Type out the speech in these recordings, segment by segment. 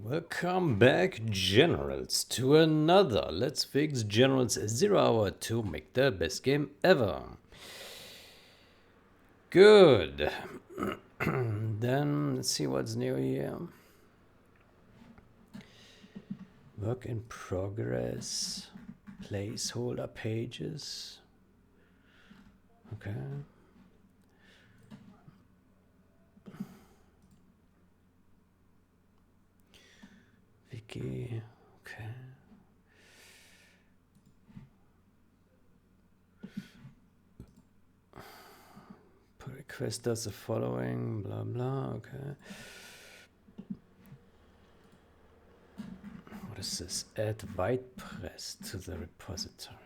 Welcome back, generals, to another Let's Fix Generals 0 Hour to make the best game ever. Good. Then let's see what's new here. Work in progress. Placeholder pages. Okay. Wiki. Okay. Request does the following, blah blah, okay. What is this? Add white press to the repository.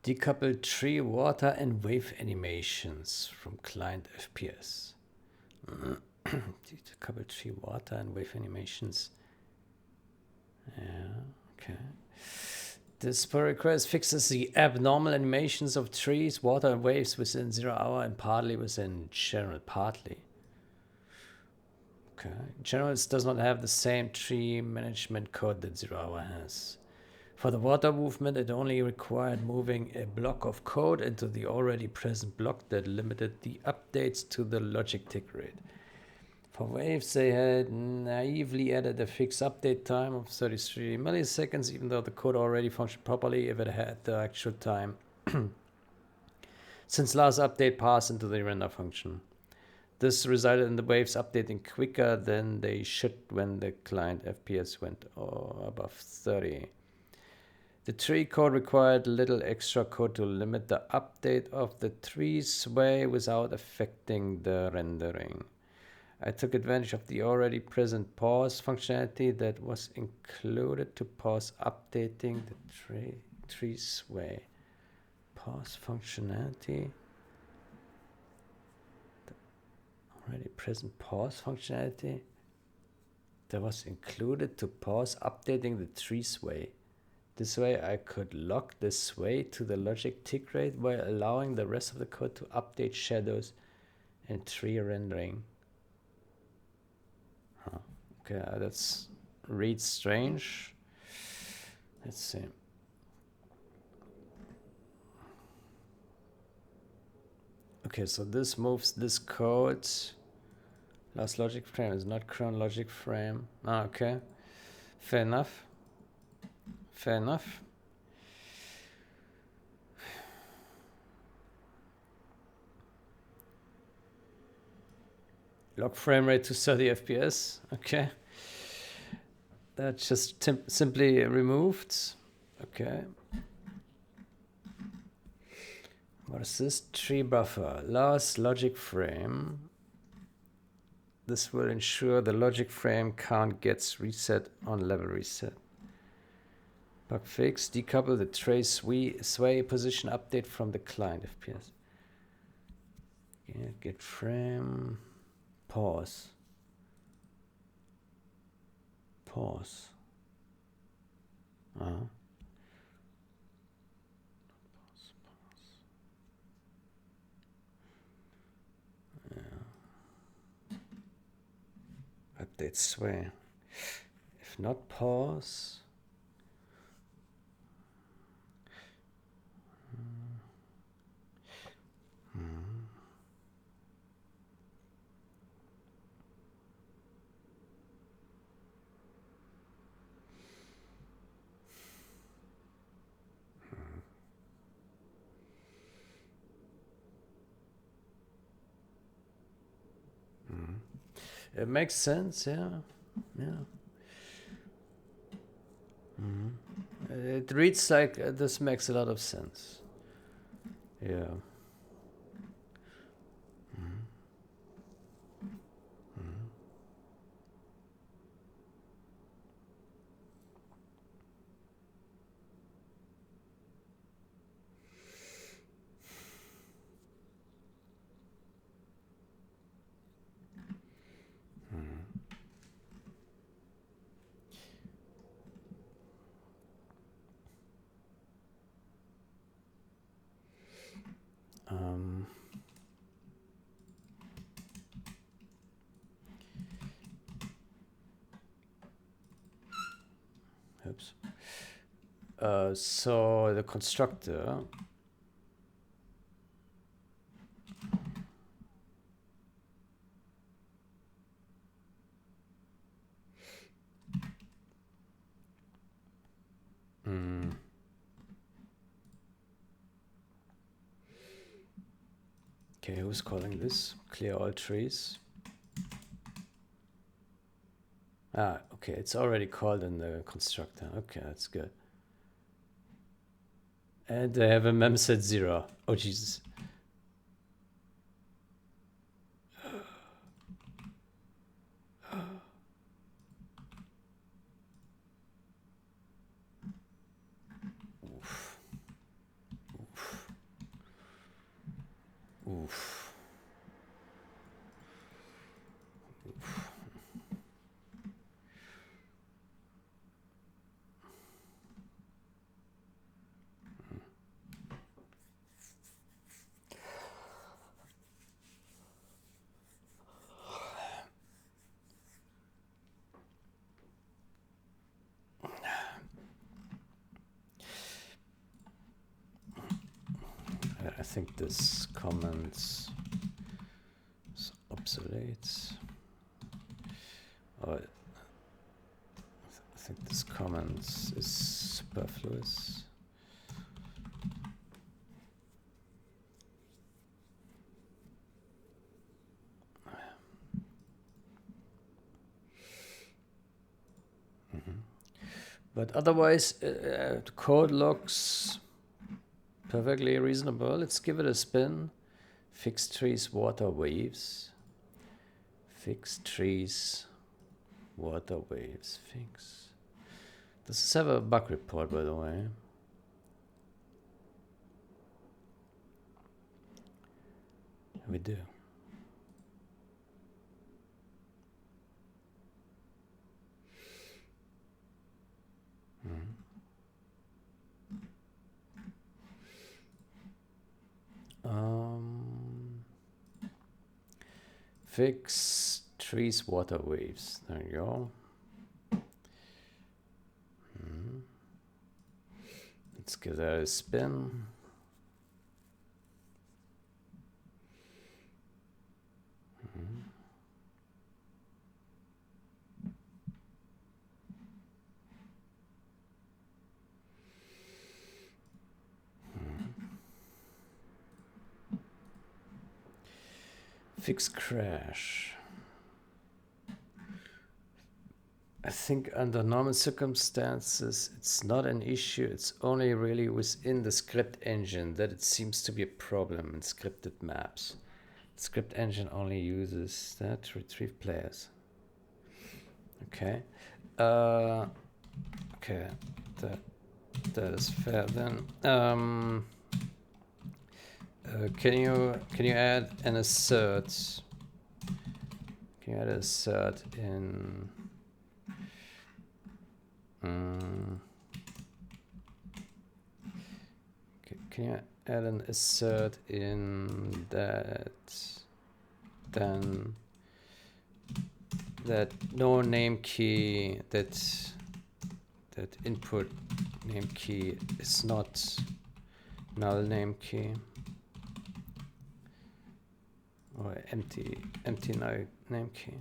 Decouple tree, water, and wave animations from client FPS. Decouple tree, water, and wave animations. Yeah, okay. This pull request fixes the abnormal animations of trees, water, and waves within 0 hour and partly within general. Partly. Okay. Generals does not have the same tree management code that 0 hour has. For the water movement, it only required moving a block of code into the already present block that limited the updates to the logic tick rate. For waves, they had naively added a fixed update time of 33 milliseconds, even though the code already functioned properly if it had the actual time. Since last update passed into the render function. This resulted in the waves updating quicker than they should when the client FPS went above 30. The tree code required little extra code to limit the update of the tree sway without affecting the rendering. I took advantage of the already present pause functionality that was included to pause updating the tree sway. Pause functionality. The already present pause functionality that was included to pause updating the tree sway. This way I could lock the sway to the logic tick rate while allowing the rest of the code to update shadows and tree rendering. Huh. Okay, that's read strange. Let's see. Okay, so this moves this code. Last logic frame is not current logic frame. Okay. Fair enough. Fair enough. Lock frame rate to 30 FPS. Okay. That's just simply removed. Okay. What is this? Tree buffer. Last logic frame. This will ensure the logic frame count gets reset on level reset. Bug fix. Decouple the tray sway position update from the client FPS. Yeah, get frame. Pause. Pause. Pause. Yeah. Update sway. If not pause. It makes sense, yeah. Yeah. It reads like this makes a lot of sense. Yeah. Oops. So the constructor okay, who's calling this? Clear all trees. Ah, okay, it's already called in the constructor. Okay, that's good. And they have a mem set 0. Oh, Jesus. Oof. Oof. Oof. I think this comment is obsolete. Oh, I think this comment is superfluous. But otherwise, the code looks perfectly reasonable. Let's give it a spin. Fixed trees, water waves. Fixed trees, water waves. Fix. Does this have a bug report, by the way? We do. Fix trees, water waves. There you go. Let's give that a spin. Fix crash. I think under normal circumstances, it's not an issue. It's only really within the script engine that it seems to be a problem in scripted maps. The script engine only uses that to retrieve players. Okay. Okay. That is fair then. Can you add an assert? Can you add an assert in? Can you add an assert in that? Then that no name key that input name key is not null name key or empty null name key.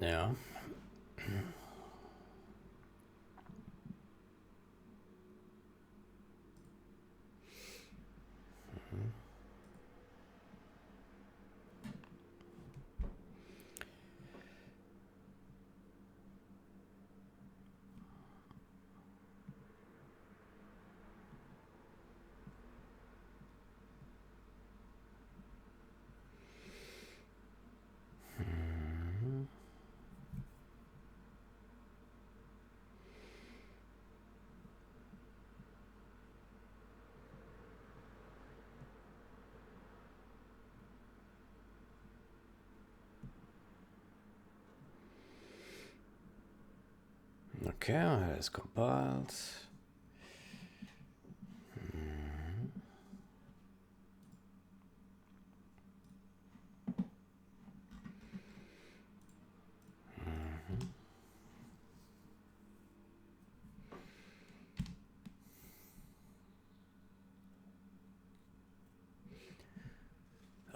Yeah. Okay, it's compiled.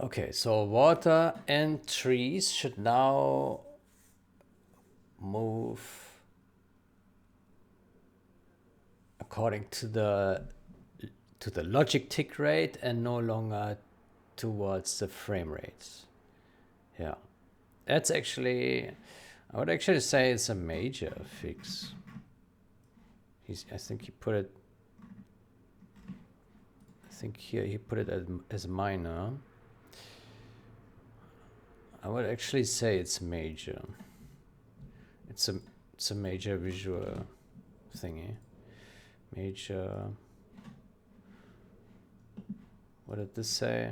Okay, so water and trees should now move according to the logic tick rate and no longer towards the frame rates. Yeah, that's actually, I would actually say it's a major fix. I think he put it, I think here he put it as minor. I would actually say it's major. It's a major visual thingy. Major. What did this say?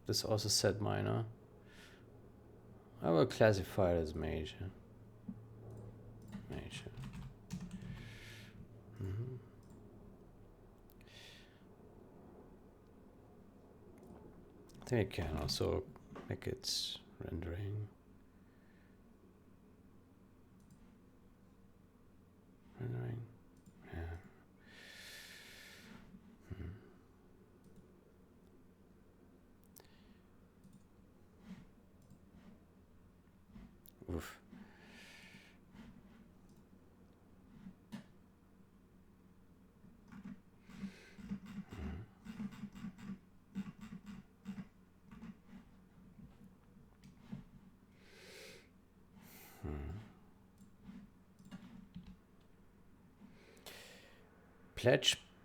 This also said minor. I will classify it as major. Major. I think I can also make it rendering. Rendering. Yeah. Oof.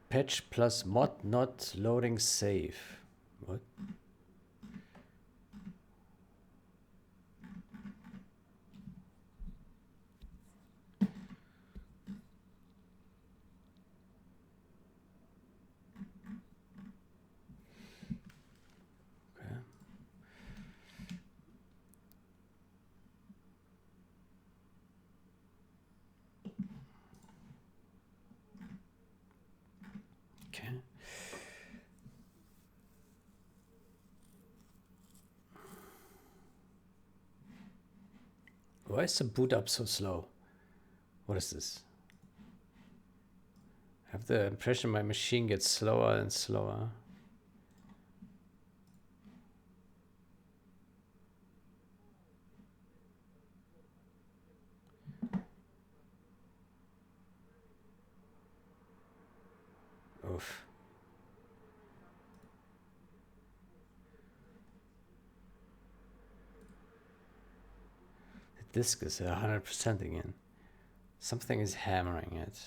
Patch plus mod not loading save. What? Okay. Okay. Why is the boot up so slow? What is this? I have the impression my machine gets slower and slower. Oof. The disk is 100% again. Something is hammering it.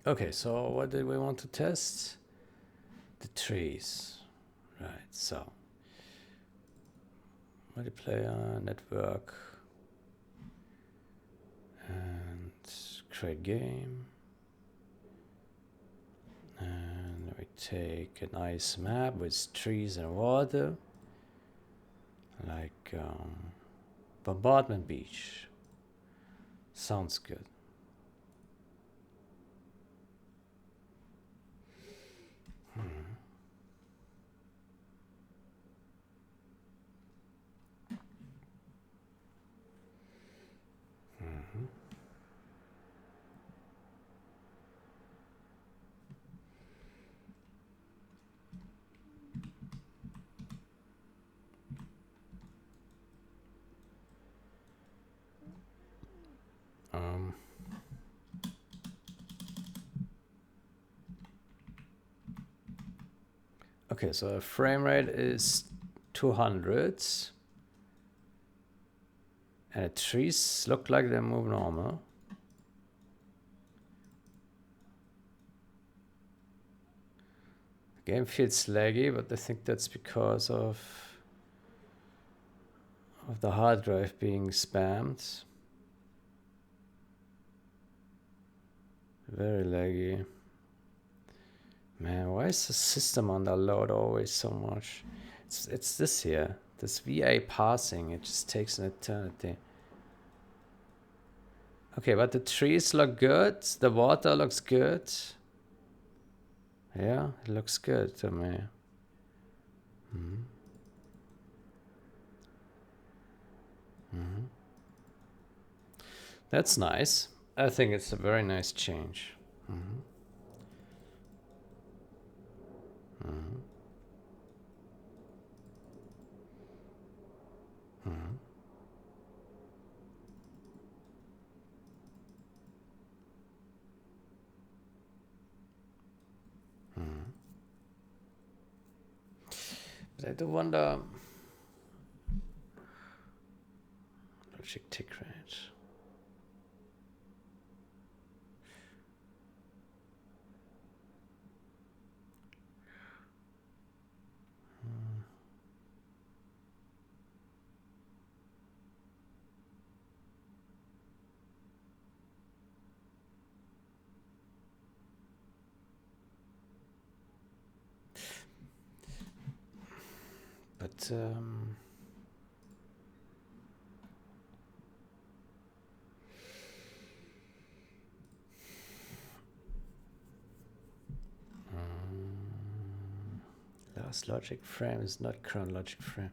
Okay, so what did we want to test? The trees. Right, so multiplayer, network, and create game. And we take a nice map with trees and water, like Bombardment Beach. Sounds good. Um, okay, so frame rate is 200. And the trees look like they move normal. The game feels laggy, but I think that's because of the hard drive being spammed. Very laggy. Man, why is the system under load always so much? It's this here. This VA parsing, it just takes an eternity. Okay, but the trees look good. The water looks good. Yeah, it looks good to me. That's nice. I think it's a very nice change. But I do wonder. Logic tick rate. But last logic frame is not current logic frame.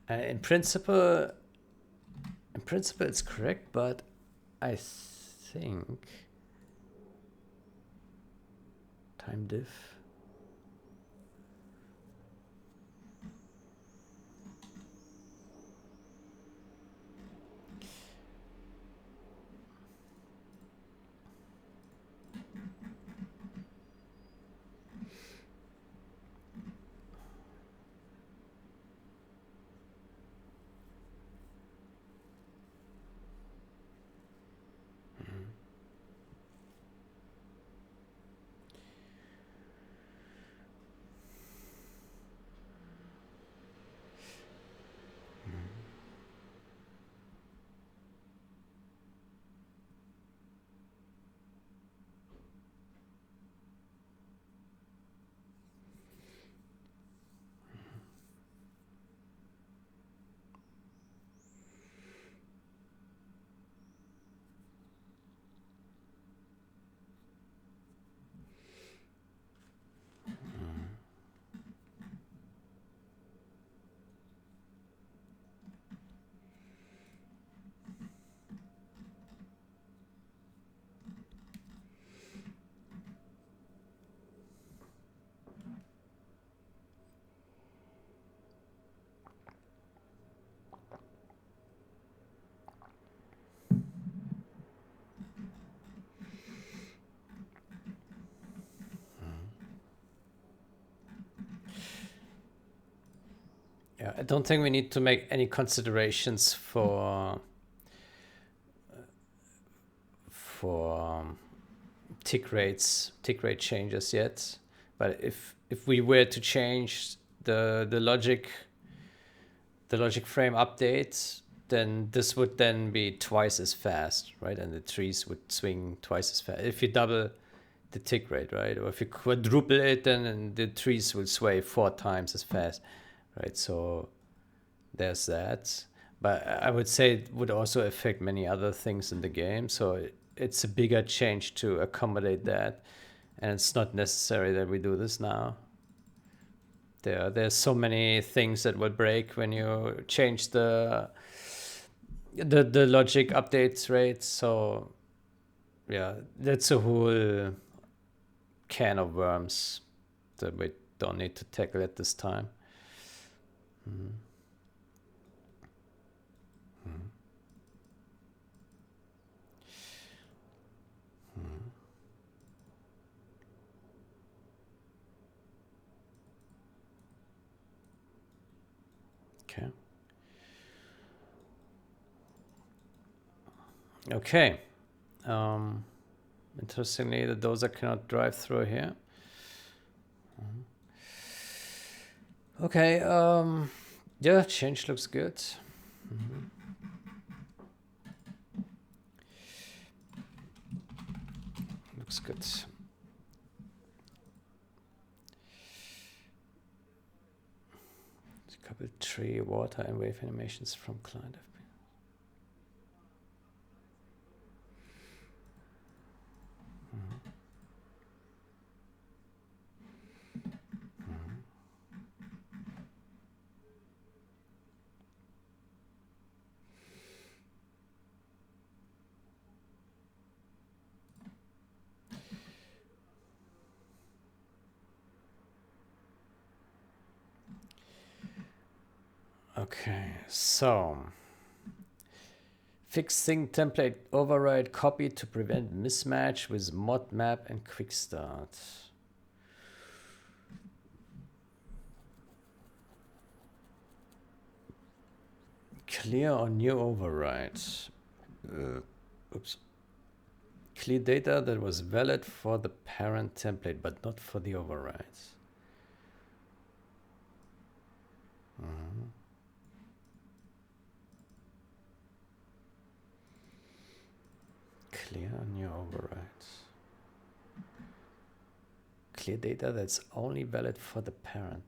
In principle, it's correct, but I think time diff. Yeah, I don't think we need to make any considerations for tick rate changes yet. But if we were to change the logic frame update, then this would then be twice as fast, right? And the trees would swing twice as fast if you double the tick rate, right? Or if you quadruple it, then the trees will sway 4 times as fast, right? So there's that. But I would say it would also affect many other things in the game. So it's a bigger change to accommodate that. And it's not necessary that we do this now. There's so many things that will break when you change the logic updates rate. So yeah, that's a whole can of worms that we don't need to tackle at this time. Mm-hmm. Okay. Okay. Interestingly, the dozer cannot drive through here. Okay. Yeah, change looks good. Looks good. Couple tree, water, and wave animations from client. Okay, so fix ThingTemplate override copy to prevent mismatch with mod map and quick start. Clear or new override. Oops. Clear data that was valid for the parent template, but not for the overrides. Clear or new overrides. Clear data that's only valid for the parent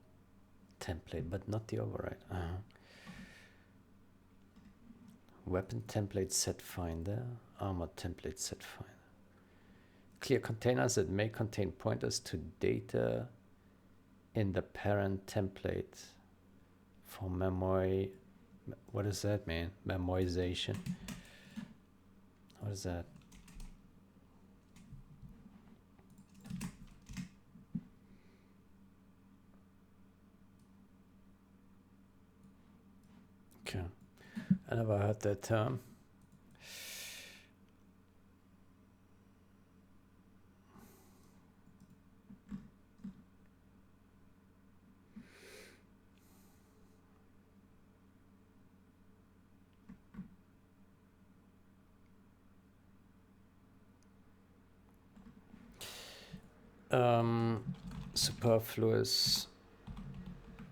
template, but not the override. Weapon template set finder, armor template set finder. Clear containers that may contain pointers to data in the parent template for memory. What does that mean? Memorization. What is that? Okay. I never heard that term.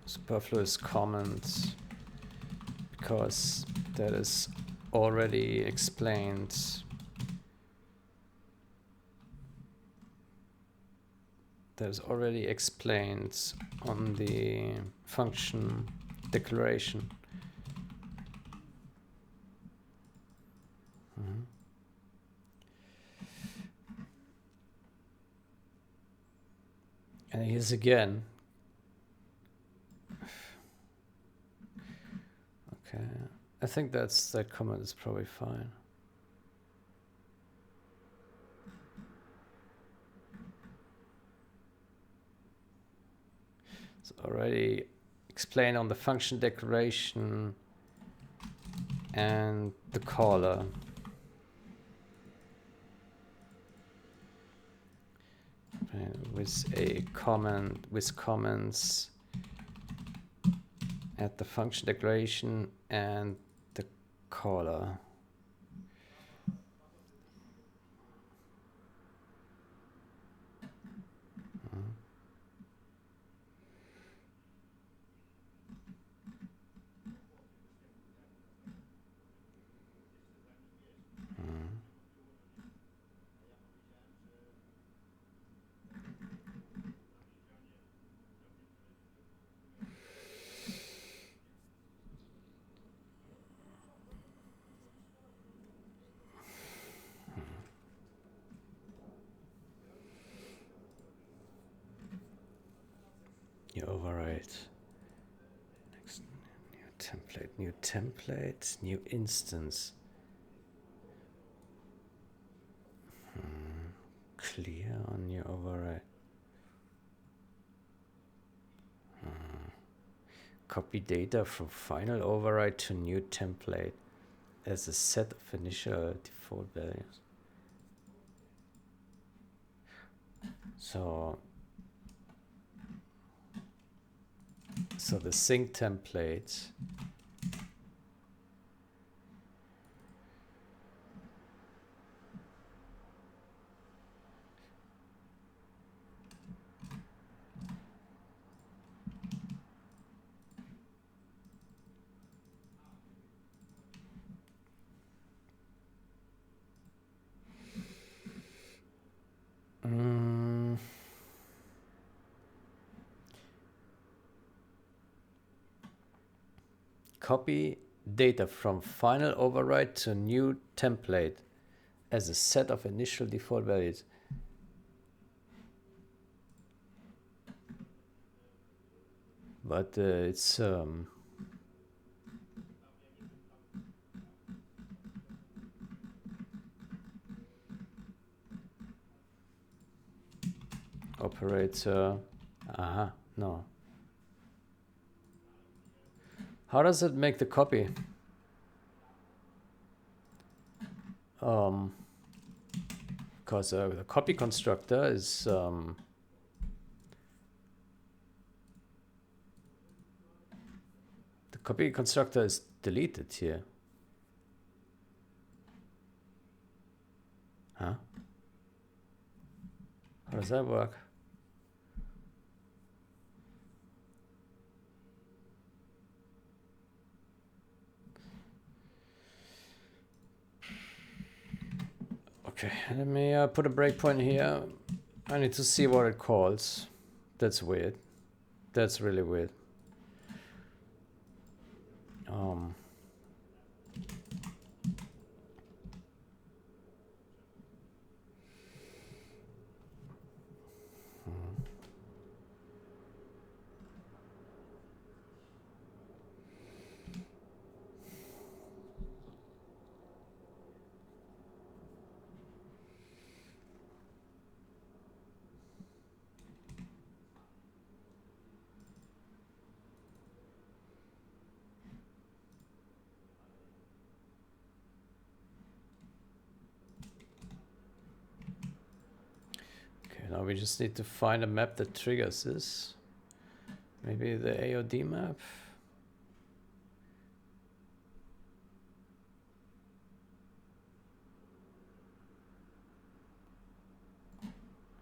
Superfluous comments, because that is already explained. That is already explained on the function declaration. And here's again. Okay, I think that comment is probably fine. It's already explained on the function declaration and the caller. With a comment, with comments Add the function declaration and the caller. New override. Next, new template, new instance. Clear on new override. Copy data from final override to new template as a set of initial default values. So the ThingTemplate copy data from final override to new template as a set of initial default values. But it's operator. No. How does it make the copy? Because the copy constructor is the copy constructor is deleted here. Huh? How does that work? Okay, let me put a breakpoint here. I need to see what it calls. That's weird. That's really weird. Now we just need to find a map that triggers this. Maybe the AOD map.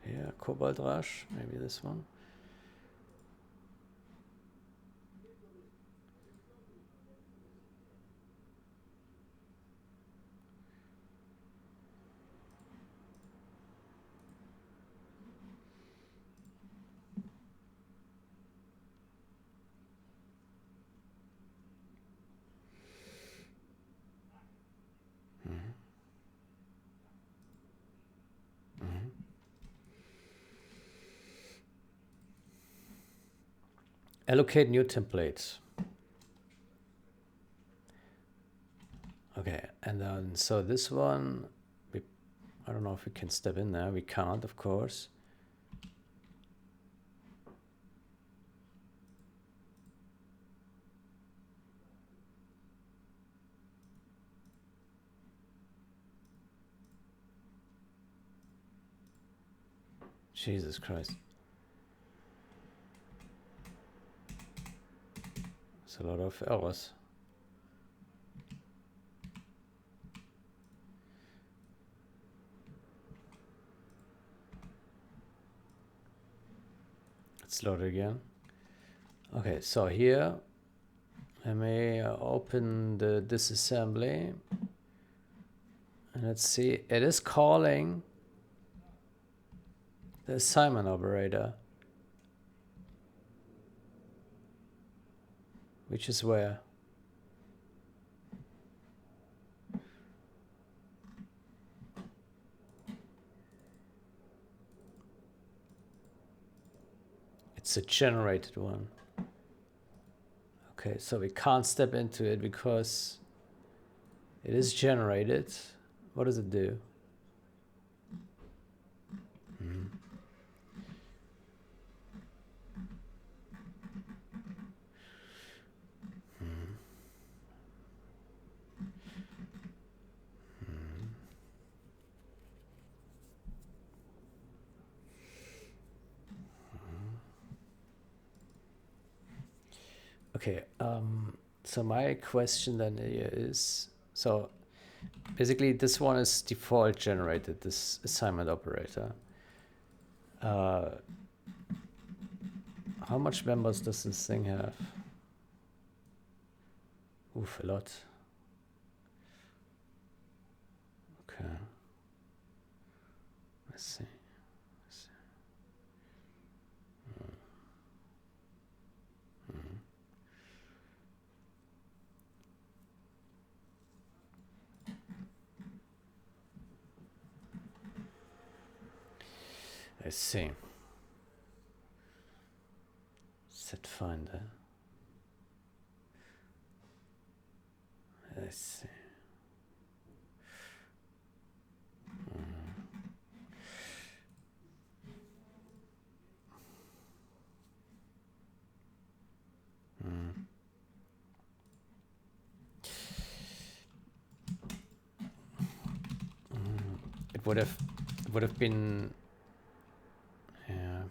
Here, Cobalt Rush, maybe this one. Allocate new templates. Okay, and then so this one, I don't know if we can step in there. We can't, of course. Jesus Christ. So a lot of errors. Let's load it again. Okay, so here I may open the disassembly. And let's see, it is calling the assignment operator. Which is where? It's a generated one. Okay, so we can't step into it because it is generated. What does it do? Okay, so my question then here is, so basically this one is default generated, this assignment operator. How much members does this thing have? Oof, a lot. Okay. Let's see. I see. Set finder. I see. It would have been, yeah.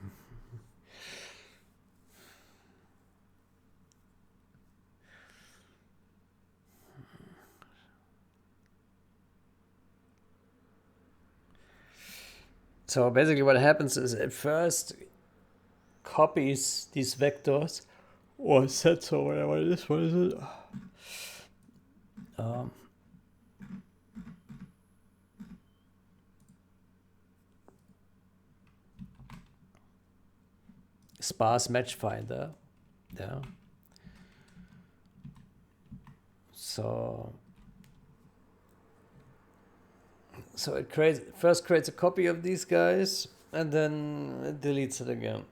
So basically what happens is it first copies these vectors or sets or whatever it is. What is it? Sparse match finder. Yeah. So it first creates a copy of these guys and then it deletes it again.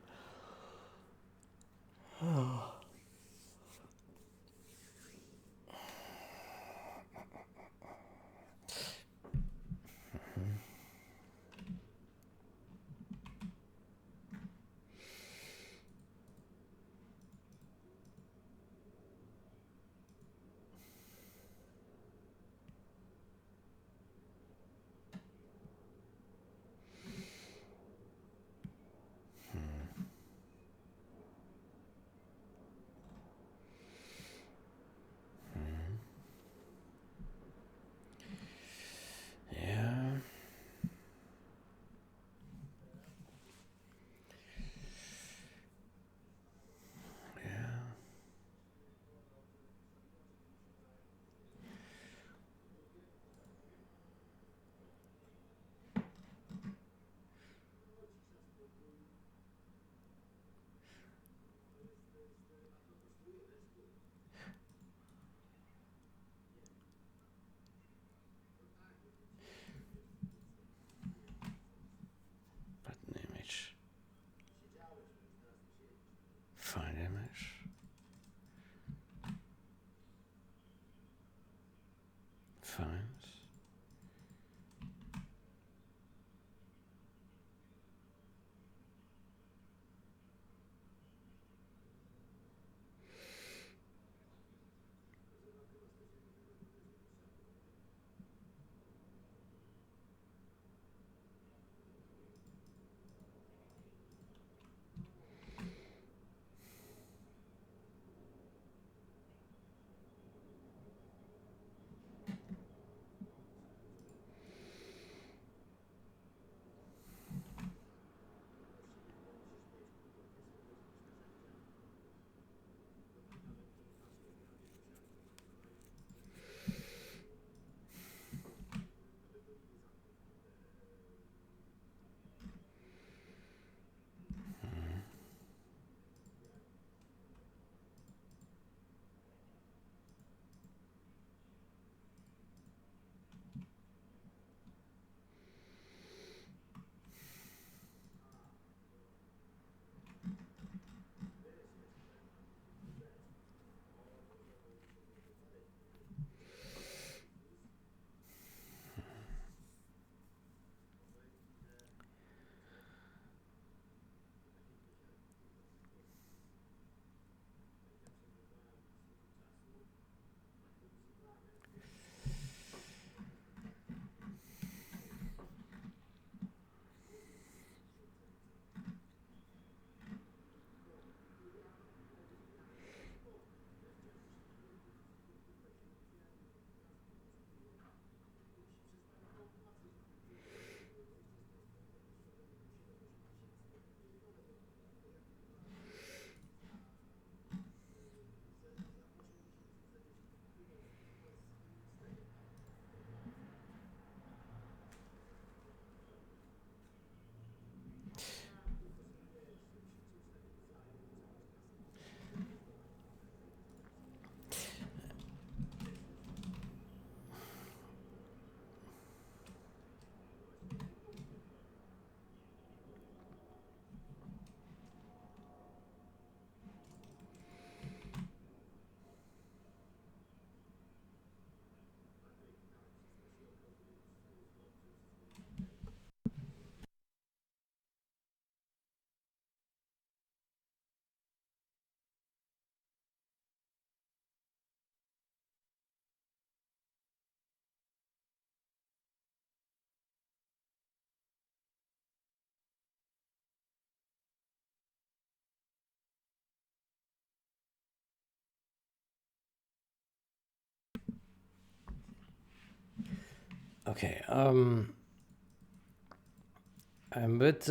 Okay, I'm a bit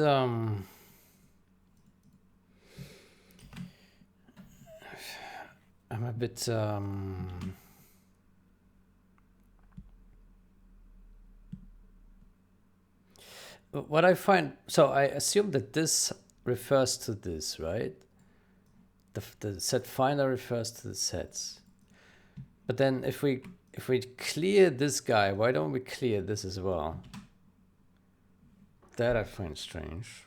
what I find, so I assume that this refers to this, right? The set finder refers to the sets. But then if we clear this guy, why don't we clear this as well? That I find strange.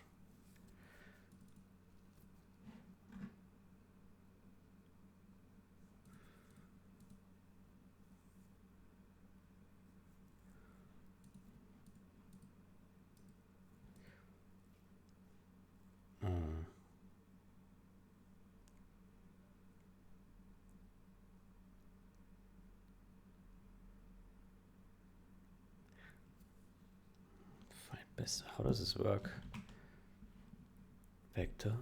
Find best. How does this work? Vector.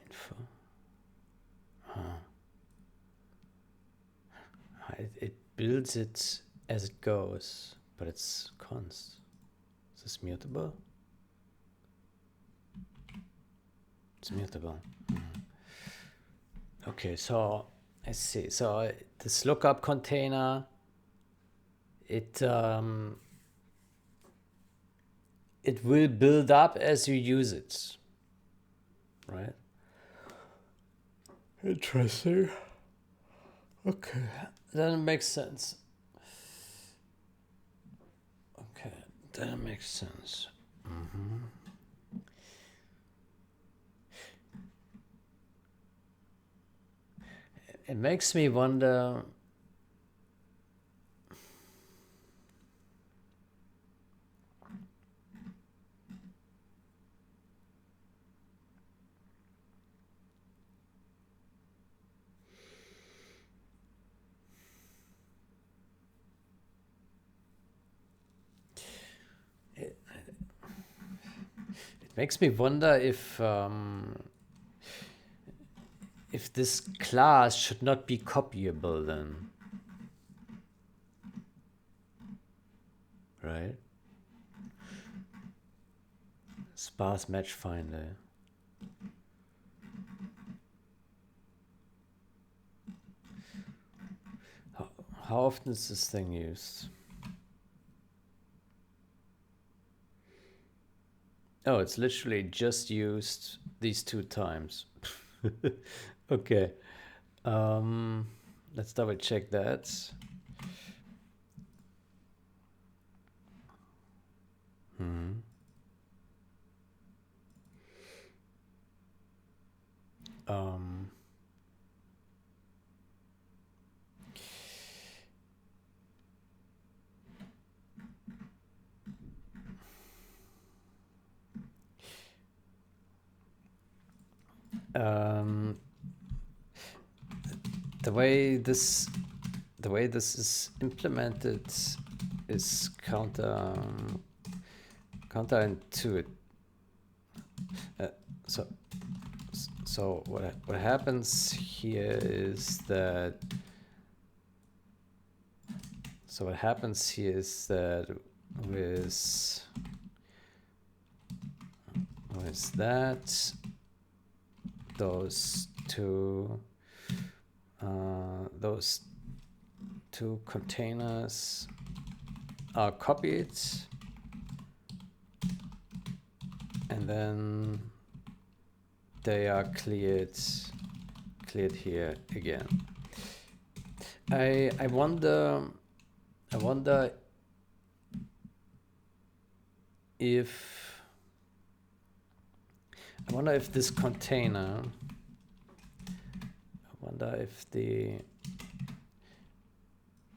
Info. It builds it as it goes, but it's const. Is this mutable? It's mutable. Okay, so I see. So this lookup container, it will build up as you use it, right? Interesting. Okay, that makes sense. Okay, that makes sense. It makes me wonder. It makes me wonder if this class should not be copyable then, right? Sparse match finder. How often is this thing used? Oh, it's literally just used these 2 times. Okay. Let's double check that. Um, um, the way this is implemented is counterintuitive. So what happens here is that with that, those two containers are copied, and then they are cleared here again. I wonder if this container,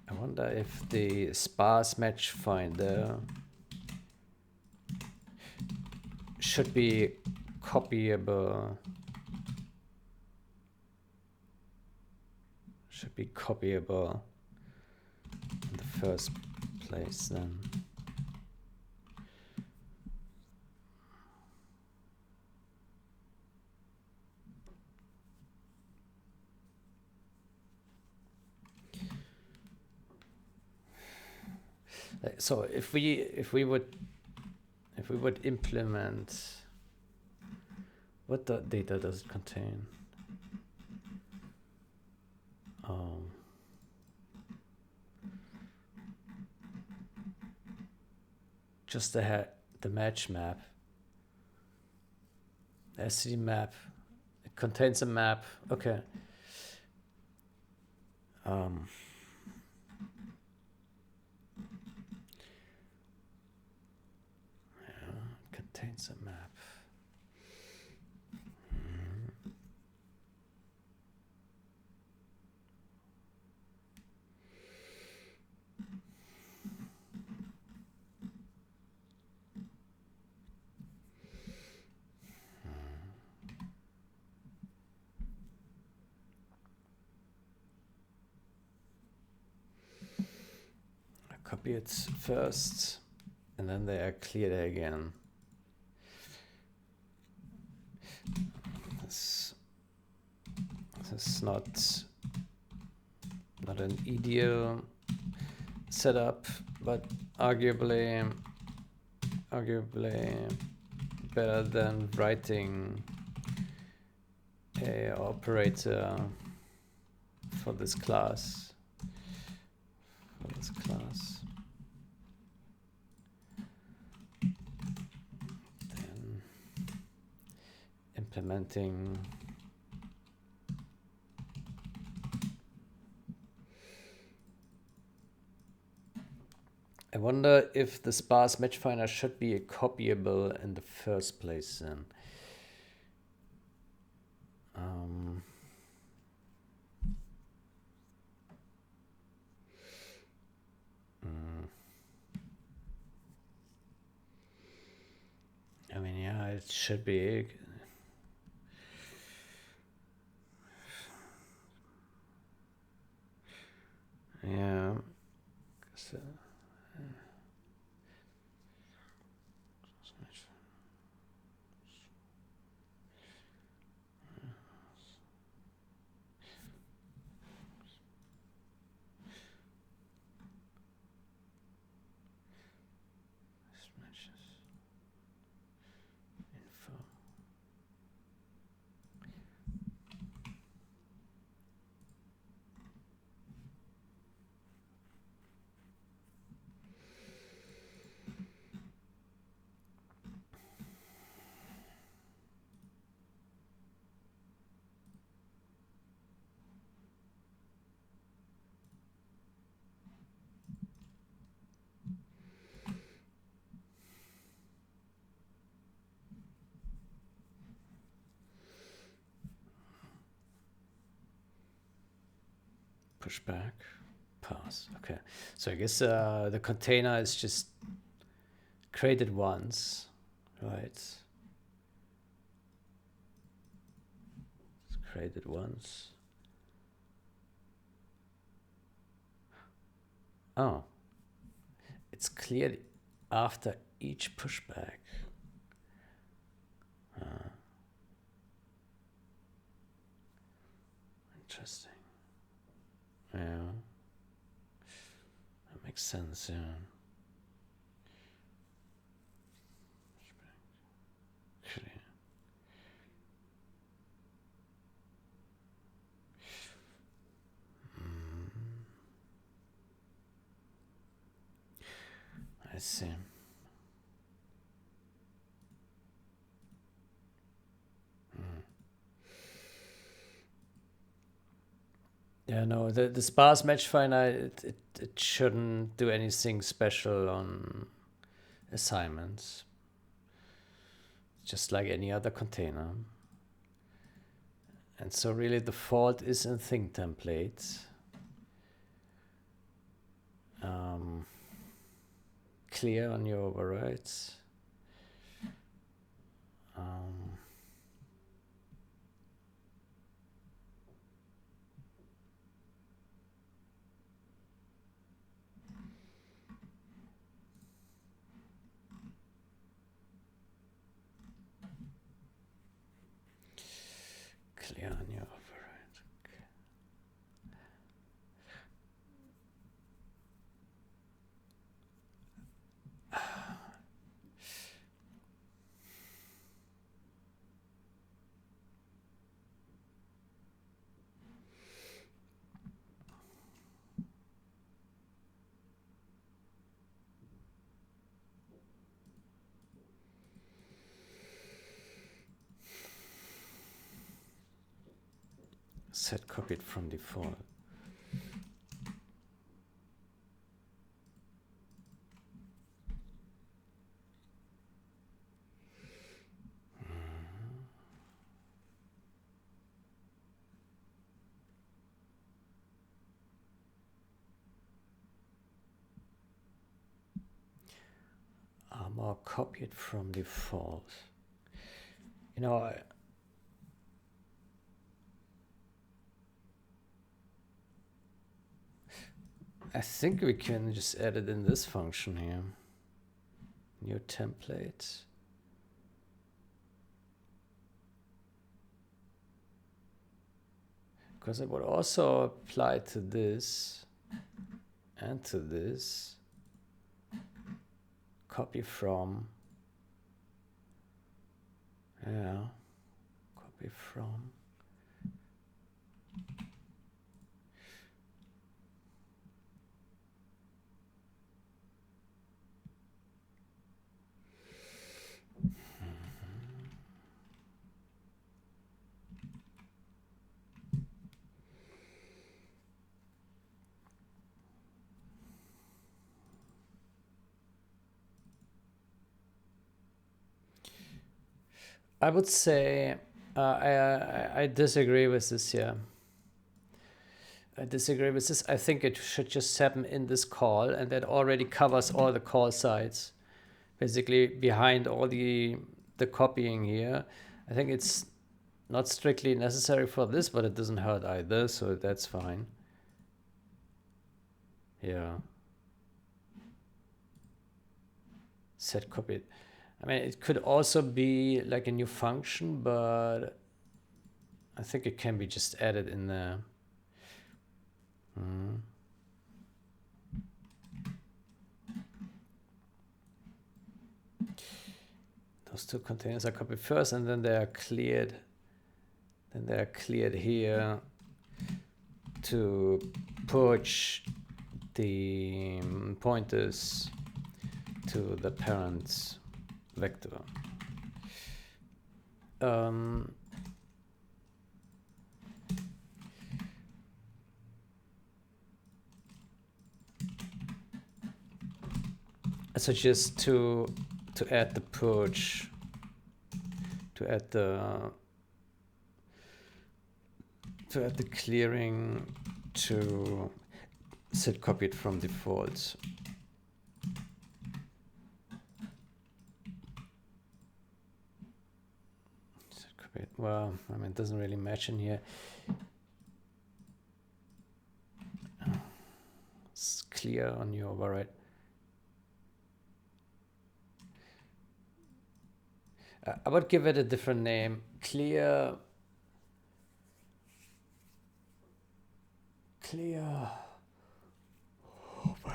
I I wonder if the sparse match finder should be copyable. Should be copyable in the first place then. So if we would implement, what data does it contain? Just the match map, SCD map. It contains a map. Okay. Yeah, it contains a map. Copy it first, and then they are cleared again. This is not an ideal setup, but arguably better than writing a operator for this class. Then implementing I wonder if the sparse match finder should be copyable in the first place then. I mean, yeah, it should be. Yeah. So, pushback, pass. Okay, so I guess the container is just created once, right? It's created once. Oh, it's cleared after each pushback. Interesting. Yeah, that makes sense. Yeah. I see. Yeah, no, the sparse match finder, it shouldn't do anything special on assignments. Just like any other container. And so really the fault is in ThingTemplate. clear on your overrides. Clear on your override. Set copied from default. More copied from default. You know, I think we can just add it in this function here. New template. Because it would also apply to this and to this. Copy from. Yeah. Copy from. I would say I disagree with this here. I disagree with this. I think it should just happen in this call, and that already covers all the call sides. Basically, behind all the copying here, I think it's not strictly necessary for this, but it doesn't hurt either, so that's fine. Yeah. Set copied. I mean, it could also be like a new function, but I think it can be just added in there. Those two containers are copied first, and then they are cleared. Then they are cleared here to push the pointers to the parent vector. So just to add the purge, to add the clearing to set copied from default. Set copied. Well, I mean, it doesn't really match in here. It's clear on your override. I would give it a different name. Clear. Oh, boy.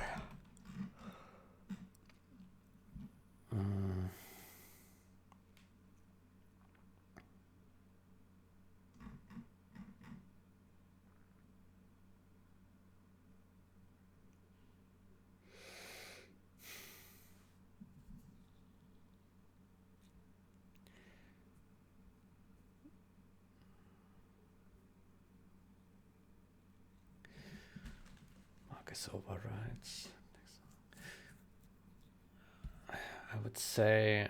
Marcus overrides. I would say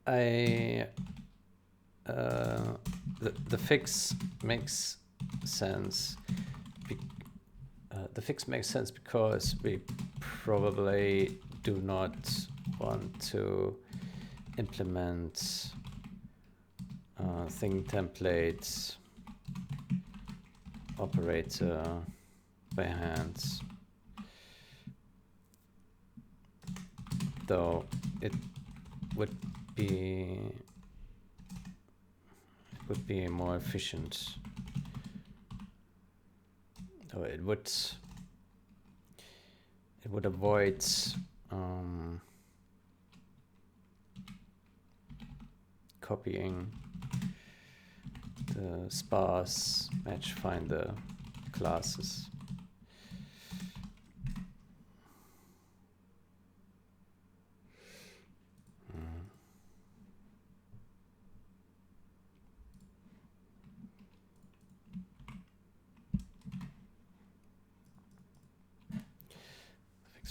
the fix makes sense. The fix makes sense because we probably do not want to implement ThingTemplate operator by hand, though it would be more efficient. So it would avoid copying the sparse match finder classes.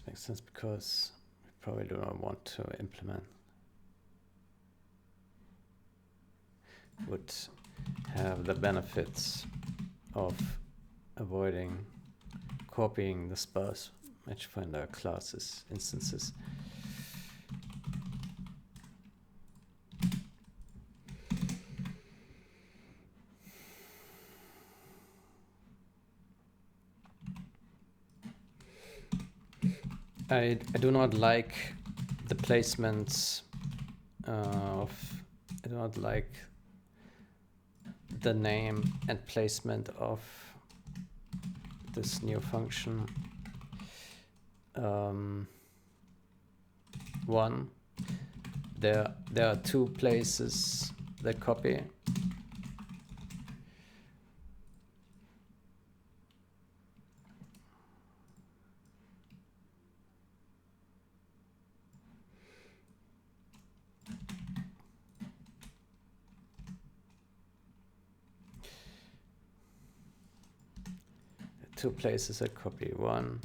Makes sense because we probably do not want to implement. Would have the benefits of avoiding copying the sparse match finder classes instances. I do not like the placements of, I do not like the name and placement of this new function. One, there are two places that copy. Two places that copy, one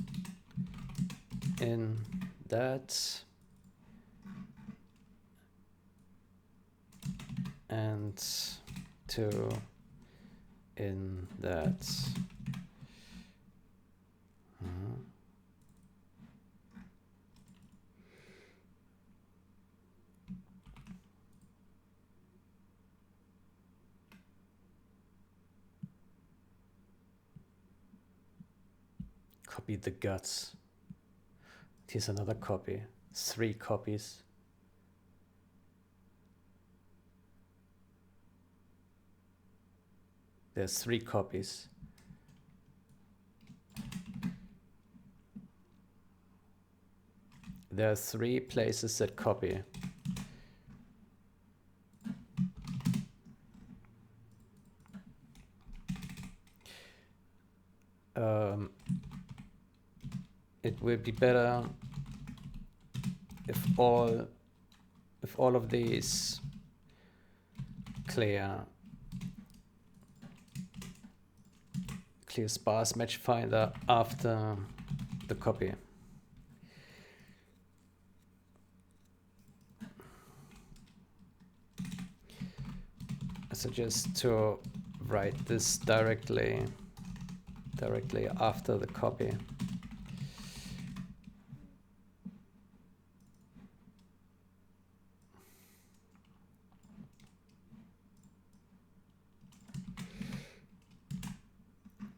in that and two in that. Copy the guts. Here's another copy. 3 copies. There's 3 copies. There are 3 places that copy. It will be better if all of these clear sparse match finder after the copy. I suggest to write this directly after the copy.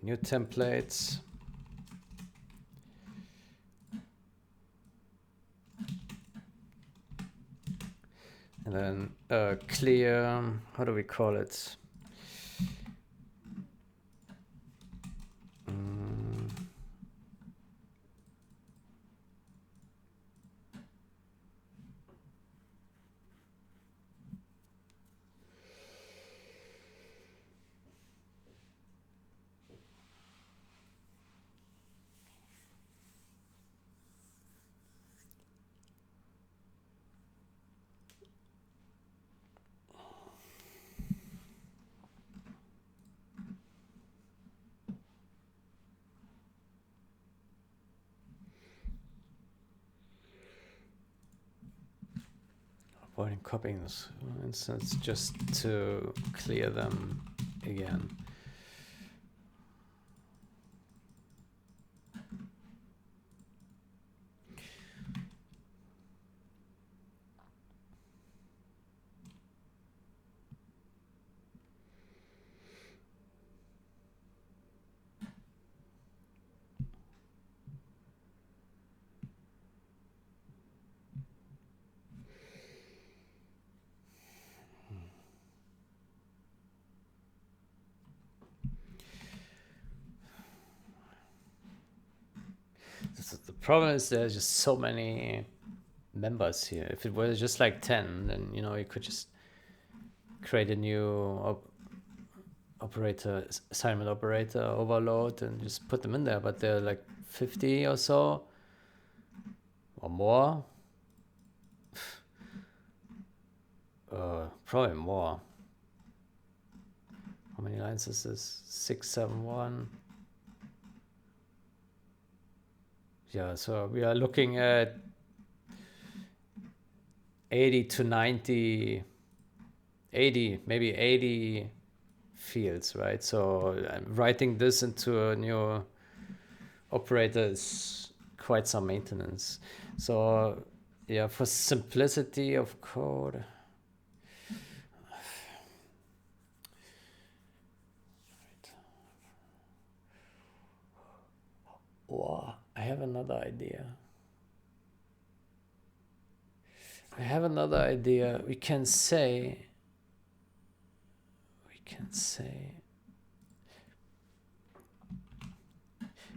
New templates. And then clear, how do we call it? avoiding copying this instance just to clear them again. The problem is there's just so many members here. If it was just like 10, then you know you could just create a new operator, assignment operator overload and just put them in there. But they're like 50 or so or more. Probably more. How many lines is this? 671. Yeah, so we are looking at 80 to 90, 80, maybe 80 fields, right? So I'm writing this into a new operator is quite some maintenance. So yeah, for simplicity of code, oh, I have another idea. We can say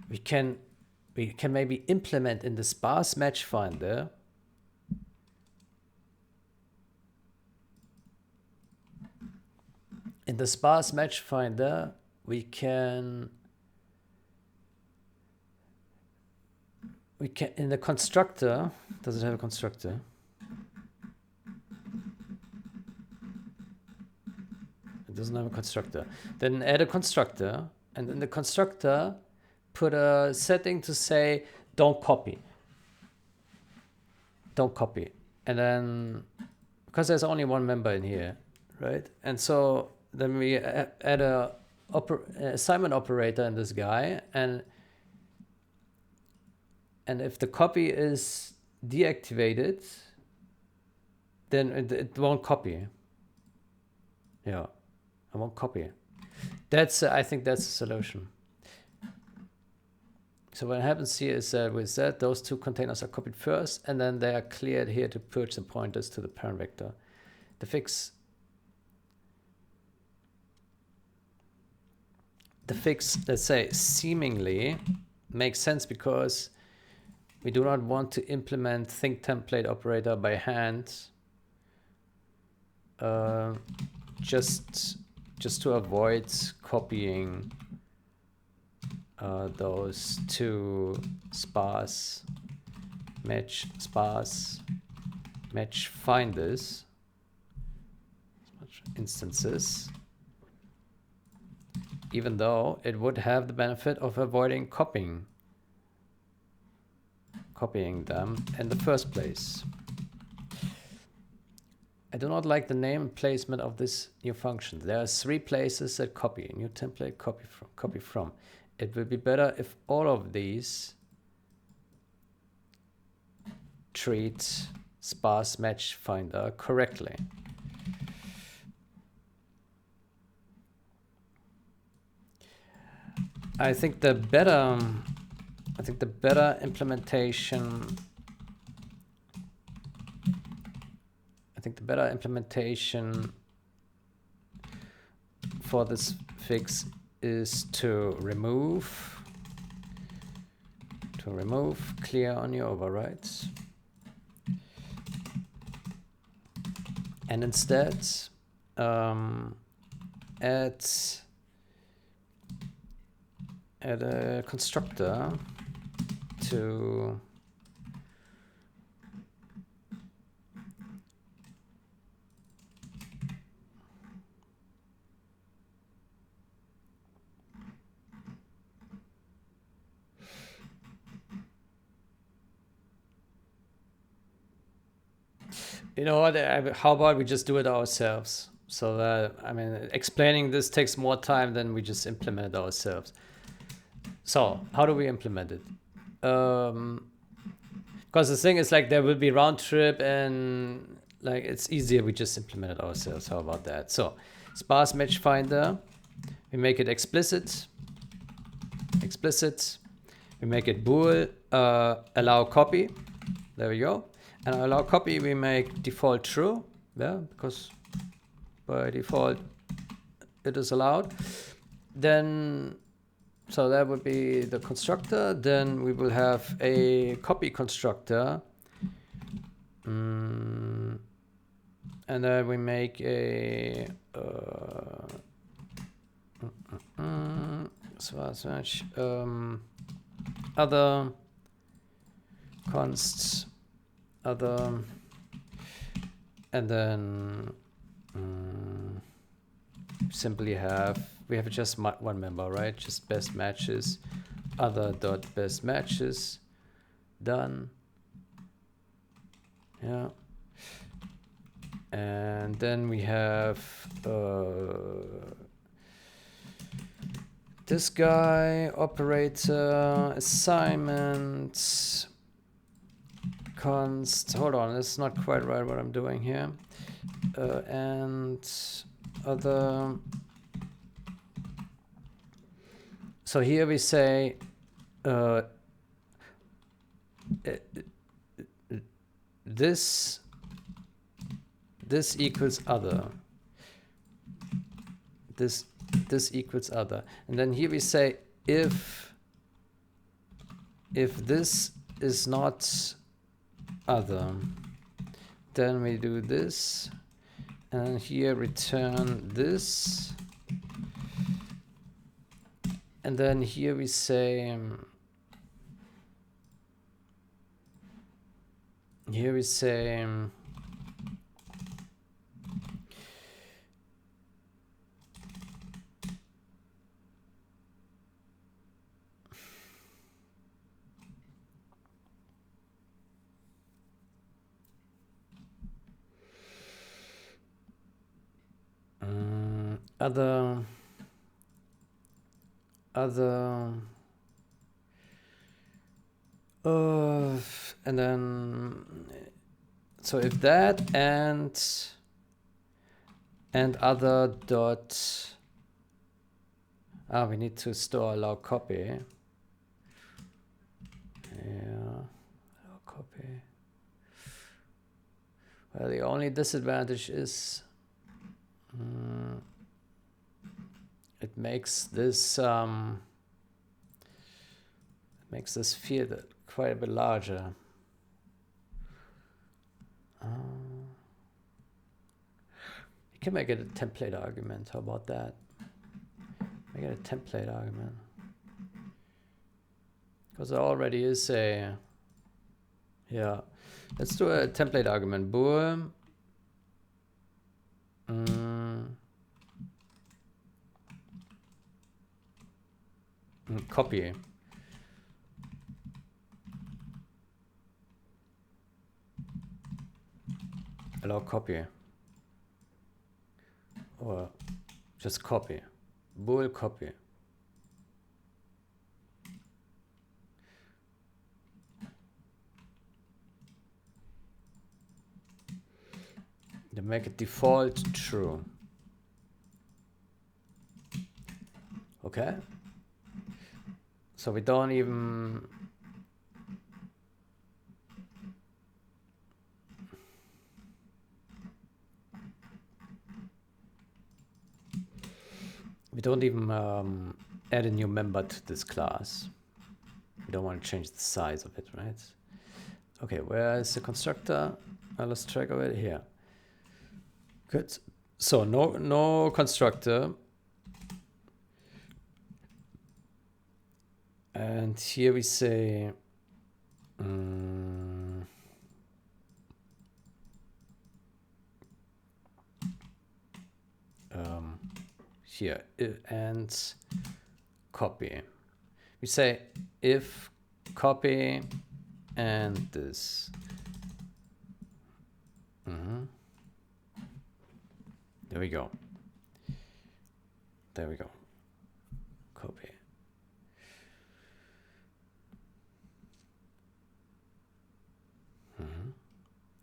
we can maybe implement in the sparse match finder we can in the constructor, does it have a constructor? It doesn't have a constructor. Then add a constructor, and in the constructor put a setting to say don't copy. And then because there's only one member in here, right? And so then we add a assignment operator in this guy, and if the copy is deactivated, then it won't copy. Yeah, it won't copy. That's I think that's the solution. So what happens here is that with that, those two containers are copied first, and then they are cleared here to purge the pointers to the parent vector. The fix, let's say, seemingly makes sense because we do not want to implement ThingTemplate operator by hand, just to avoid copying those two sparse match finders instances, even though it would have the benefit of avoiding copying them in the first place. I do not like the name and placement of this new function. There are 3 places that copy. New template, copy from. It will be better if all of these treat sparse match finder correctly. I think the better implementation for this fix is to remove clear on your overrides, and instead add a constructor to You know what? How about we just do it ourselves? So that, I mean, explaining this takes more time than we just implement it ourselves. So how do we implement it? Because the thing is, like, there will be round trip, and like it's easier we just implement it ourselves. How about that? So sparse match finder, we make it explicit. We make it bool, allow copy. There we go. And allow copy we make default true. Yeah, because by default it is allowed. Then, so that would be the constructor. Then we will have a copy constructor. And then we make a match other const other, and then simply we have just one member, right? Just best matches, other dot best matches, done. Yeah. And then we have this guy, operator, assignment, const, hold on, it's not quite right what I'm doing here. And other. So here we say this equals other. This equals other. And then here we say if this is not other, then we do this, and here return this, and then here we say other, and then, so if that and other dot, we need to store allow copy. Yeah, allow copy. Well, the only disadvantage is it makes this field quite a bit larger. You can make it a template argument. How about that? Make it a template argument. Because there already is a, yeah. Let's do a template argument. Bool. Copy. Allow copy. Or just copy. Bool copy. To make it default true. Okay. So we don't even add a new member to this class. We don't want to change the size of it, right? Okay, where is the constructor? Let's track of it here. Good. So no constructor. And here we say here and copy. We say if copy and this. There we go. There we go. Copy.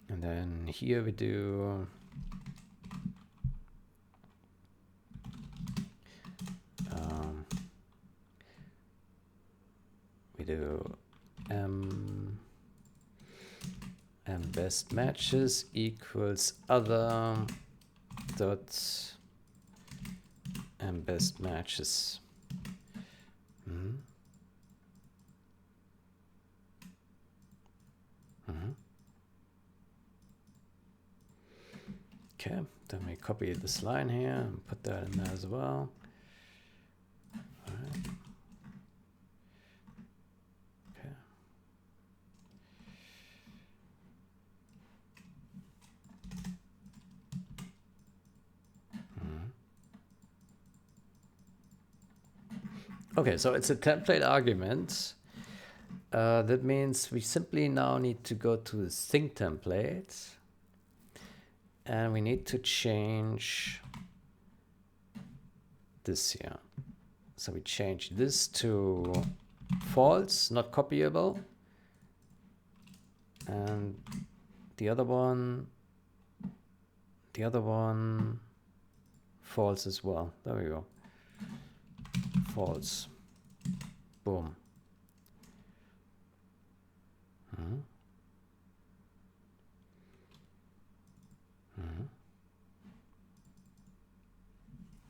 And then here we do m best matches equals other dot m best matches. Okay, then we copy this line here and put that in there as well. All right. Okay. Okay, so it's a template argument. That means we simply now need to go to the ThingTemplate and we need to change this here. So we change this to false, not copyable. And the other one false as well. There we go. False. Boom.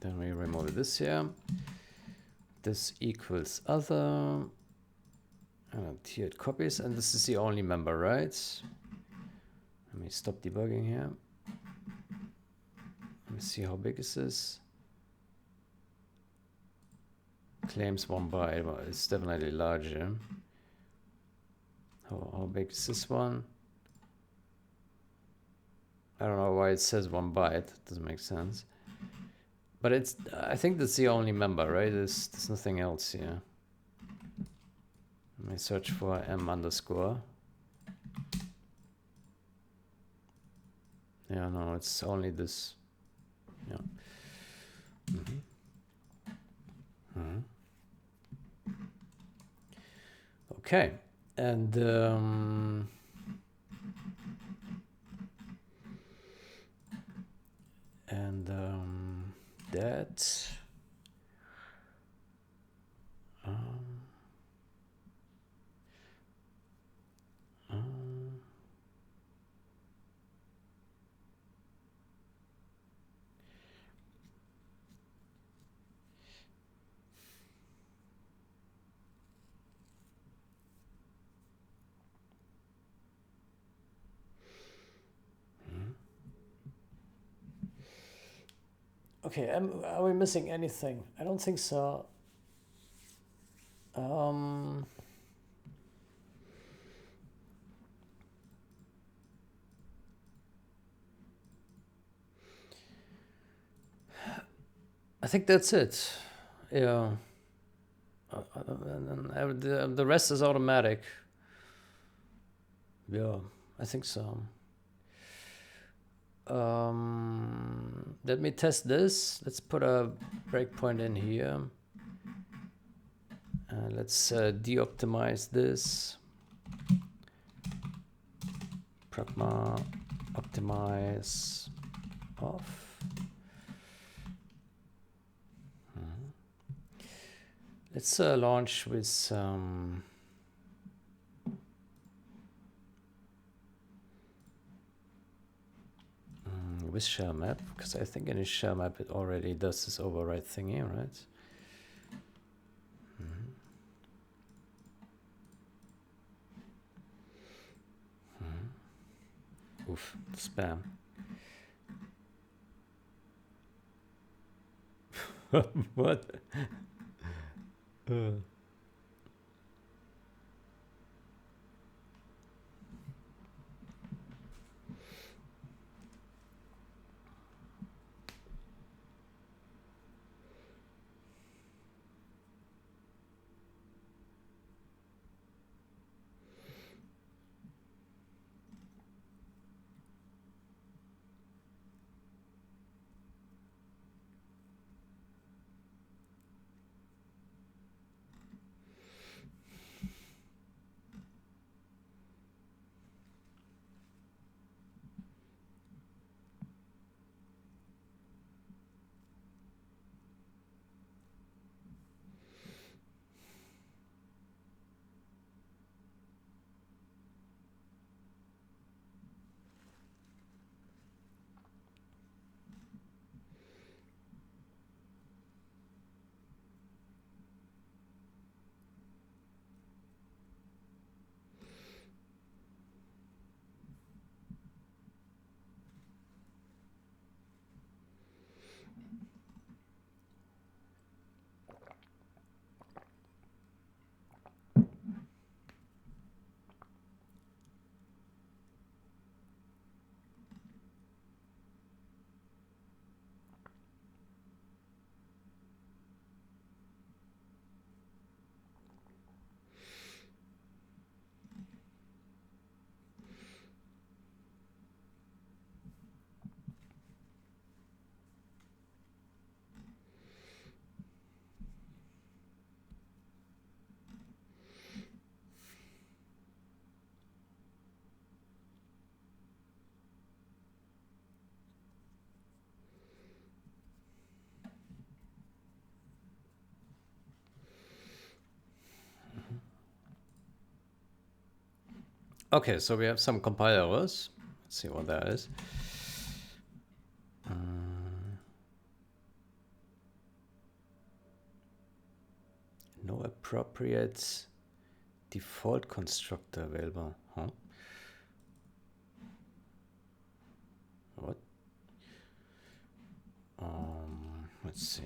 Then we remove this here. This equals other. And here it copies, and this is the only member, right? Let me stop debugging here. Let me see how big is this. Claims 1 byte. Well, it's definitely larger. How big is this one? I don't know why it says 1 byte. It doesn't make sense. But it's, I think that's the only member, right? There's nothing else here. Let me search for m underscore. Yeah, no, it's only this. Yeah. Okay, and that okay, are we missing anything? I don't think so. I think that's it. Yeah. And the rest is automatic. Yeah, I think so. Let me test this. Let's put a breakpoint in here. Let's de-optimize this. Pragma optimize off. Let's launch with shell map, because I think in a shell map it already does this override thingy, right? Oof, spam. What? Okay, so we have some compile errors. Let's see what that is. No appropriate default constructor available. Huh? What? Let's see.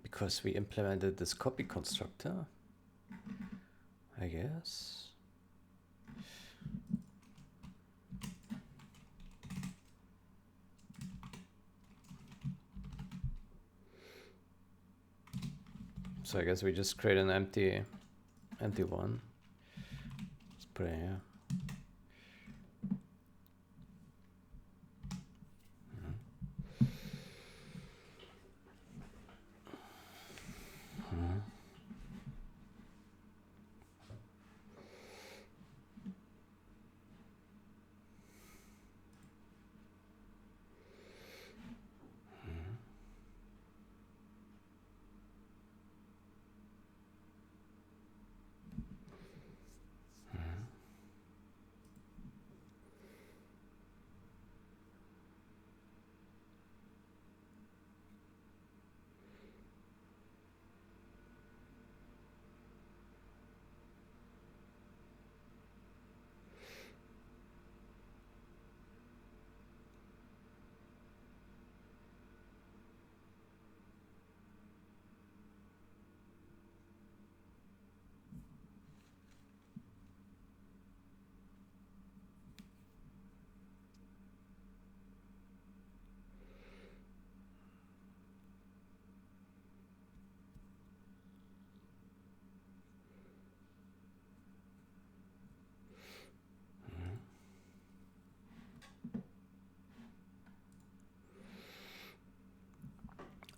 Because we implemented this copy constructor, I guess. So I guess we just create an empty one. Let's put it here.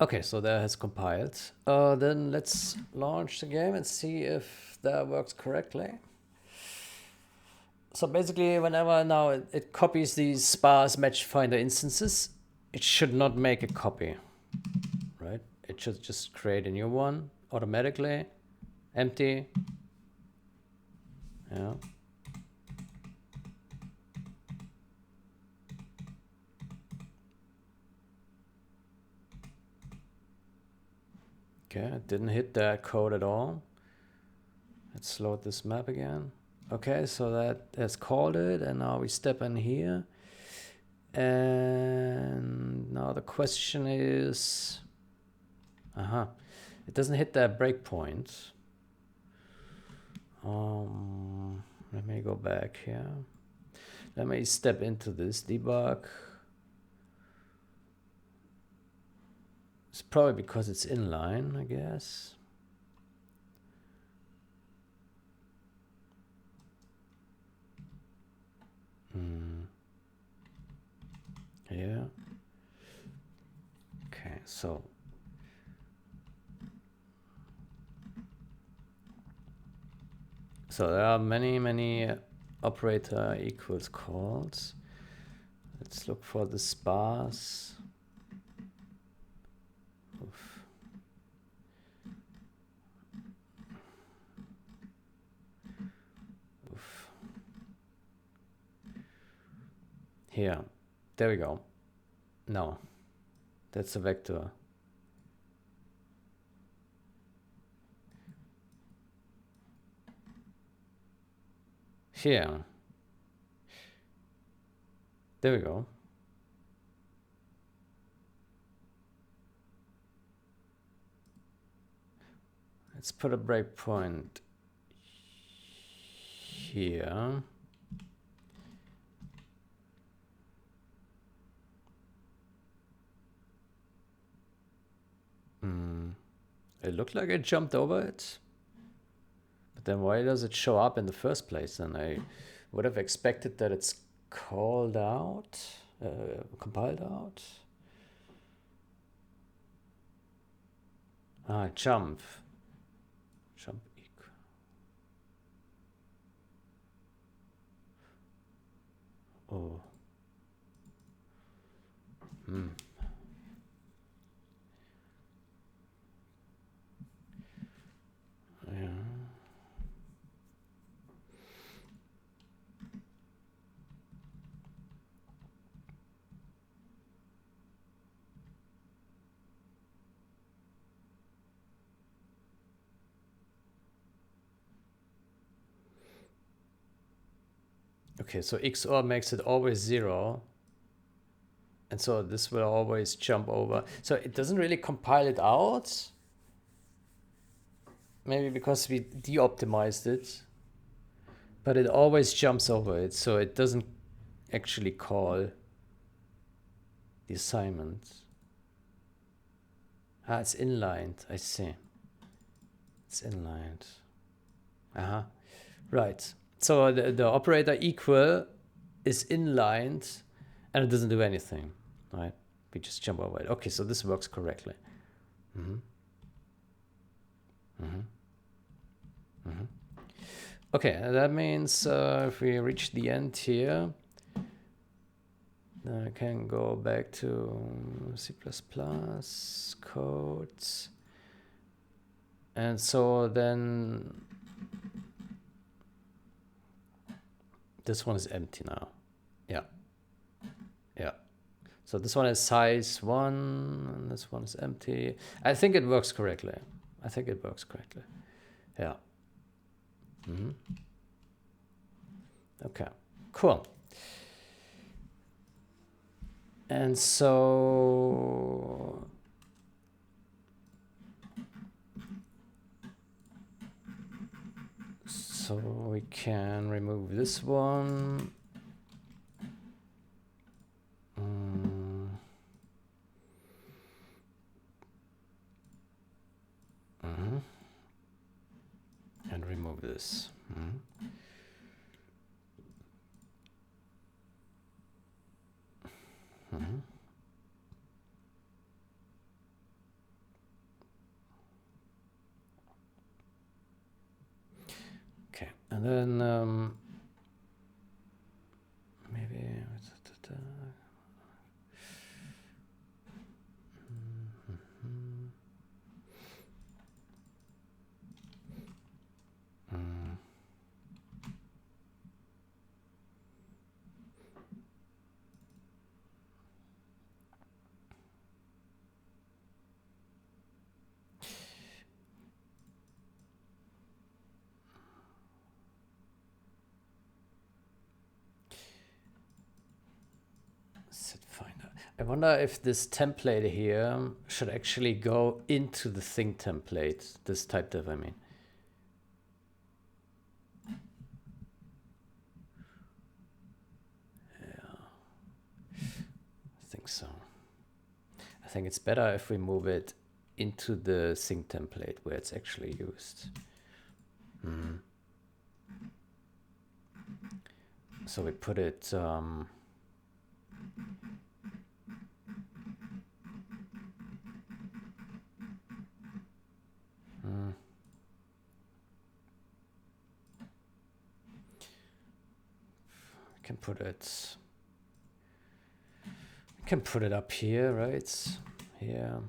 Okay, so that has compiled. Then let's launch the game and see if that works correctly. So basically, whenever now it copies these sparse match finder instances, it should not make a copy, right? It should just create a new one automatically, empty. Yeah. Okay, it didn't hit that code at all. Let's load this map again. Okay, so that has called it, and now we step in here. And now the question is, it doesn't hit that breakpoint. Let me go back here. Let me step into this debug. It's probably because it's inline, I guess. Yeah. Okay, so there are many operator equals calls. Let's look for the sparse. Oof. Oof. Here, there we go. No, that's a vector. Here, there we go. Let's put a breakpoint here. It looked like it jumped over it. But then why does it show up in the first place? And I would have expected that it's called out, compiled out. Jump. Jump equal. Oh. Yeah. Okay, so XOR makes it always 0. And so this will always jump over. So it doesn't really compile it out. Maybe because we de-optimized it. But it always jumps over it. So it doesn't actually call the assignment. Ah, it's inlined. I see. It's inlined. Uh-huh. Right. So the operator equal is inlined and it doesn't do anything, right? We just jump over it. Okay, so this works correctly. Okay, that means if we reach the end here, then I can go back to C++ codes. And so then this one is empty now. Yeah. Yeah. So this one is size 1, and this one is empty. I think it works correctly. I think it works correctly. Yeah. Okay, cool. And so we can remove this one. And remove this. Okay, and then maybe set finder. I wonder if this template here should actually go into the thing template, this type div, I mean. Yeah, I think so. I think it's better if we move it into the thing template where it's actually used. So we put it we can put it up here, right? Here.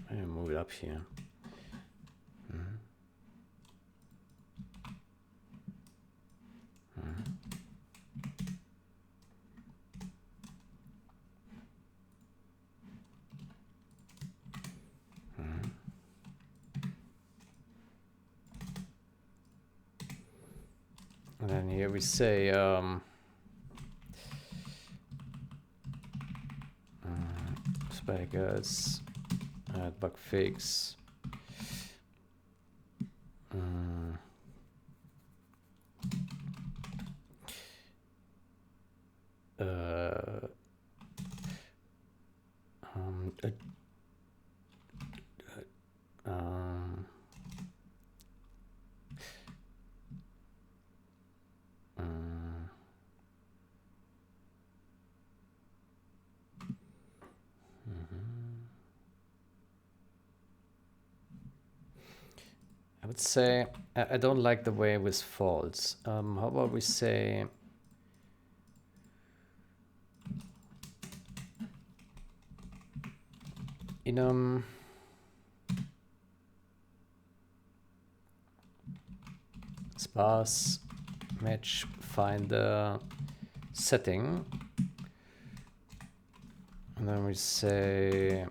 And move it up here. And then here we say Spiders, bug fix. I would say I don't like the way with false. How about we say enum sparse match finder setting, and then we say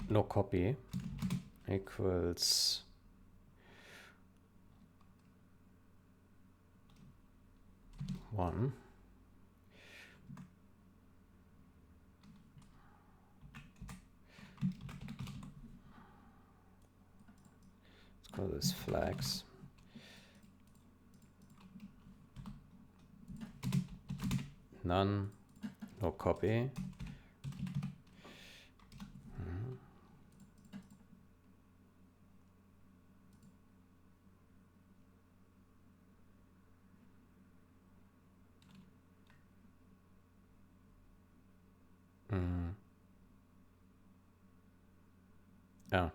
no copy equals one. Let's call this flags. None, no copy. Yeah.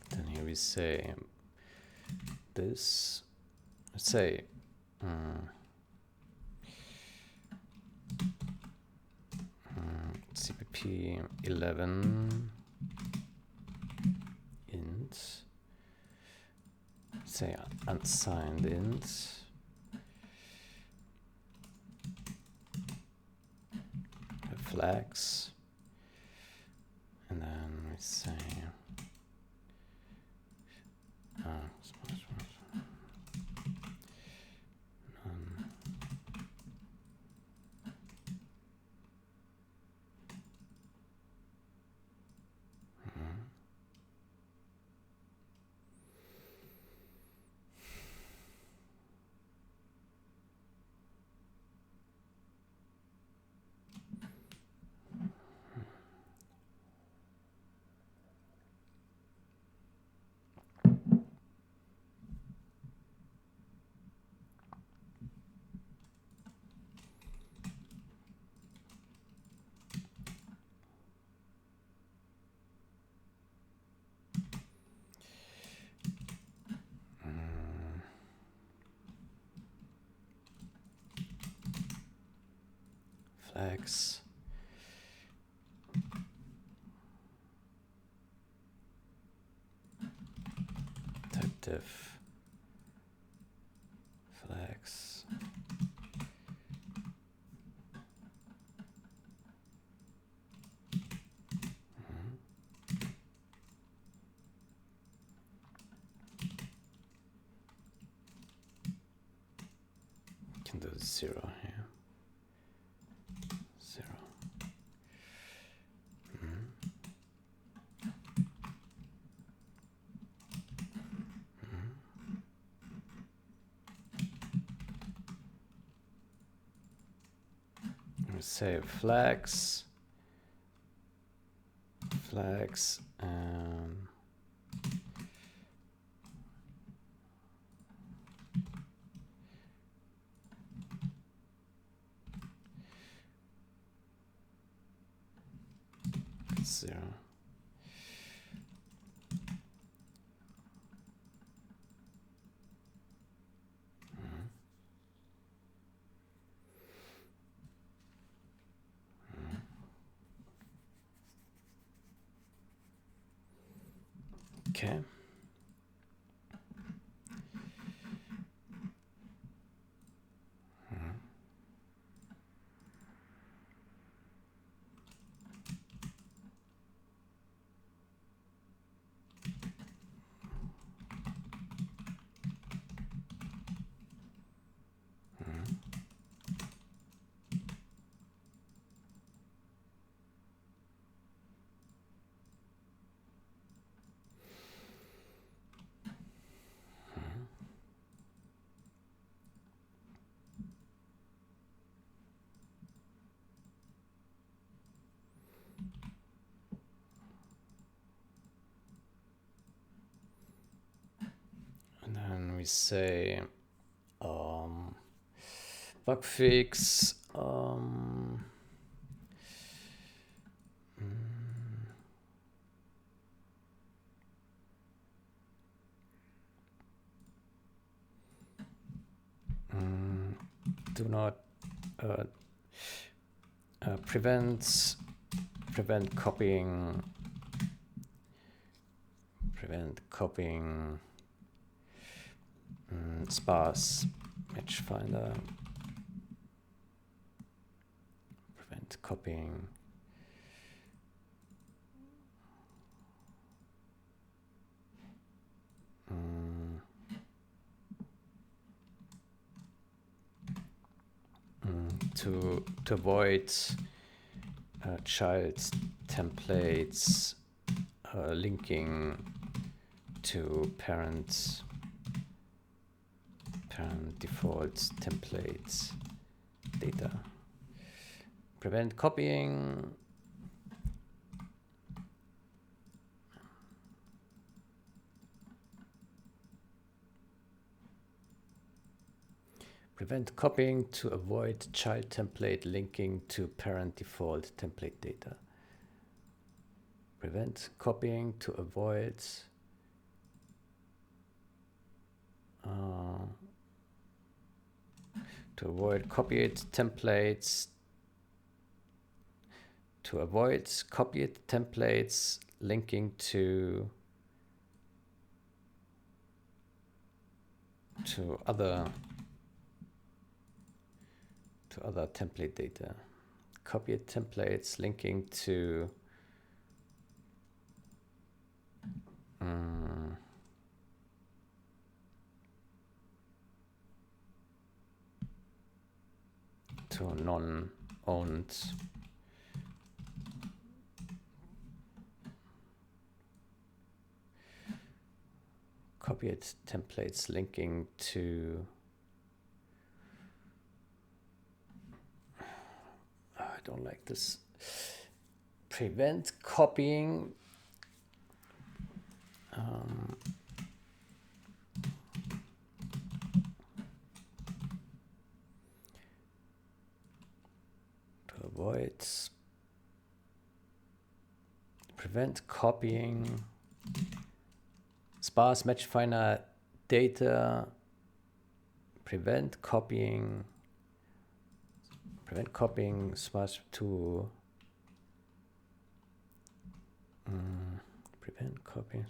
Then here we say this. Let's say CPP 11 int. Say unsigned int. Flags. And then we say flags. Type diff flags. Can do 0 here. 0. We say flags, and zero. Okay. say bug fix. Do not prevent copying. Sparse match finder. Prevent copying. To avoid child templates linking to parent default templates data. Prevent copying. Prevent copying to avoid child template linking to parent default template data. Prevent copying to avoid copied templates. To avoid copied templates linking to other template data. Copied templates linking to non-owned copied templates linking to I don't like this. Prevent copying prevent copying sparse match finder data. Prevent copying sparse to prevent copying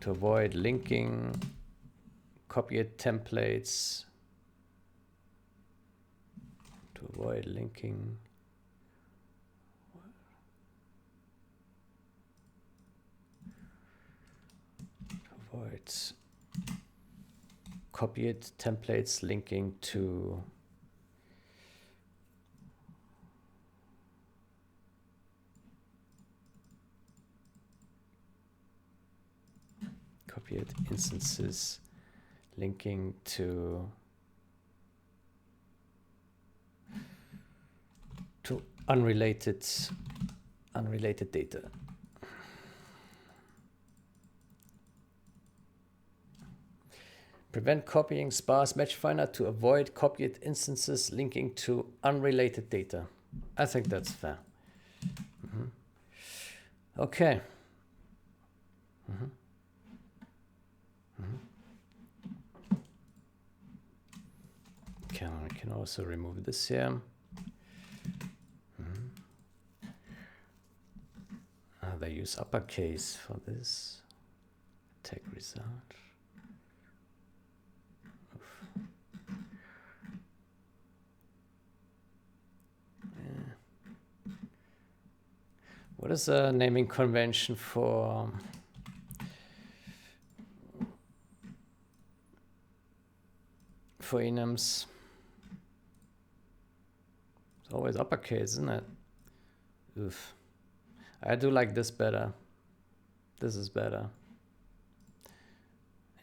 to avoid linking copied templates. To avoid linking copied templates linking to copied instances linking to unrelated data. Prevent copying sparse match finder to avoid copied instances linking to unrelated data. I think that's fair. Okay. I can also remove this here. They use uppercase for this. Tag result. What is a naming convention for enums? It's always uppercase, isn't it? Oof. I do like this better. This is better.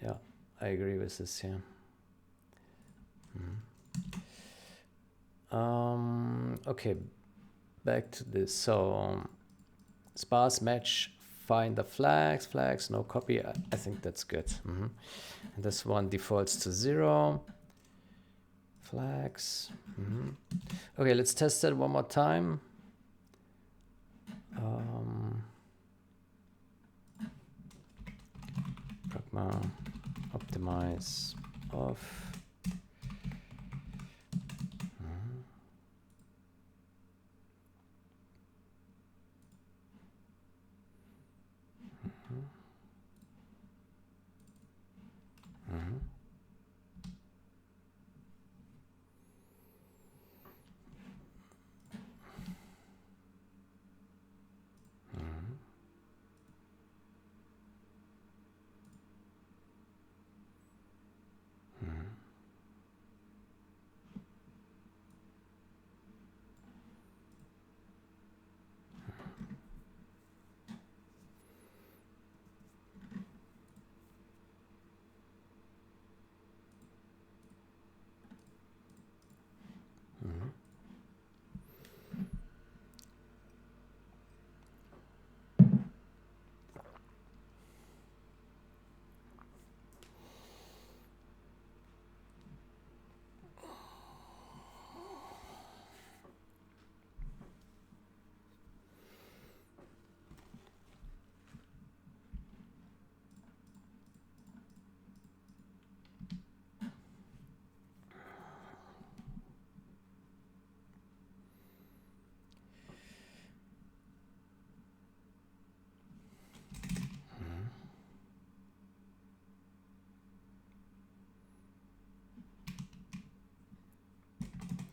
Yeah, I agree with this here. Okay, back to this. So sparse match, find the flags, no copy. I think that's good. And this one defaults to 0. Flags. Okay, let's test that one more time. Pragma optimize off.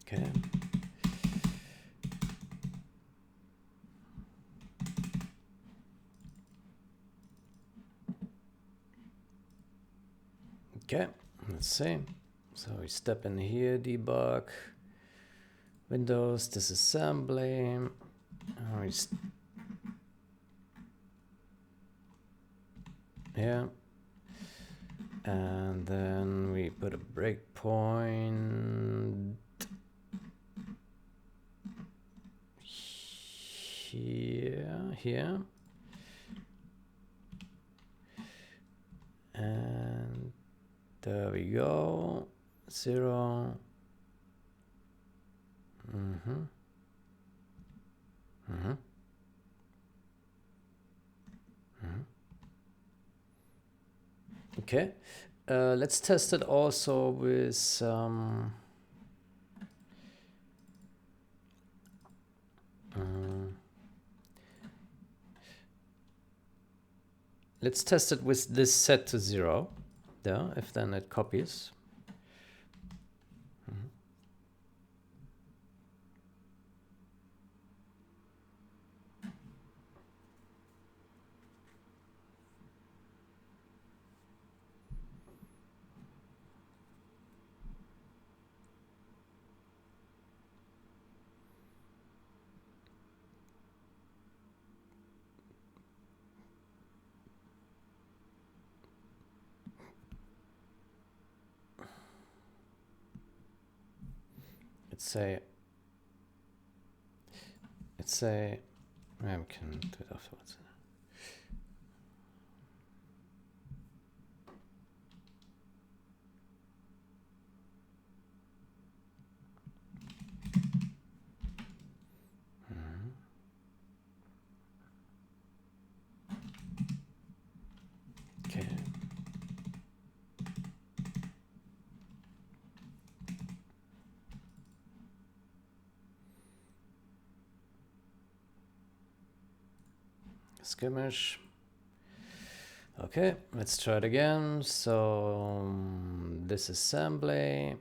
Okay. Okay, let's see. So we step in here, debug, Windows, disassembly. Yeah. And then we put a breakpoint here. And there we go. 0. Okay. Let's test it also with let's test it with this set to 0. There, if then it copies. Let's say, yeah, we can do it afterwards. Okay. Skirmish. Okay, let's try it again. So disassembly,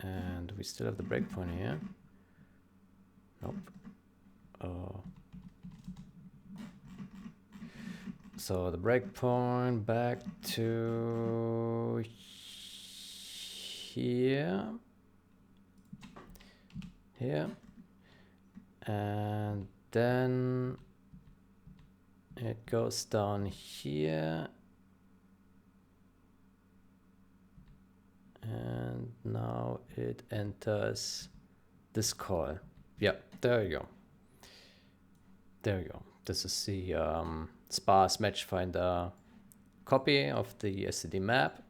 and we still have the breakpoint here. Nope. So the breakpoint back to here, and then it goes down here. And now it enters this call. Yeah, there you go. There you go. This is the sparse match finder copy of the STD map.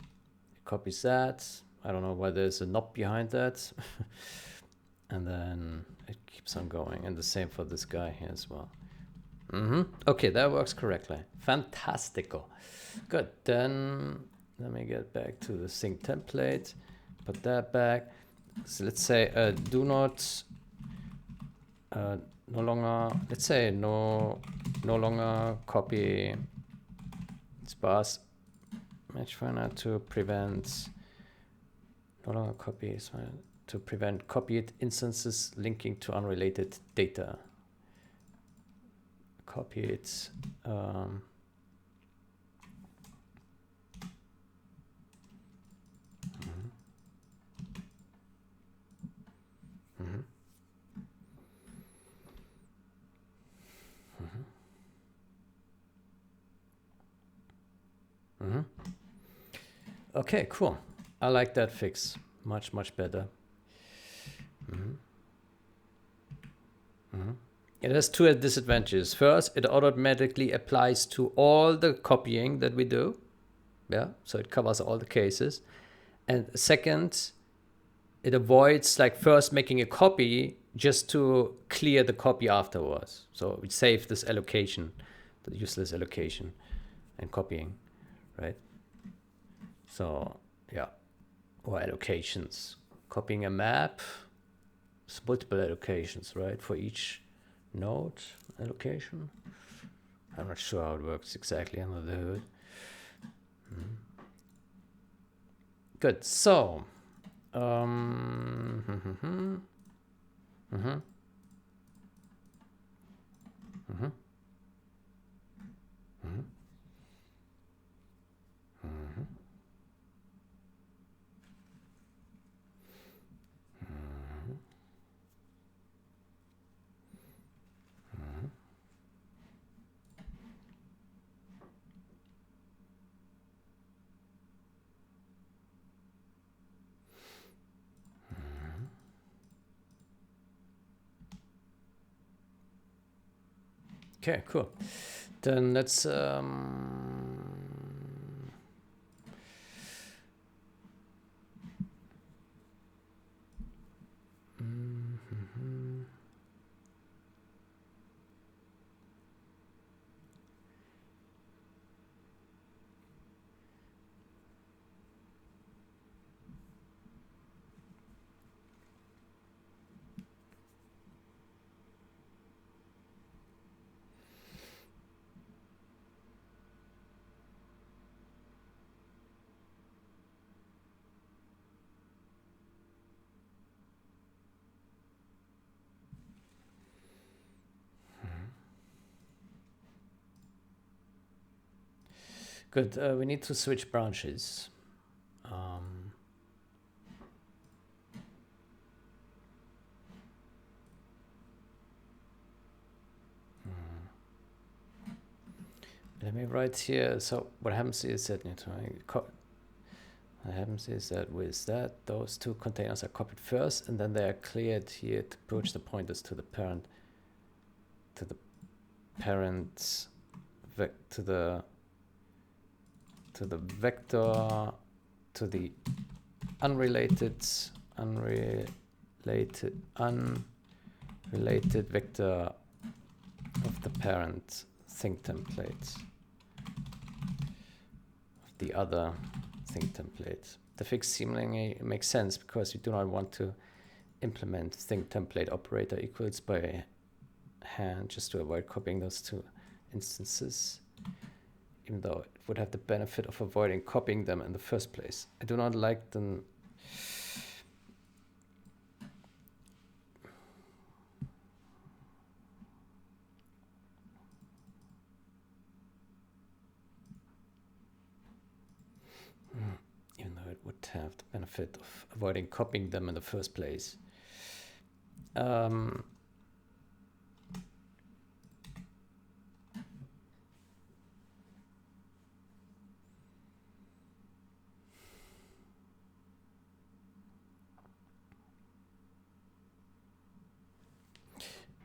It copies that. I don't know why there's a knob behind that. And then it keeps on going. And the same for this guy here as well. Okay, that works correctly. Fantastical. Good. Then let me get back to the ThingTemplate. Put that back. So let's say do not no longer, let's say no longer copy sparse match finder to prevent no longer copy to prevent copied instances linking to unrelated data. Copy it. Okay, cool. I like that fix. Much, much better. It has two disadvantages. First, it automatically applies to all the copying that we do. Yeah, so it covers all the cases. And second, it avoids like first making a copy just to clear the copy afterwards. So we save this allocation, the useless allocation and copying, right? So yeah, or allocations. Copying a map, it's multiple allocations, right? For each node allocation. I'm not sure how it works exactly under the hood. Good. So, okay, cool. Then let's good. We need to switch branches. Let me write here. So what happens is that with that, those two containers are copied first, and then they are cleared here to push the pointers to the parent, to the vector, to the unrelated vector of the parent ThingTemplate, the other ThingTemplate. The fix seemingly makes sense because we do not want to implement ThingTemplate operator equals by hand just to avoid copying those two instances, even though it would have the benefit of avoiding copying them in the first place. I do not like them. Even though it would have the benefit of avoiding copying them in the first place.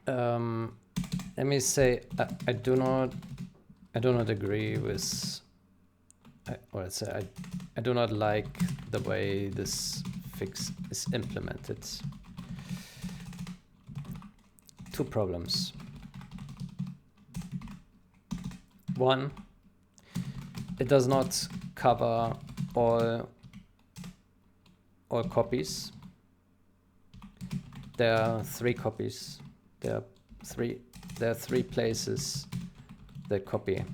Let me say I do not agree with, or let's say I do not like the way this fix is implemented. Two problems. One, it does not cover all copies. There are 3 copies. There are 3 places that copy.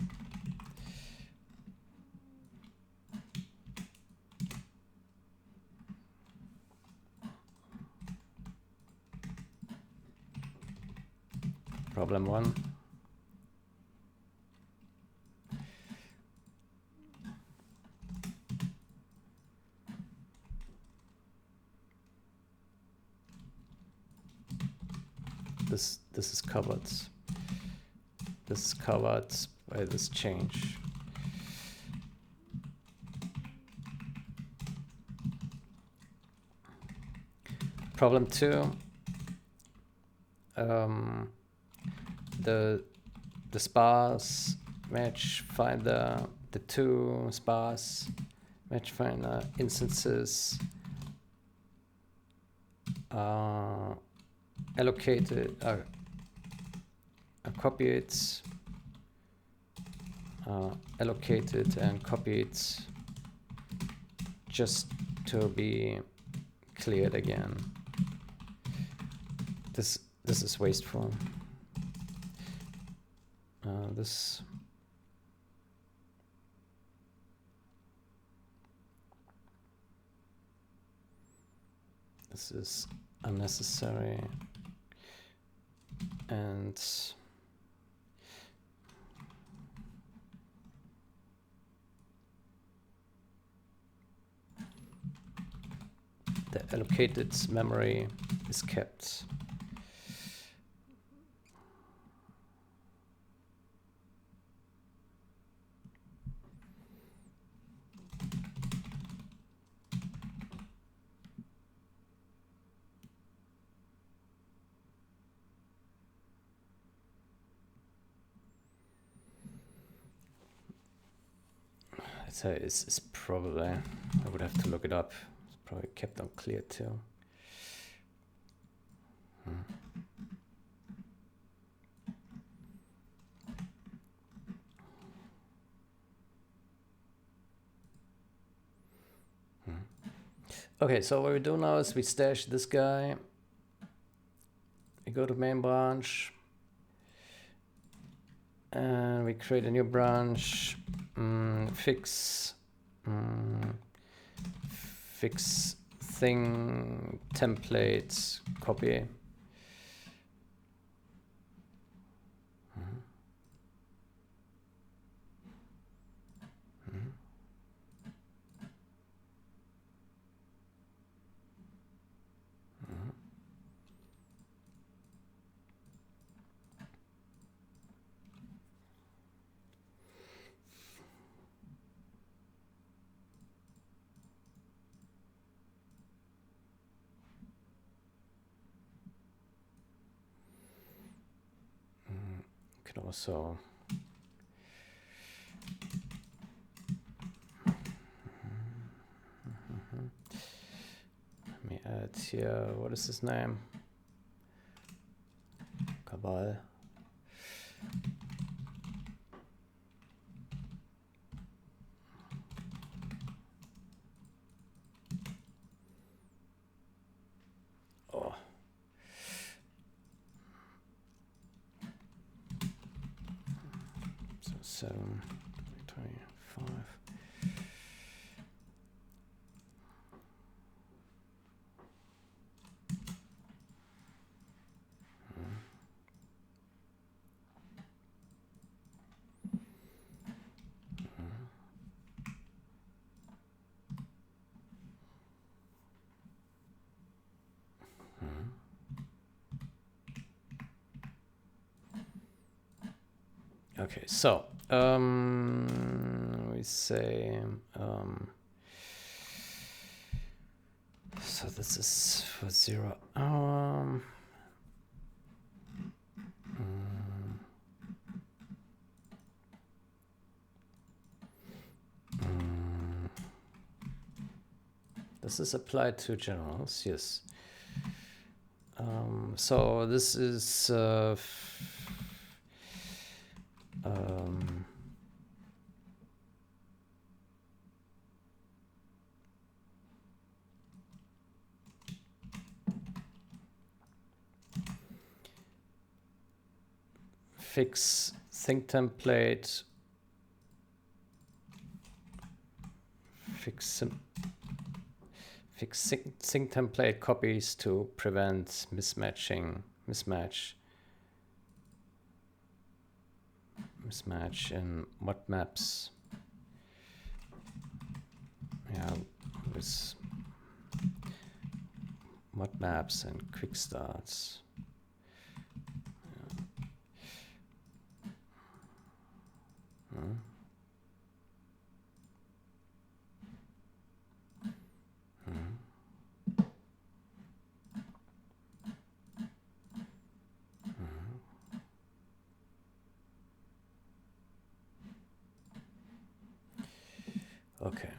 Problem 1. This is covered. This is covered by this change. Problem 2. The sparse match finder, the 2 sparse match finder instances are allocated, are copied, allocated and copied just to be cleared again. This is wasteful. This is unnecessary, and the allocated memory is kept. So it's probably, I would have to look it up. It's probably kept on clear too. Okay, so what we do now is we stash this guy. We go to main branch. And we create a new branch. Fix ThingTemplate copy. Can also let me add here, what is his name? Cabal. Oh. So 7:25. Okay, so we say so this is for 0 hour. Does this apply to generals? Yes. So this is fix ThingTemplate, fix ThingTemplate copies to prevent mismatch in mod maps. Yeah, with mod maps and quick starts. Okay.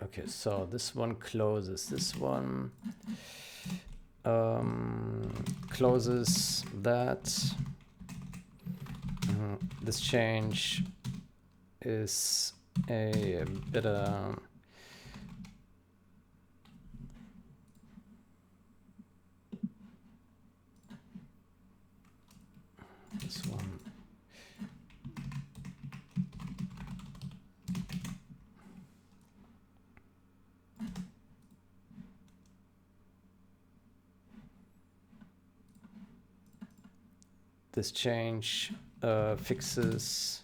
Okay, so this one closes. This one closes that. This change is a bit this one. This change fixes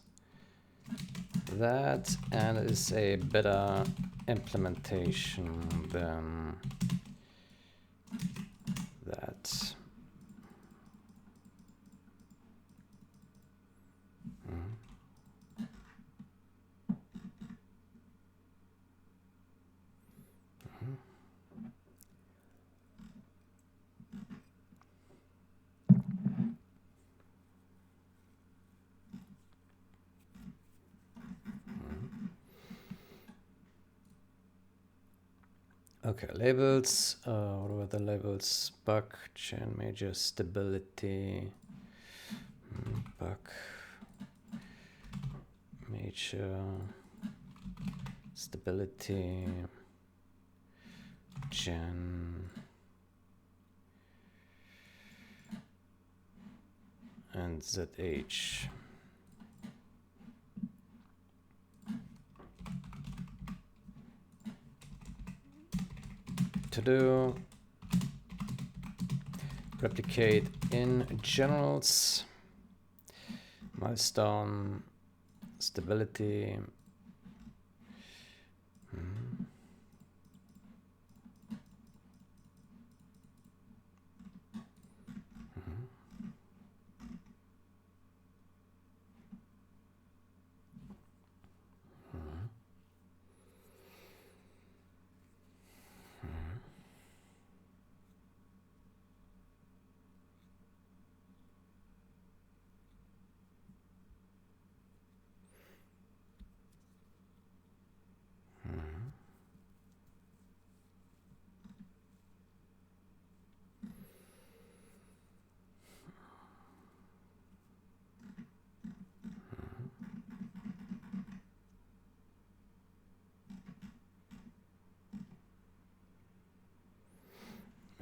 that and is a better implementation than that. Okay, labels. What were the labels? Bug, chain major, stability, bug, major, stability, gen, and ZH. To do replicate in generals, milestone, stability,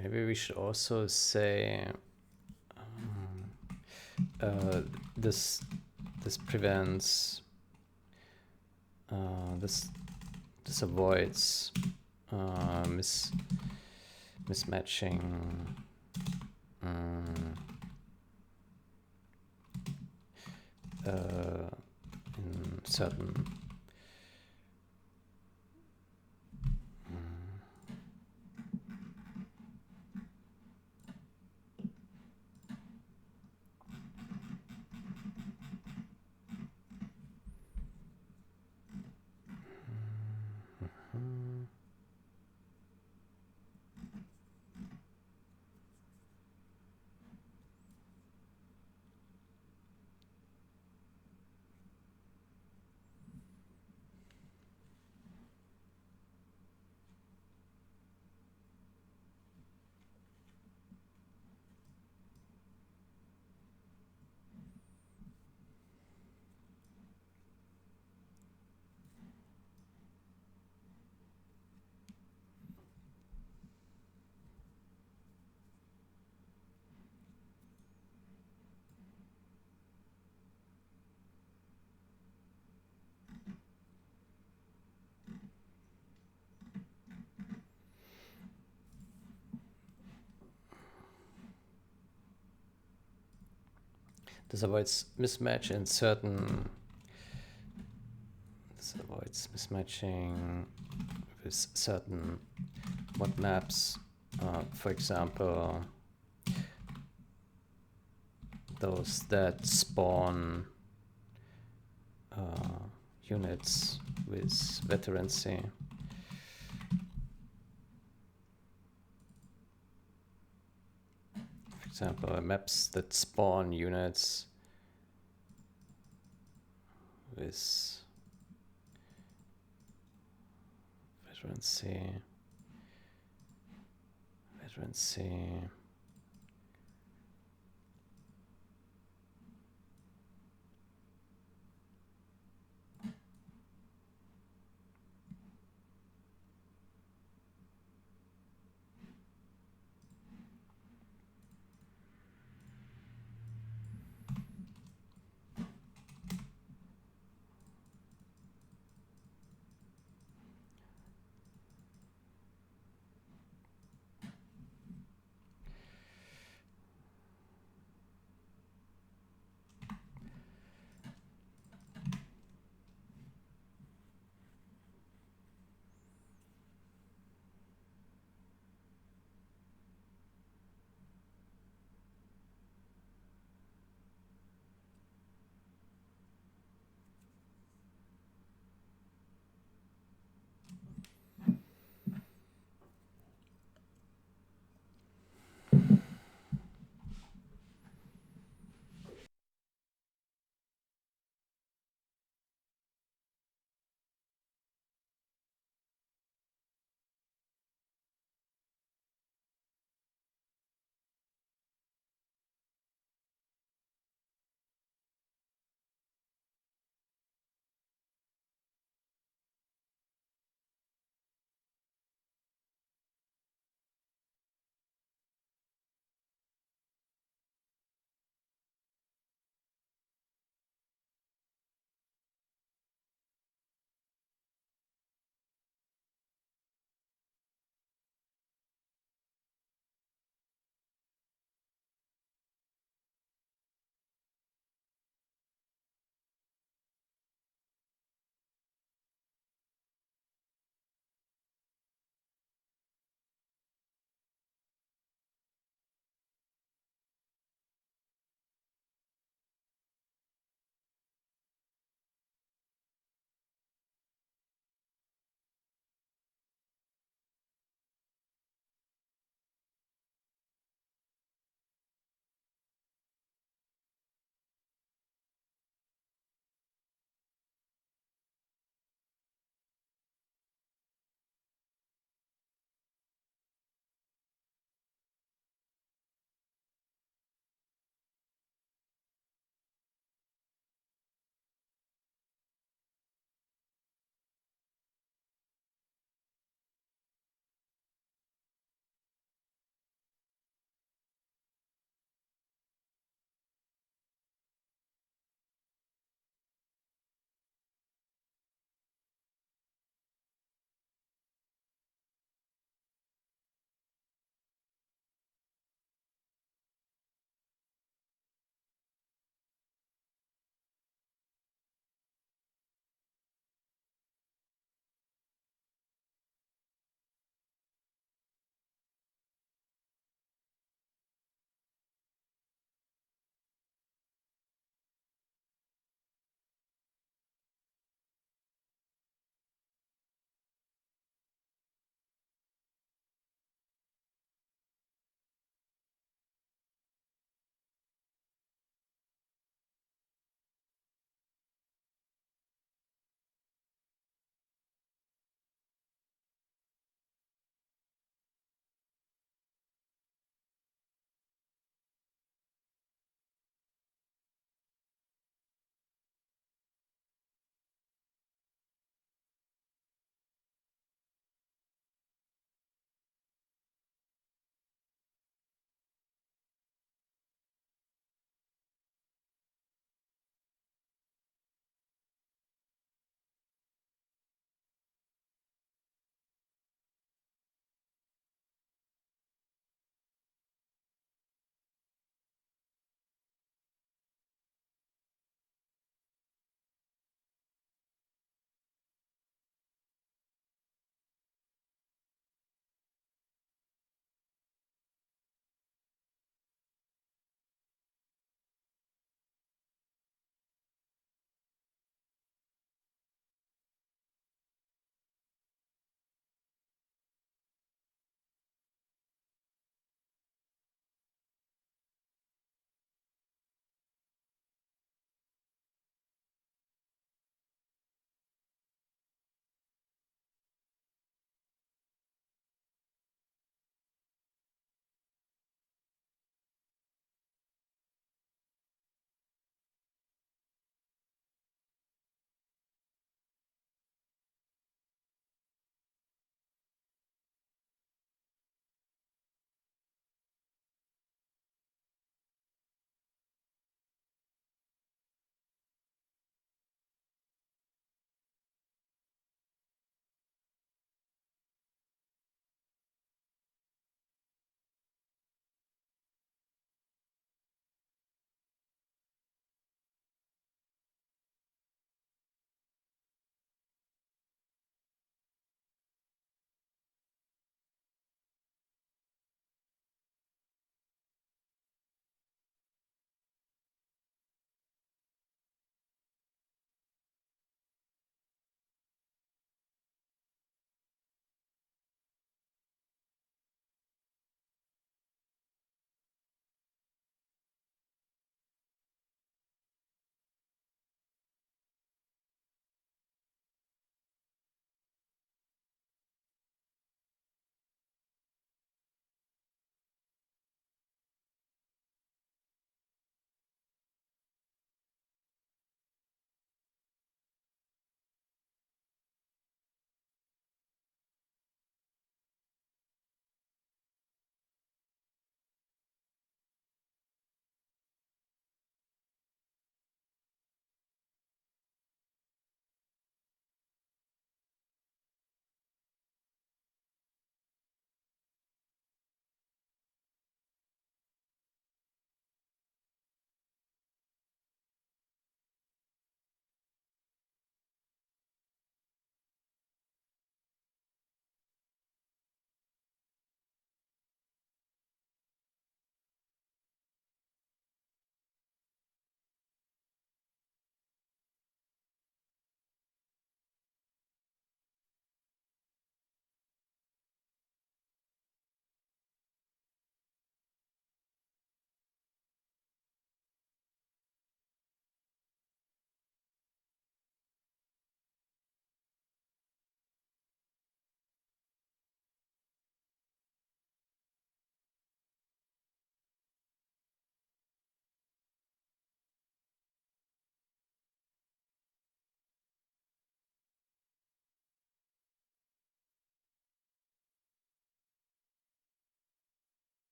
maybe we should also say this prevents this avoids mismatching in certain This avoids mismatch in certain. This avoids mismatching with certain mod maps. For example, those that spawn units with veterancy. For example, maps that spawn units with veterancy.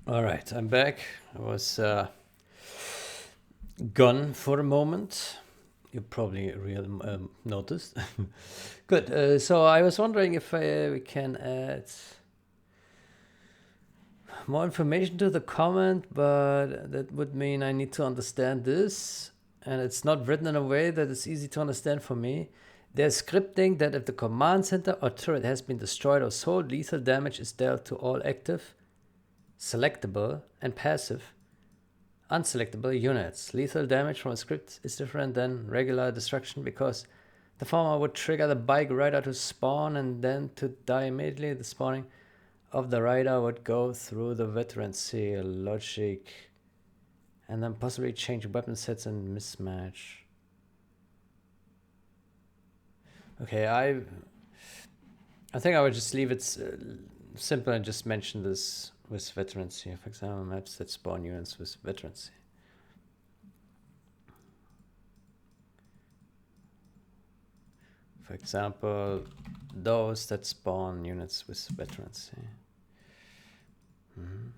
All right, I'm back. I was gone for a moment. You probably noticed. Good. So I was wondering if we can add more information to the comment, but that would mean I need to understand this, and it's not written in a way that is easy to understand for me. There's scripting that if the command center or turret has been destroyed or sold, lethal damage is dealt to all active, selectable, and passive unselectable units. Lethal damage from a script is different than regular destruction because the former would trigger the bike rider to spawn and then to die immediately. The spawning of the rider would go through the veteran seal logic and then possibly change weapon sets and mismatch. Okay, I think I would just leave it simple and just mention this with veterancy. For example, maps that spawn units with veterancy. For example, those that spawn units with veterancy. Mm-hmm.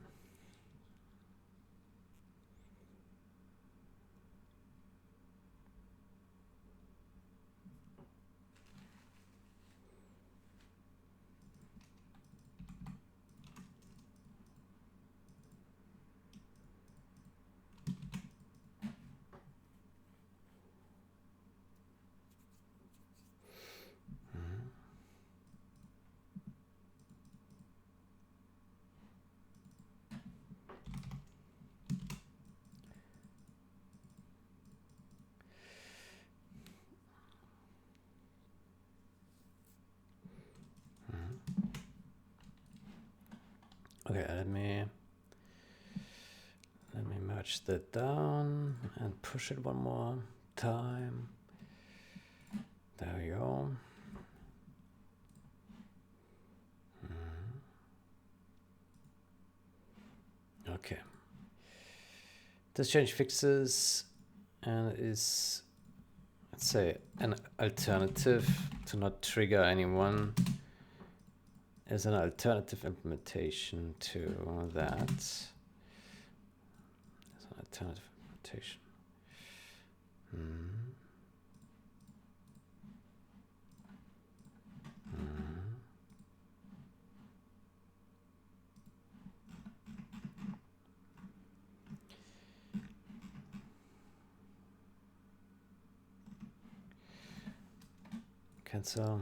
Okay, let me merge that down and push it one more time. There we go. Okay. This change fixes and is, let's say, an alternative to not trigger anyone. As an alternative implementation to that. As an alternative implementation. Cancel.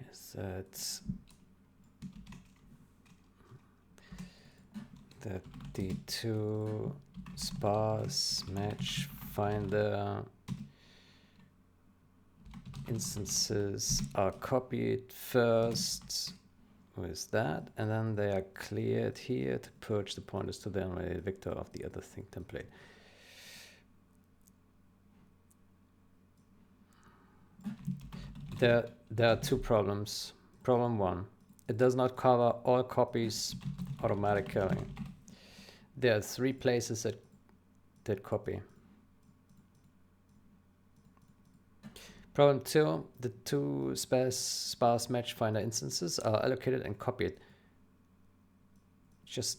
Yes, that's that D2 sparse match finder instances are copied first with that, and then they are cleared here to purge the pointers to the unrelated vector of the other ThingTemplate. There are two problems. Problem one, it does not cover all copies automatically. There are 3 places that copy. Problem 2, the 2 sparse match finder instances are allocated and copied. Just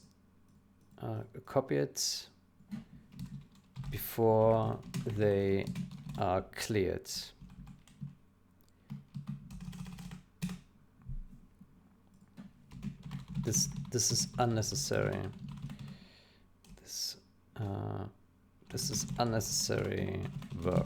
copy it before they are cleared. This is unnecessary. This is unnecessary work.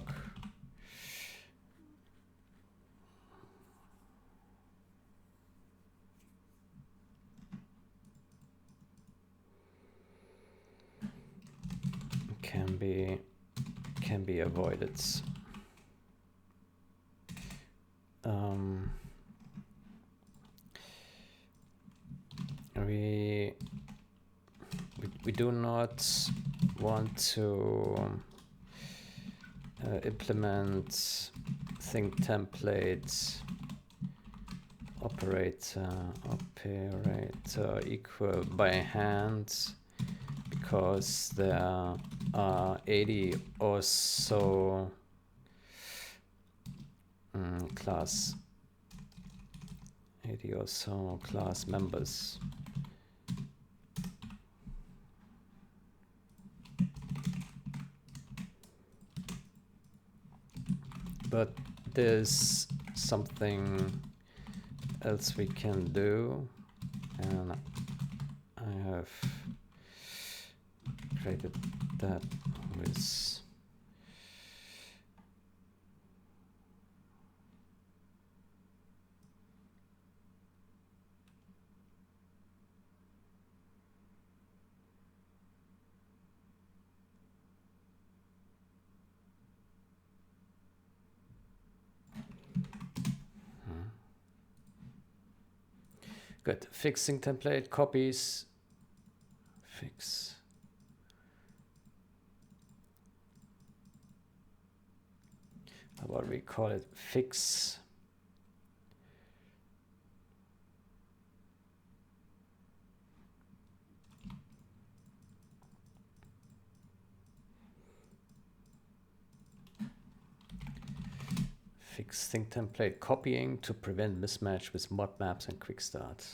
Can be avoided. We do not want to implement ThingTemplate operator equal by hand, because there are 80 or so class 80 or so class members. But there's something else we can do, and I have created that with good. Fixing template copies. Fix. How about we call it fix? Fix ThingTemplate copying to prevent mismatch with mod maps and quick start.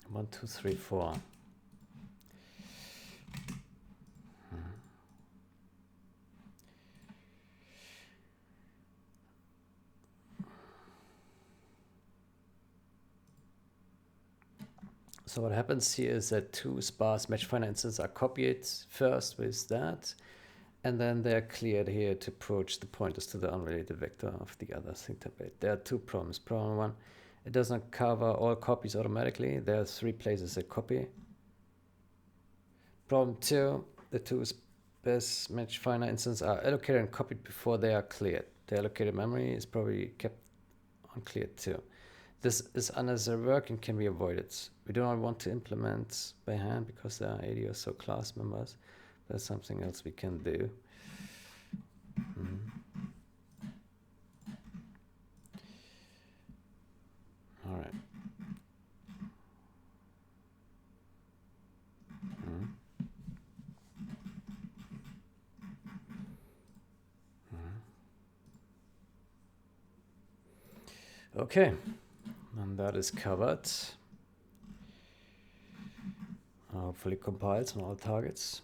One, two, three, four. So what happens here is that two sparse match finder instances are copied first with that, and then they're cleared here to approach the pointers to the unrelated vector of the other thing template. There are two problems. Problem one, it does not cover all copies automatically. There are 3 places that copy. Problem two, the two sparse match finder instances are allocated and copied before they are cleared. The allocated memory is probably kept uncleared too. This is unnecessary work and can be avoided. We do not want to implement by hand because there are 80 or so class members. There's something else we can do. All right. Okay, and that is covered. Hopefully compiles on all targets.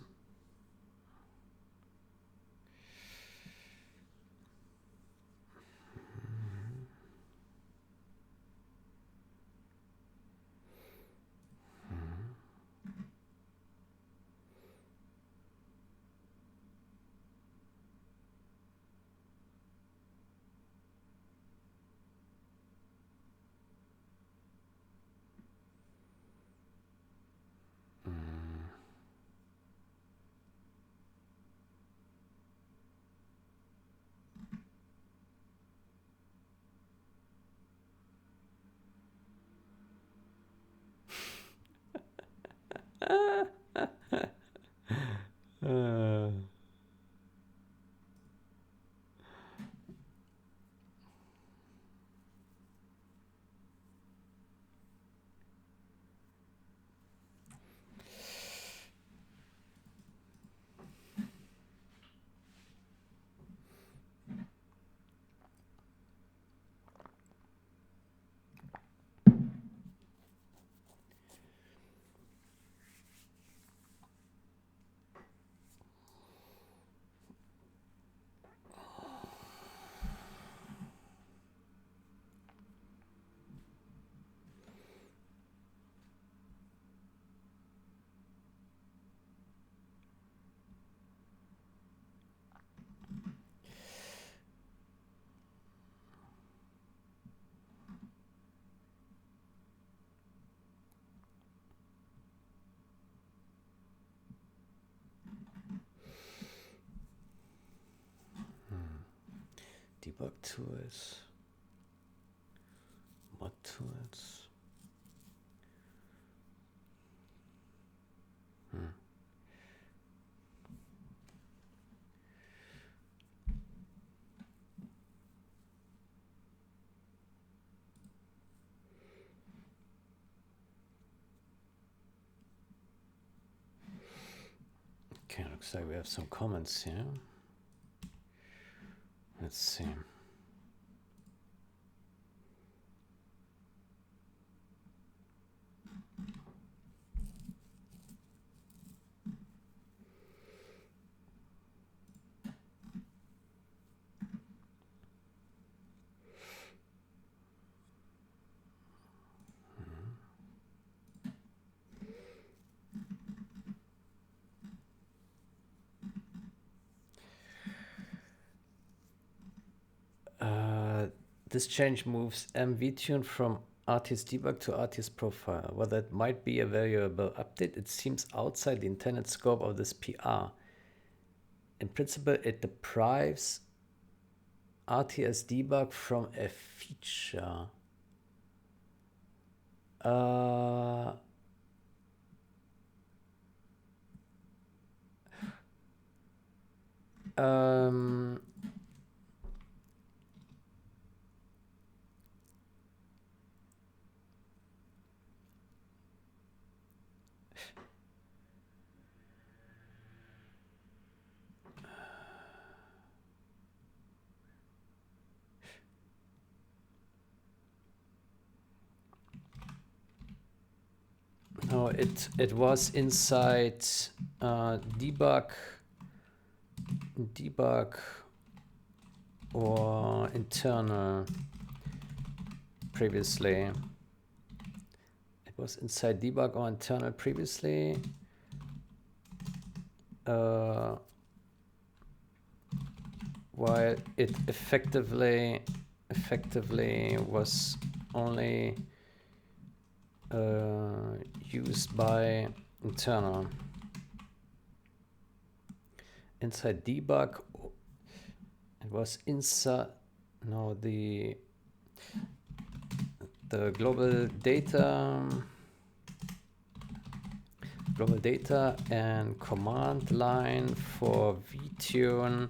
Debug tools. Mod tools. Okay, looks like we have some comments here. Let's see. This change moves MVTune from RTS debug to RTS profile. While that might be a valuable update, it seems outside the intended scope of this PR. In principle, it deprives RTS debug from a feature. No, it was inside debug or internal previously. It was inside debug or internal previously. While it effectively was only used by internal. Inside debug, it was inside, no, the global data and command line for vtune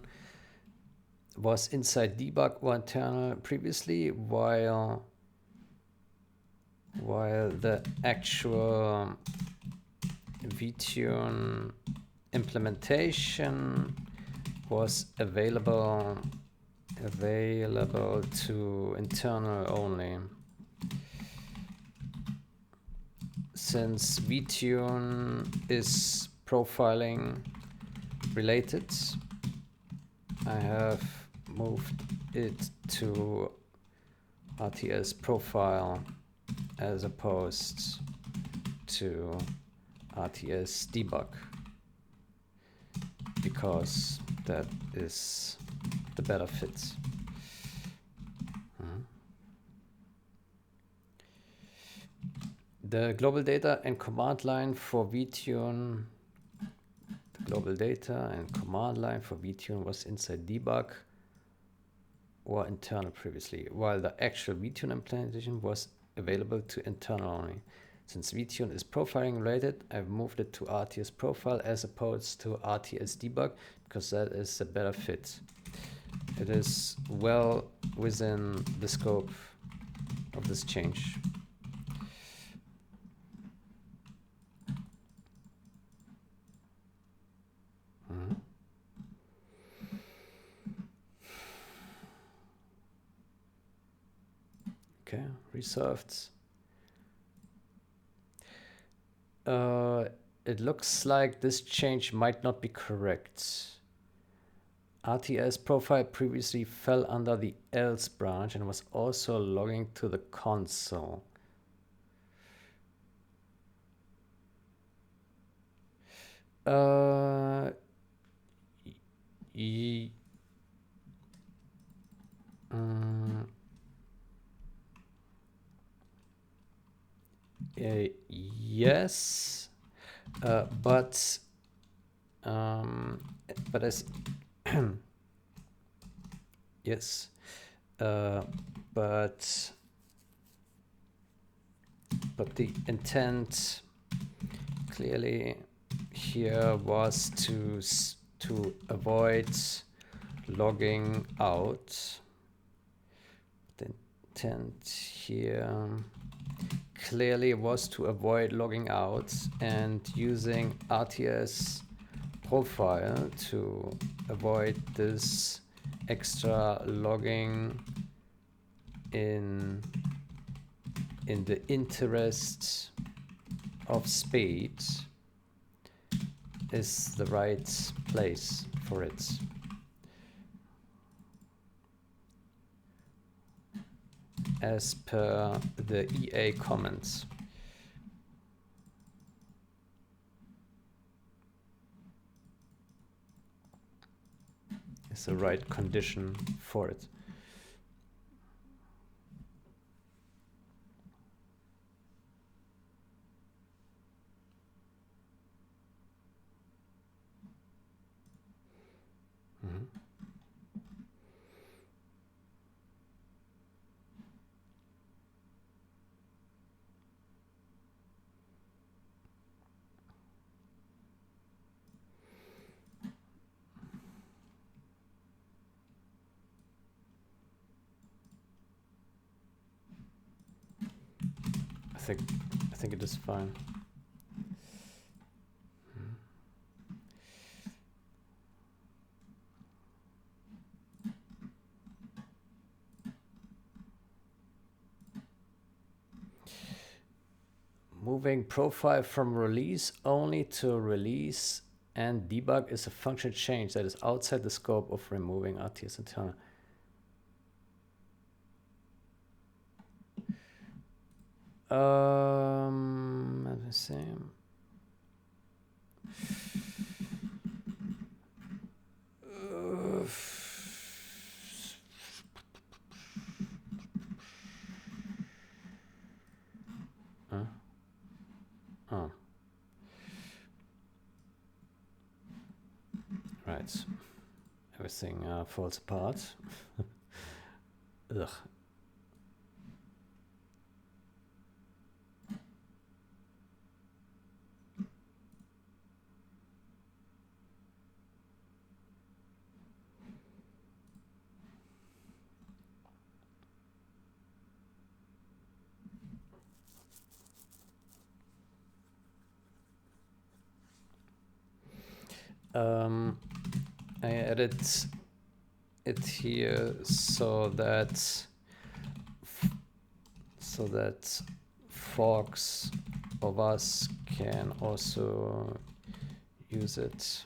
was inside debug or internal previously, while the actual vtune implementation was available to internal only. Since vtune is profiling related, I have moved it to RTS profile as opposed to RTS debug, because that is the better fit. The global data and command line for vtune, was inside debug or internal previously, while the actual vtune implementation was available to internal only. Since vtune is profiling related, I've moved it to RTS profile as opposed to RTS debug, because that is a better fit. It is well within the scope of this change. Okay, reserved. It looks like this change might not be correct. RTS profile previously fell under the else branch and was also logging to the console. Yes, but as Yes, but the intent clearly here was to avoid logging out. The intent here clearly was to avoid logging out and using RTS profile to avoid this extra logging in the interest of speed is the right place for it. As per the EA comments. Is the right condition for it. I think it is fine. Moving profile from release only to release and debug is a function change that is outside the scope of removing RTS internal. Let me see. Oh. Right. Everything falls apart. Ugh. I added it here so that folks of us can also use it,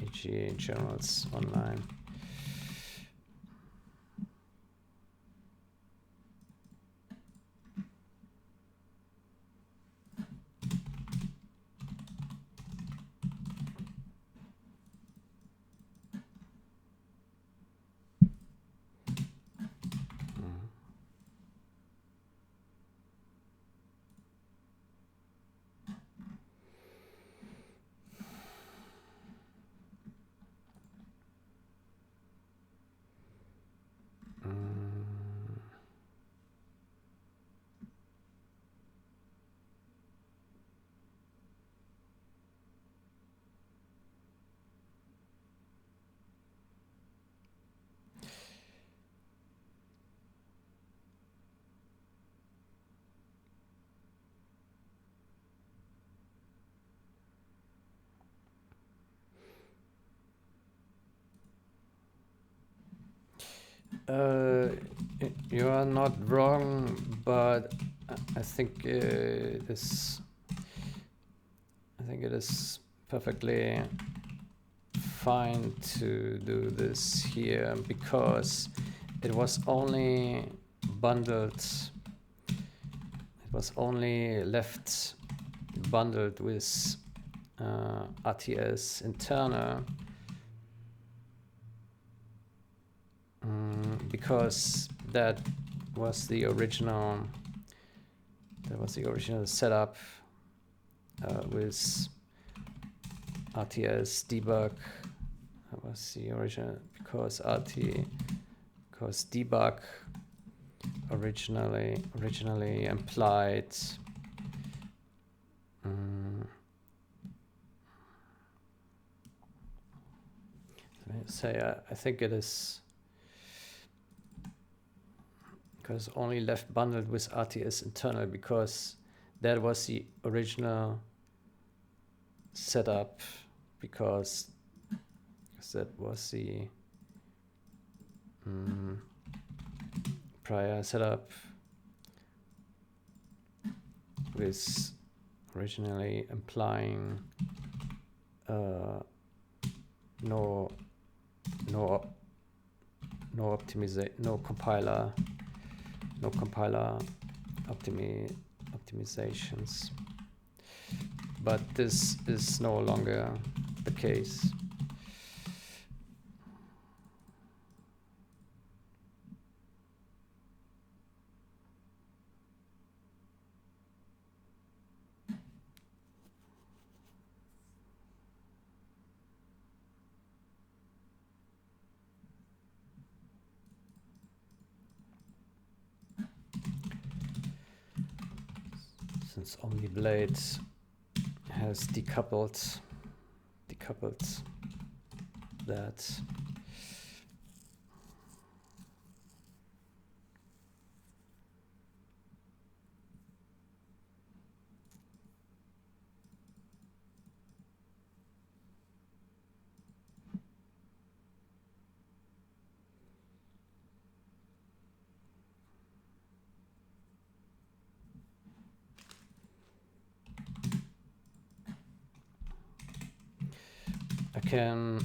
e.g. journals online. You are not wrong, but I think it is perfectly fine to do this here because it was only bundled. It was only left bundled with RTS internal. Because that was the original setup with RTS debug was the original, because because debug originally implied I think it is because only left bundled with RTS internal, because that was the original setup, because that was the prior setup with originally implying no compiler optimizations, but this is no longer the case. Since OmniBlade has decoupled that.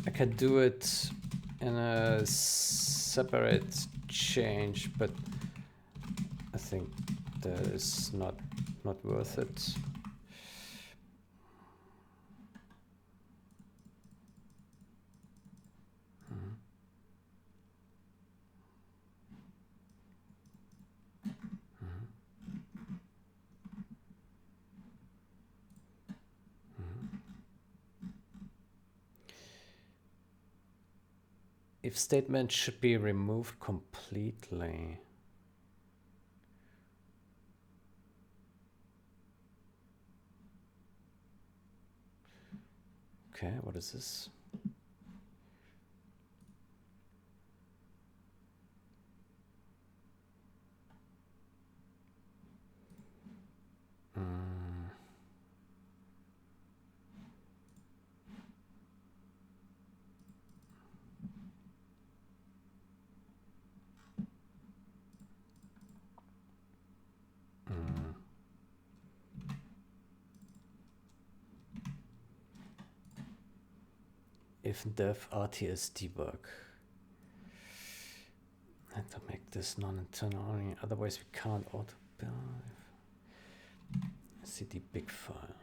I can do it in a separate change, but I think that is not worth it. If statement should be removed completely. Okay, what is this? If def RTS debug. I have to make this non-internal only, otherwise we can't auto build. CD big file.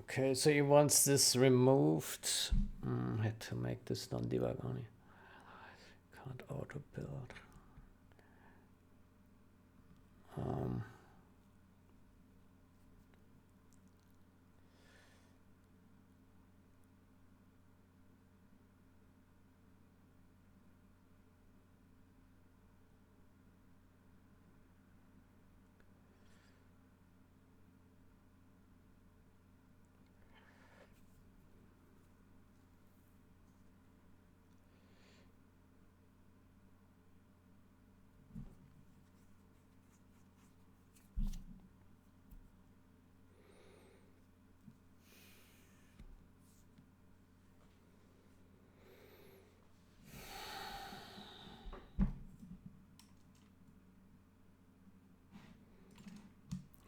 Okay, so he wants this removed. Had to make this non-debug only. Can't auto build.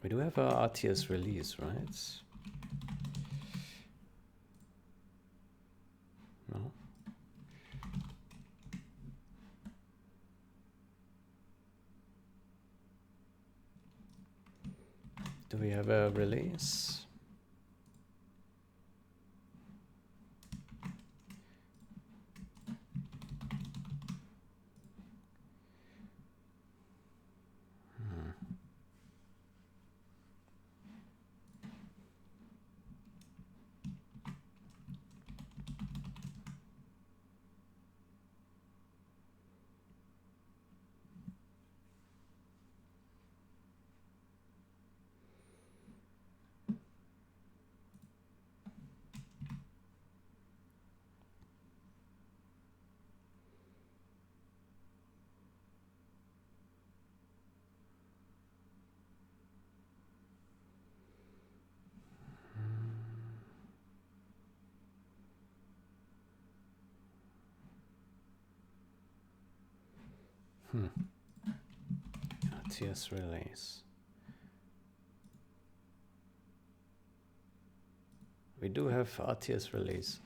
We do have our RTS release, right? No. Do we have a release? RTS release. We do have RTS release.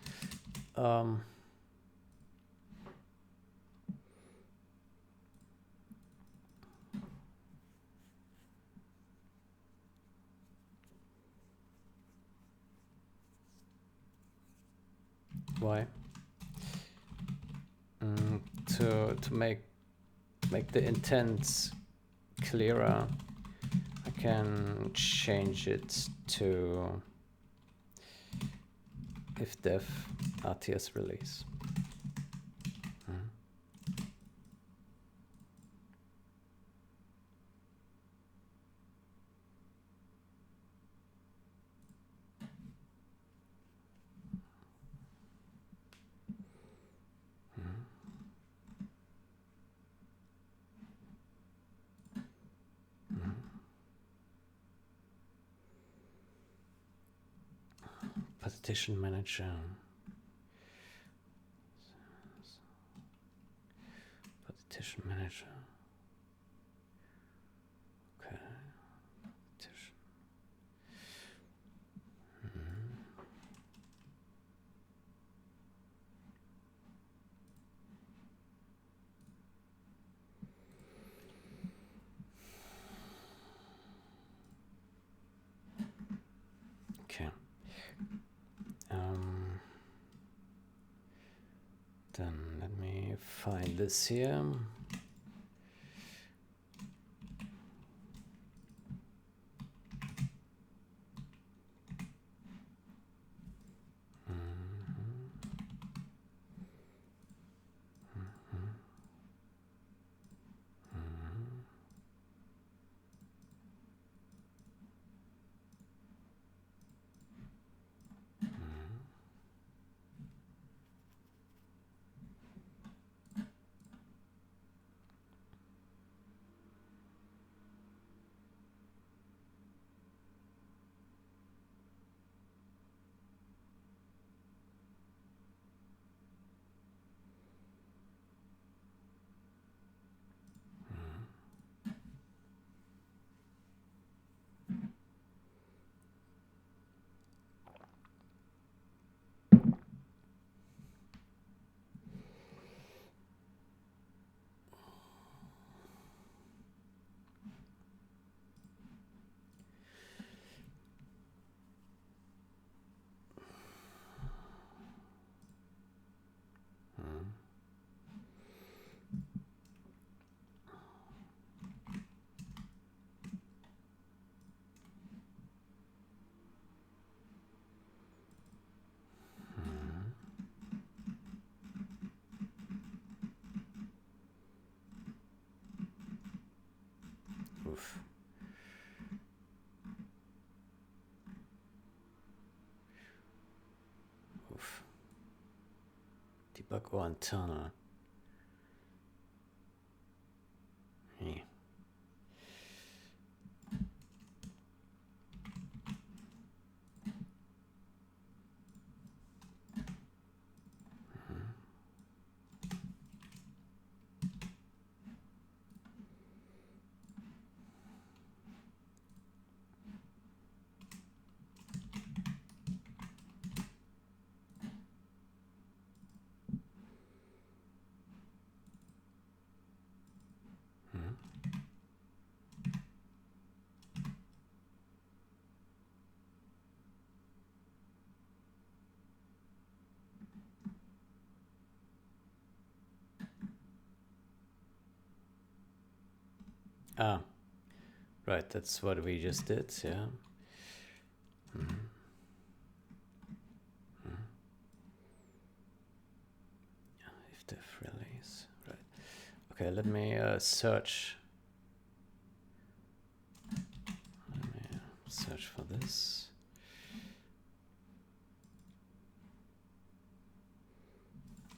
Why? To make the intents clearer, I can change it to if def RTS release. Partition manager. Partition manager. Okay. Partition. Okay. Then let me find this here. Oof. Oof. Debug or internal. Yeah. Ah, right, that's what we just did, yeah. If def release, right. Okay, let me search. Let me search for this.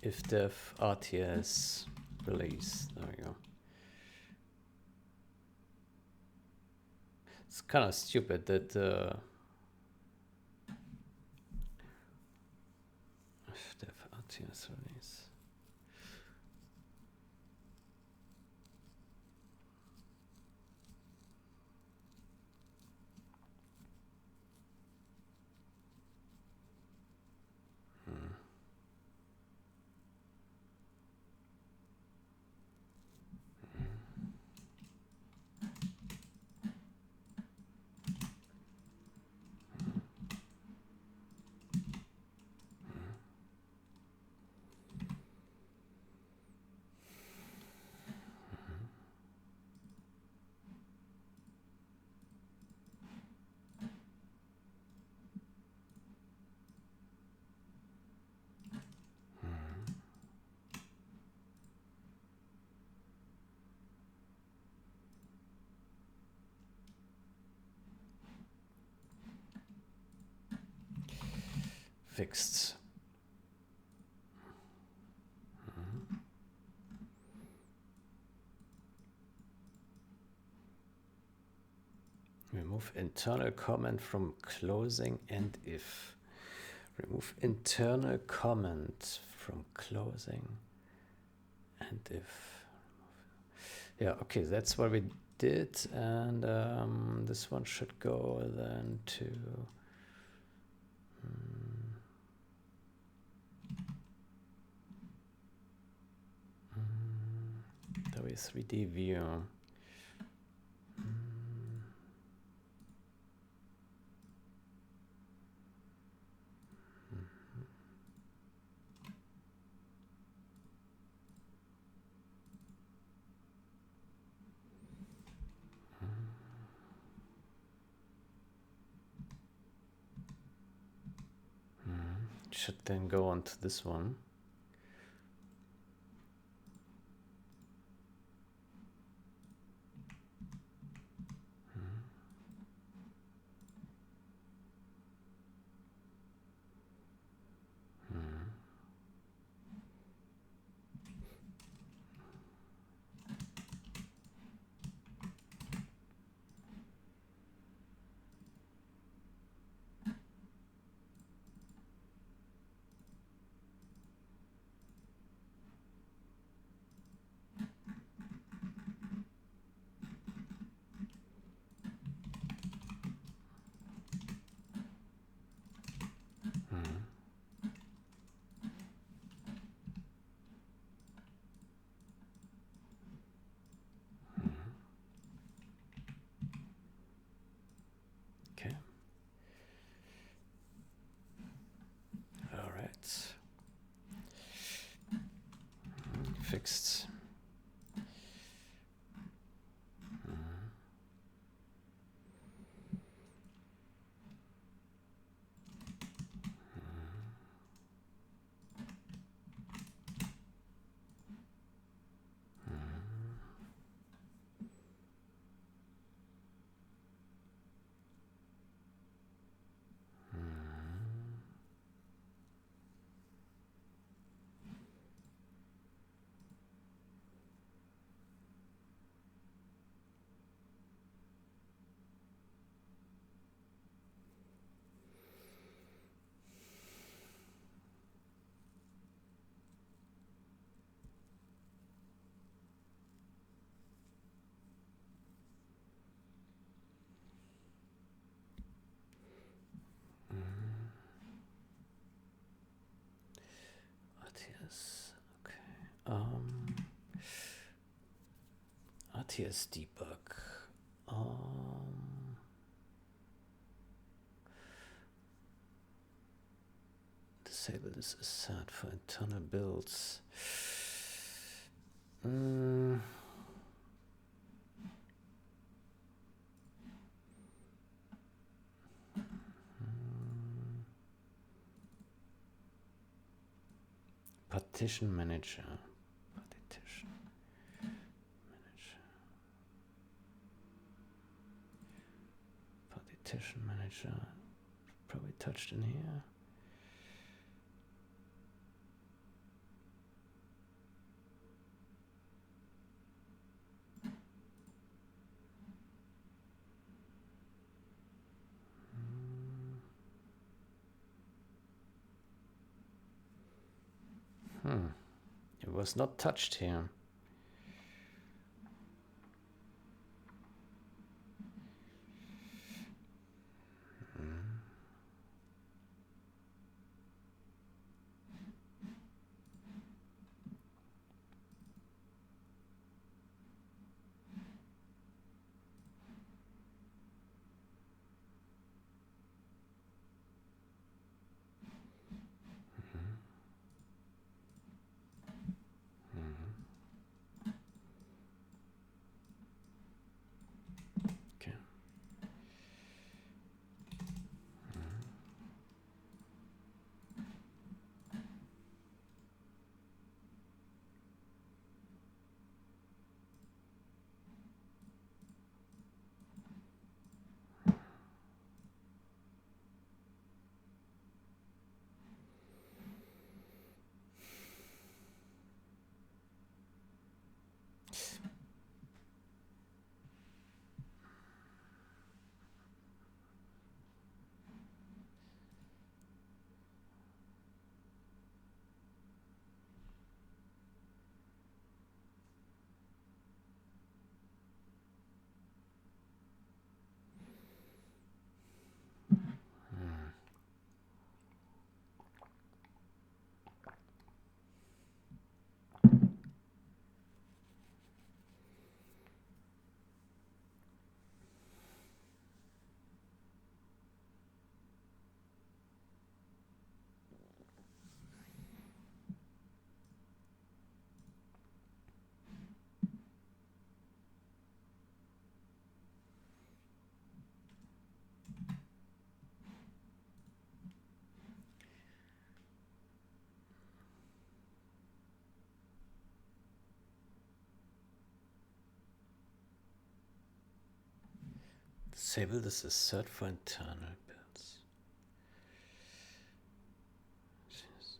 If def RTS release, there we go. It's kind of stupid that if def RTS release. fixed. Remove internal comment from closing and if. Remove internal comment from closing and if. Yeah, okay, that's what we did. And this one should go then to W3D view. Should then go on to this one. Okay. All right. Fixed. RTS. Okay. RTS debug. Disable this assert for internal builds. Partition manager. Partition manager. Partition manager. Probably touched in here. It was not touched here. Disable this assert for internal builds. Jeez.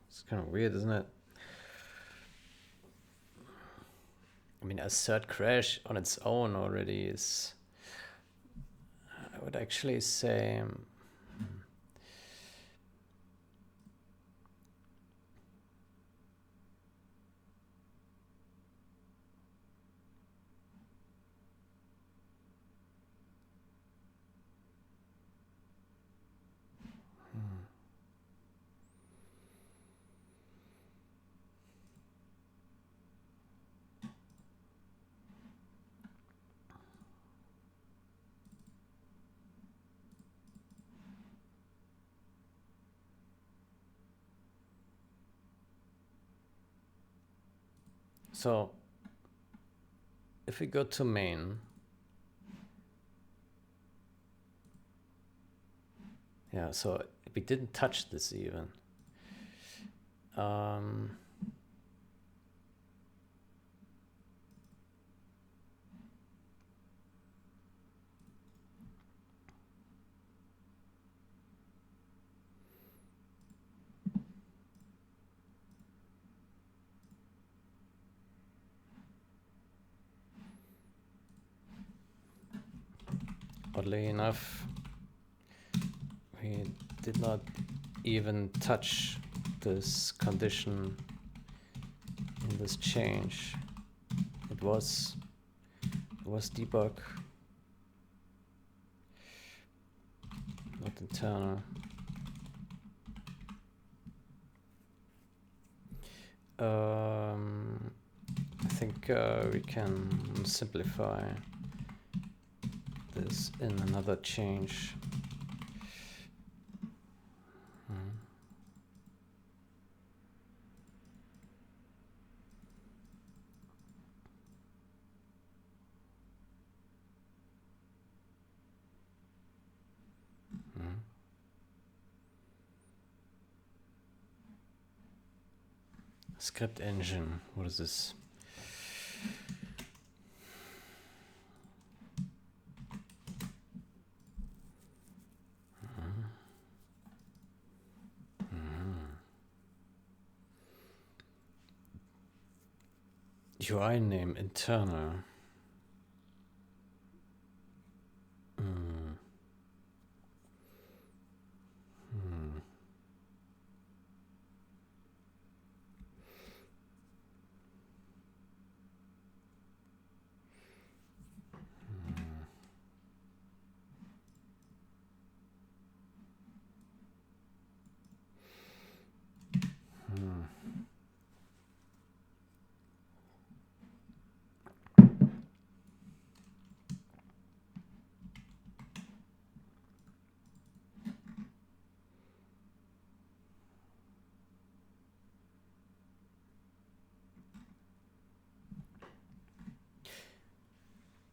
It's kind of weird, isn't it? I mean, assert crash on its own already is, I would actually say, so if we go to main, yeah, so we didn't touch this even. Oddly enough, we did not even touch this condition in this change. It was debug, not internal. I think we can simplify this in another change. Script engine, what is this? UI name internal.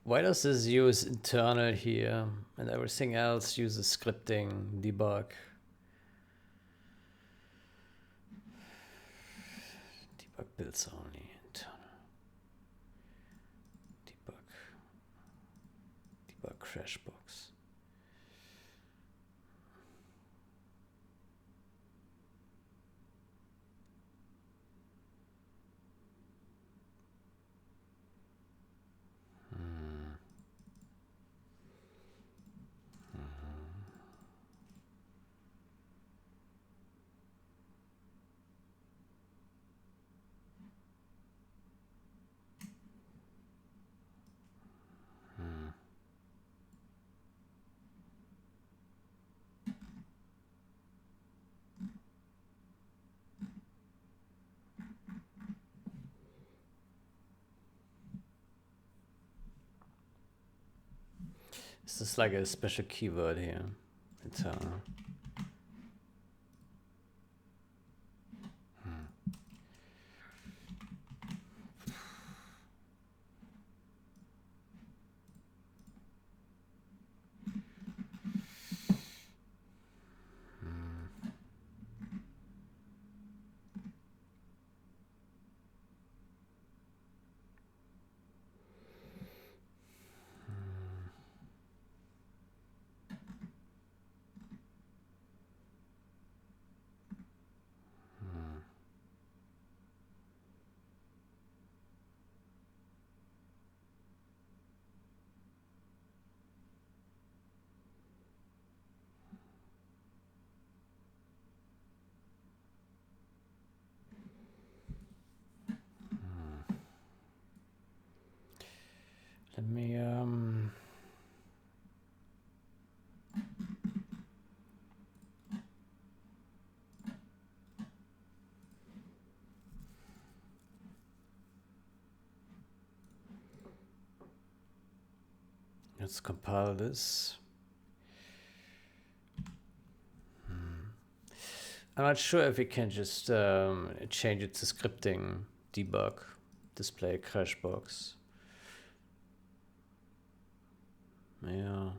Why does this use internal here and everything else uses scripting, debug? Debug builds only, internal. Debug crash box. Is this like a special keyword here? Internal. Let me let's compile this. I'm not sure if we can just change it to scripting, debug, display crash box. Yeah.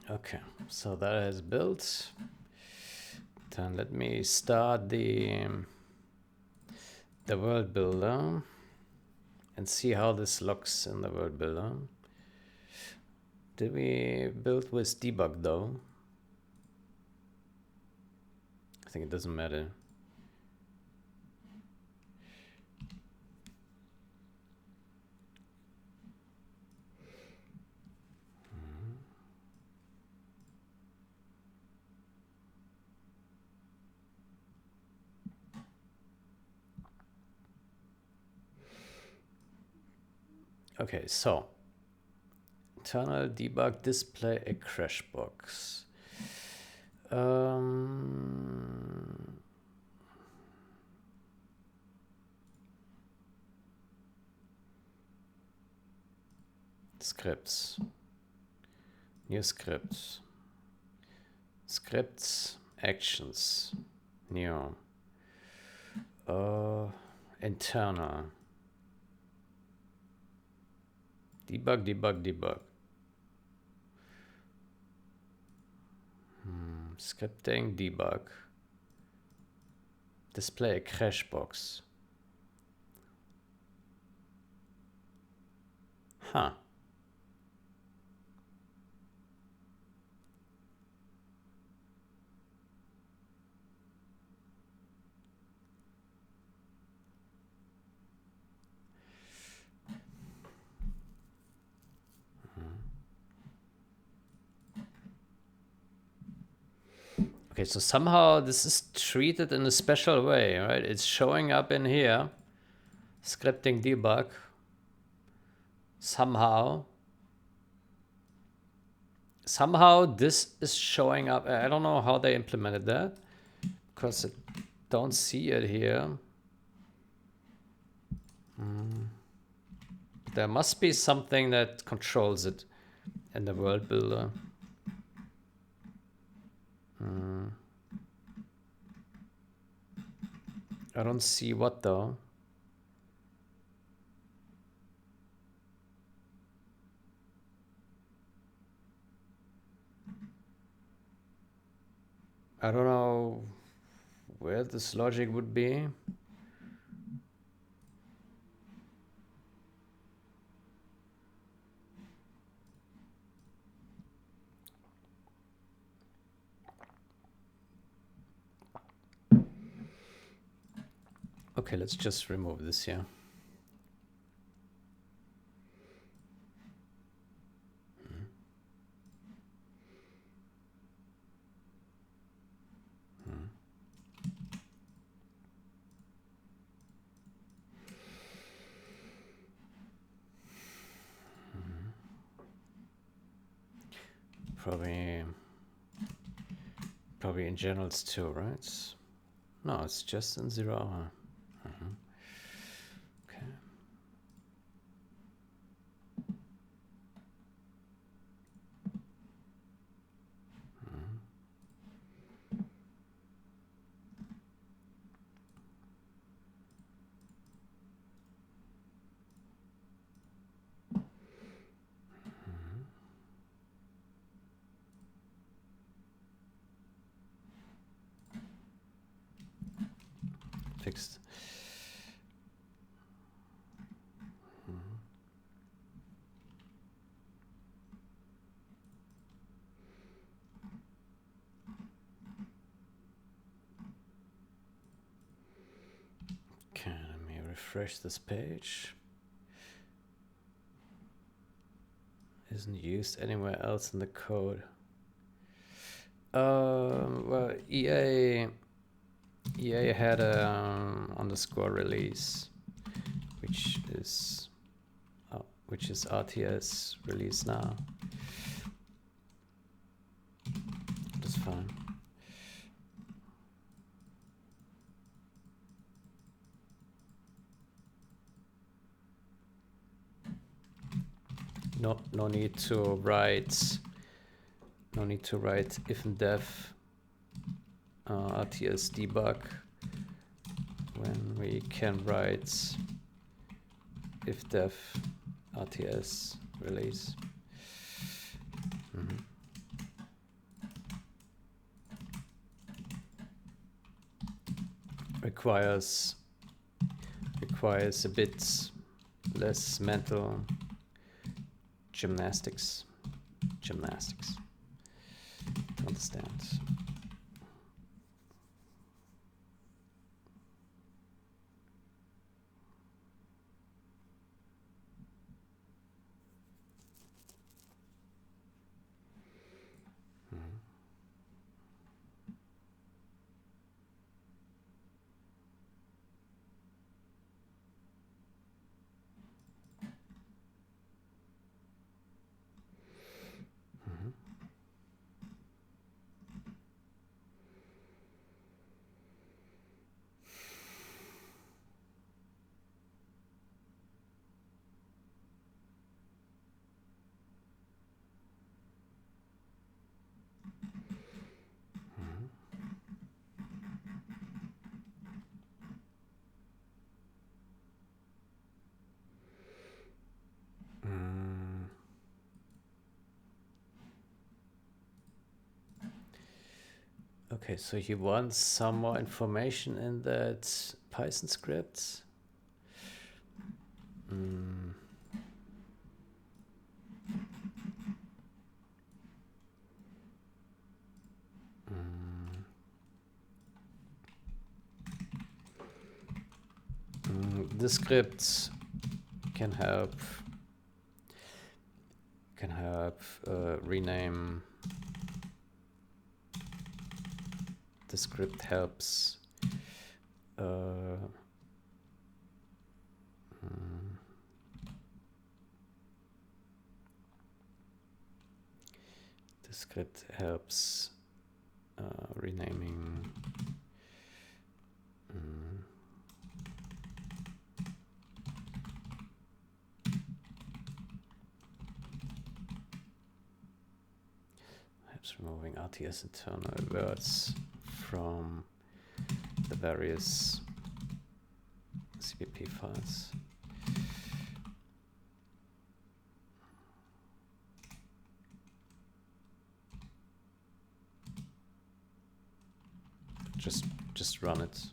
Okay, so that is built. Then let me start the world builder and see how this looks in the world builder. Did we build with debug though? I think it doesn't matter. Okay, so internal debug display a crash box. Scripts, new scripts, scripts, actions, new, internal, debug, scripting, debug, display a crash box. Huh. Okay, so somehow this is treated in a special way, right? It's showing up in here, scripting debug, somehow this is showing up. I don't know how they implemented that, because I don't see it here. There must be something that controls it in the world builder. I don't see what though. I don't know where this logic would be. Okay, let's just remove this here. Probably in generals too, right? No, it's just in 0 hour. Okay. Fixed. Okay, let me refresh this page. Isn't used anywhere else in the code. Well, EA had a underscore release, which is RTS release now. That's fine. No need to write. No need to write if and def RTS debug when we can write if def RTS release. requires a bit less mental gymnastics to understand. Okay, so you want some more information in that Python script? This script can help rename. The script helps the script helps renaming helps removing RTS internal words from the various CPP files. Just run it.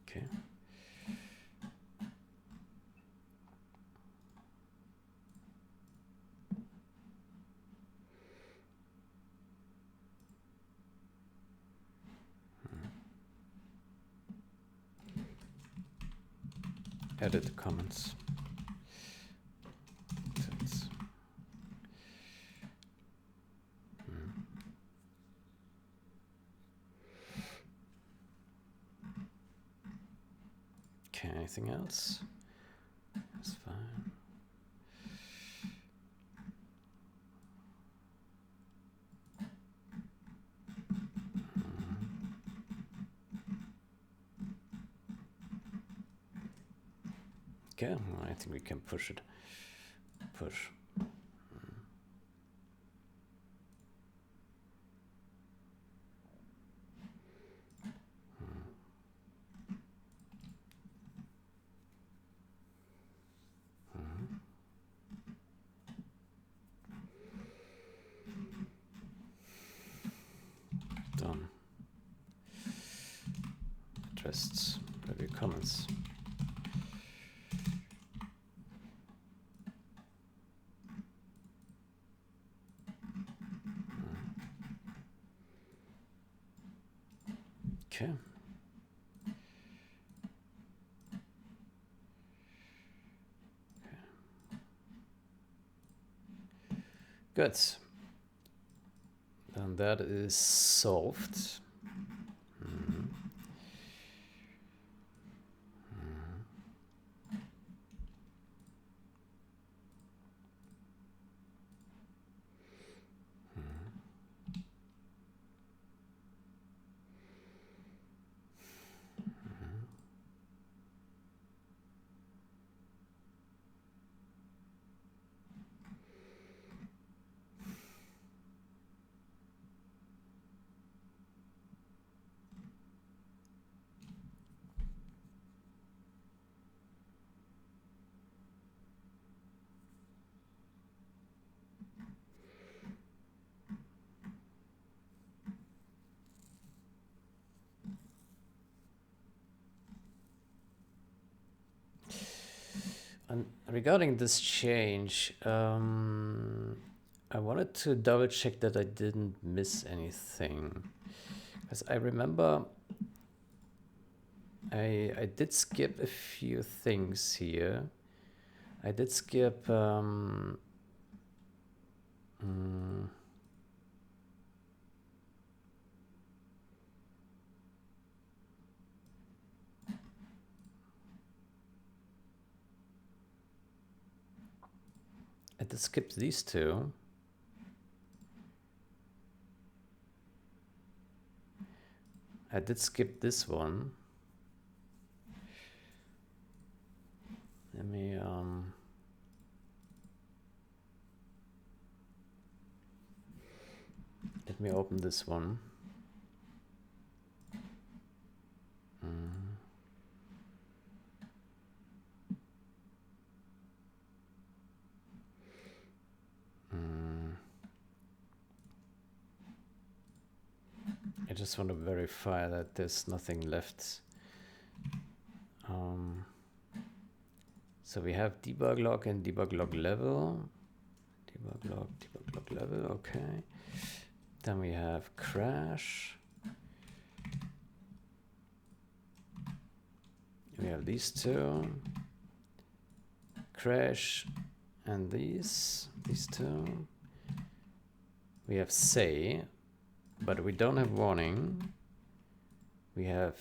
Okay. Edit the comments. Okay, anything else? That's fine. Okay, well, I think we can push it. Push. Done. Addressed review comments. Okay. Good. And that is solved. And regarding this change, I wanted to double check that I didn't miss anything. Because I remember I did skip a few things here. I did skip I did skip these two. I did skip this one. Let me open this one. I just want to verify that there's nothing left. So we have debug log and debug log level. Debug log level, okay. Then we have crash. We have these two. Crash and these two. We have say, but we don't have warning. We have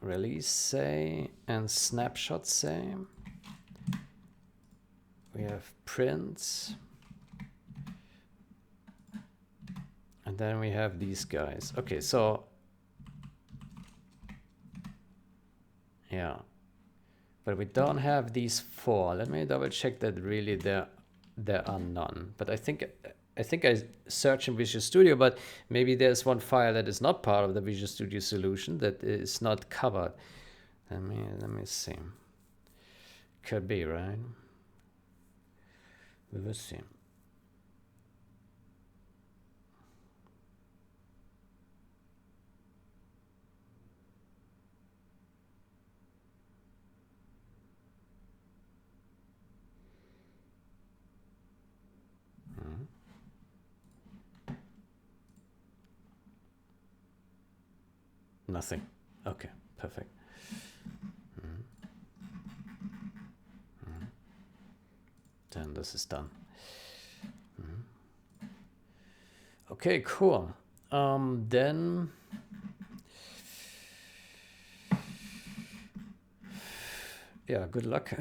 release say and snapshot say. We have print. And then we have these guys. Okay, so yeah, but we don't have these four. Let me double check that really there are none. But I think I searched in Visual Studio, but maybe there's one file that is not part of the Visual Studio solution that is not covered. Let me see. Could be, right? We will see. Nothing. Okay, perfect. Then this is done. Okay, cool. Then yeah, good luck.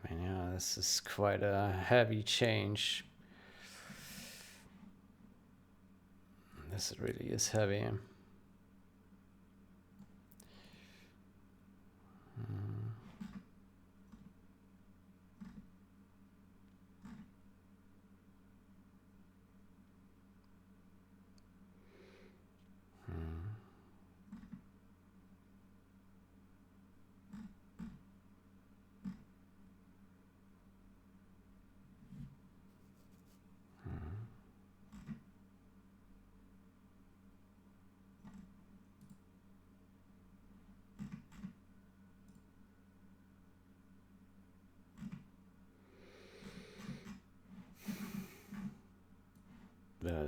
I mean, yeah, this is quite a heavy change. This really is heavy.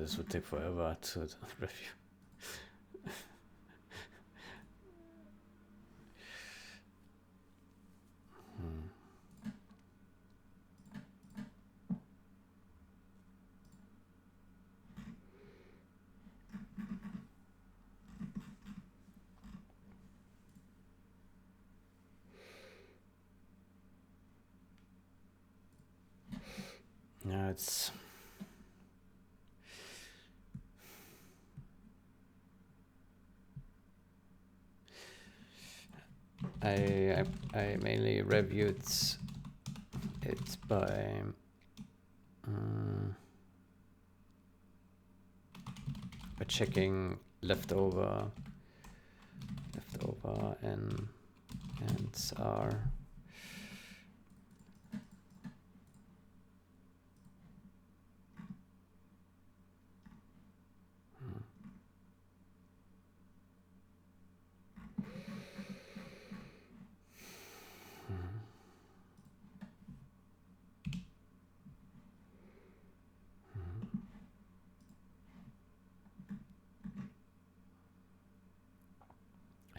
this would take forever to review. No, it's I mainly reviewed it by checking leftover and R.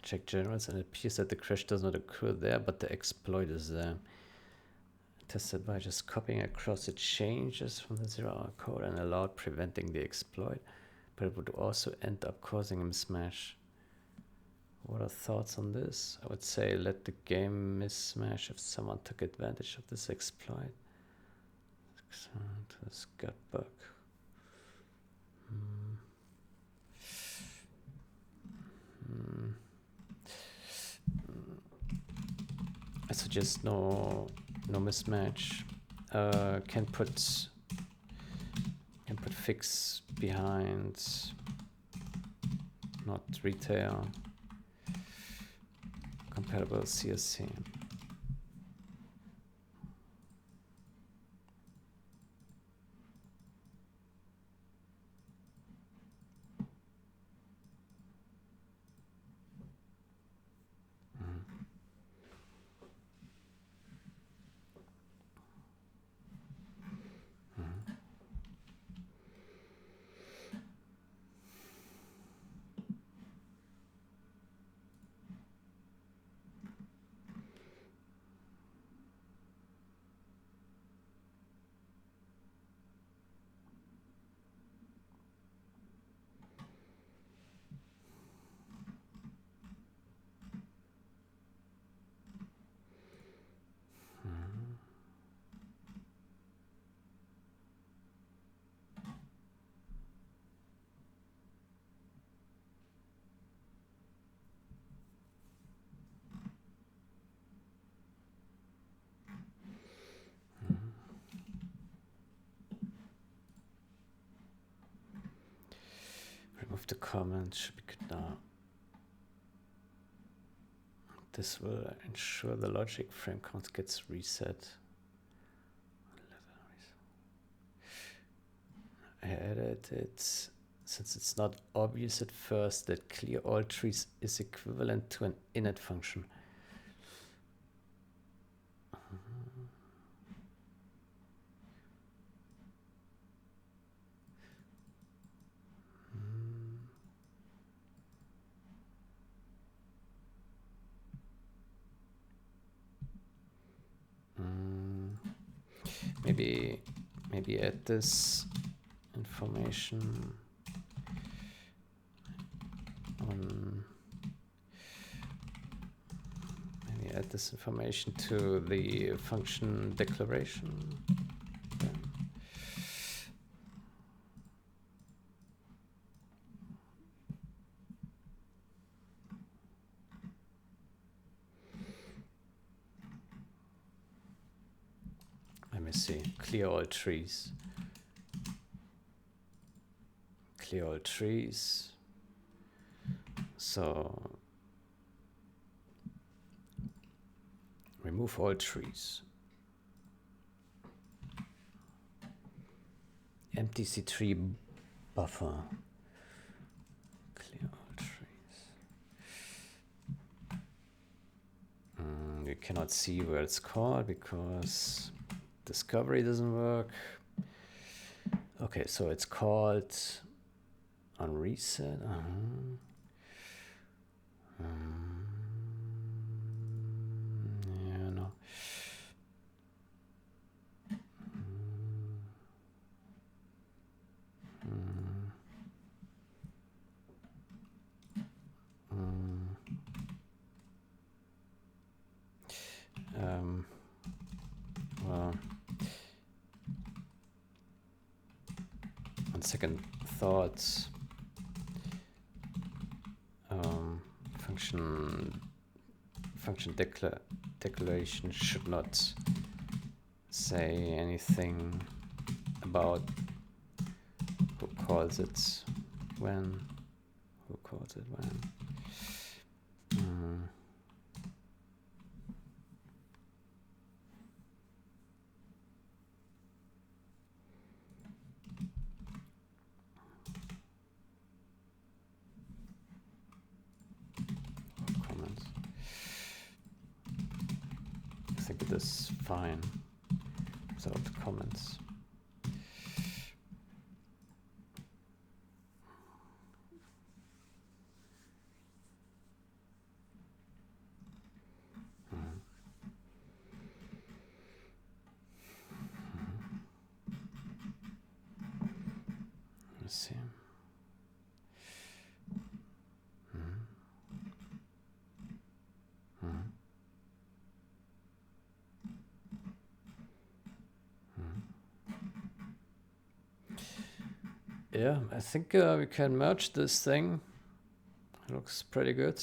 Check generals, and it appears that the crash does not occur there, but the exploit is there. Tested by just copying across the changes from the 0-hour code and allowed preventing the exploit, but it would also end up causing a mismatch. What are thoughts on this? I would say let the game mismatch if someone took advantage of this exploit. To this gut bug. I suggest no mismatch. Can put fix behind, not retail. Compatible CSC. Remove the comment, should be good now. This will ensure the logic frame count gets reset. I added it since it's not obvious at first that clear all trees is equivalent to an init function. Maybe add this information on. Maybe add this information to the function declaration. Okay. Let me see. Clear all trees. Clear all trees. So remove all trees. Empty C3 buffer. Clear all trees. You cannot see where it's called because discovery doesn't work. Okay, so it's called on reset. Yeah, no. Well, on second thoughts, function declaration should not say anything about who calls it when. Who calls it when? Comments. I think it is fine without comments. Let's see. Yeah, I think we can merge this thing. It looks pretty good.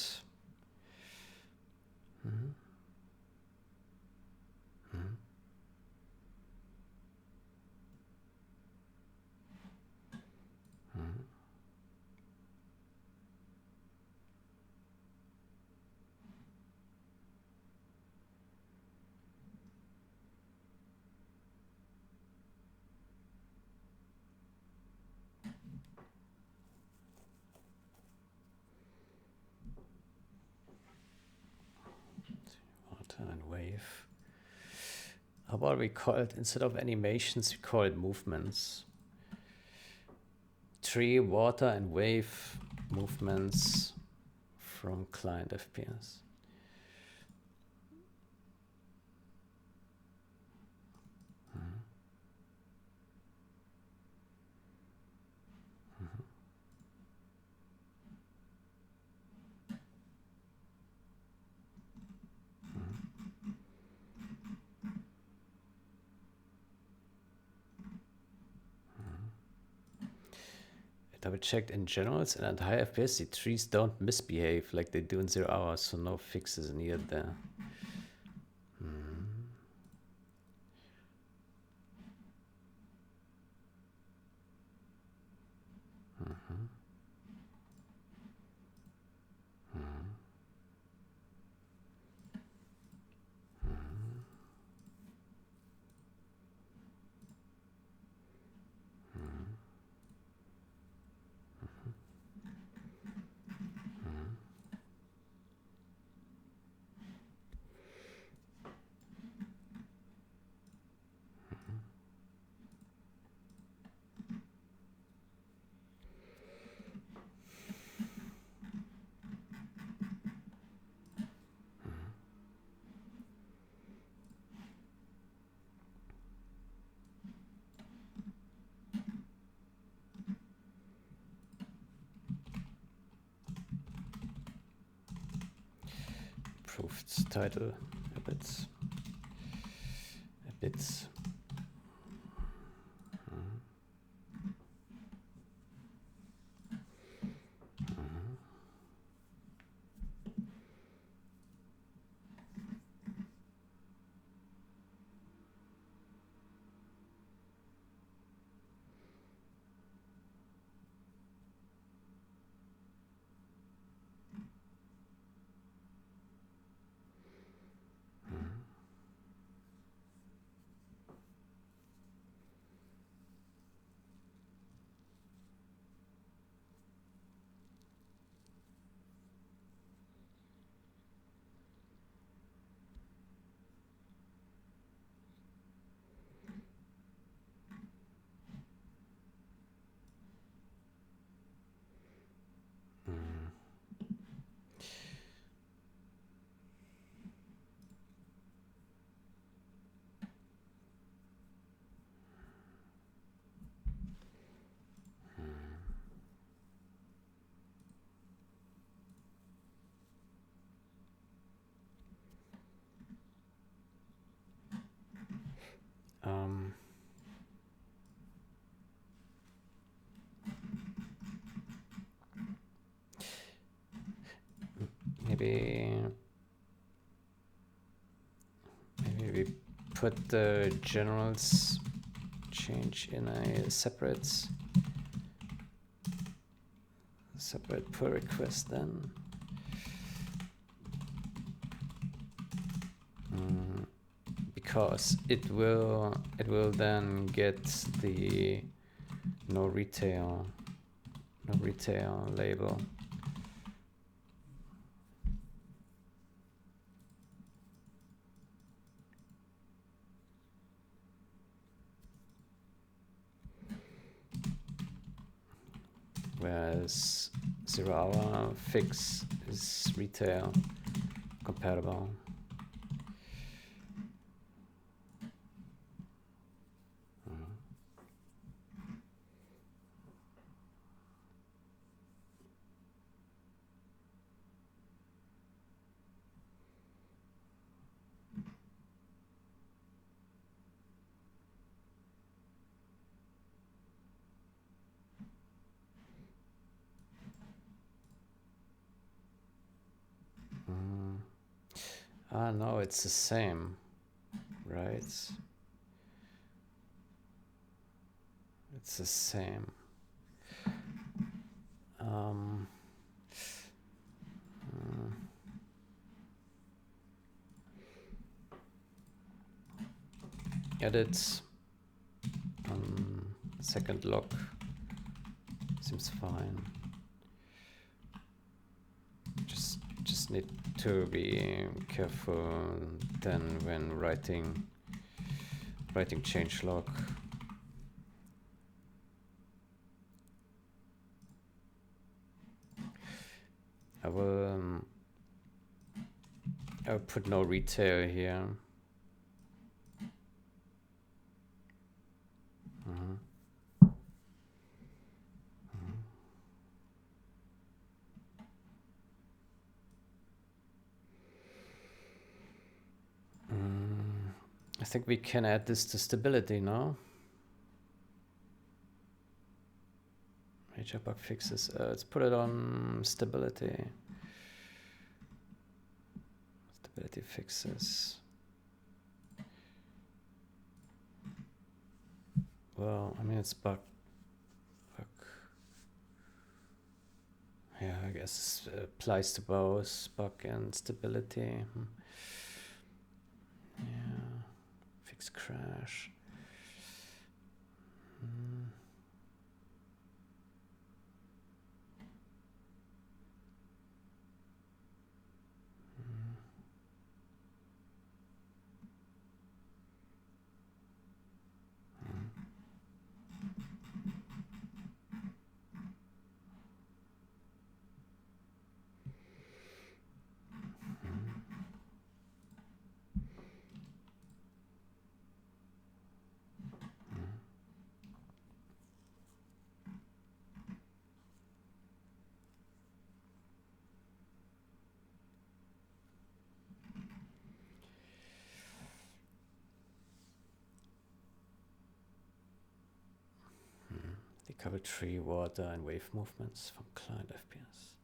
Water and wave. How about we call it, instead of animations, we call it movements. Tree, water, and wave movements from client FPS. Double checked in generals and at high FPS the trees don't misbehave like they do in 0 hours, so no fixes needed there. Improved title a bit. maybe we put the generals change in a separate pull request then. Because it will then get the no retail label. Whereas 0 hour fix is retail compatible. No, it's the same, right? It's the same. Edit second lock seems fine. Just need to be careful then when writing changelog. I'll put no retail here. I think we can add this to stability now. Major bug fixes. Let's put it on stability. Stability fixes. Well, I mean, it's bug. Yeah, I guess it applies to both bug and stability. Yeah, fix crash. Decouple tree, water, and wave movements from client FPS.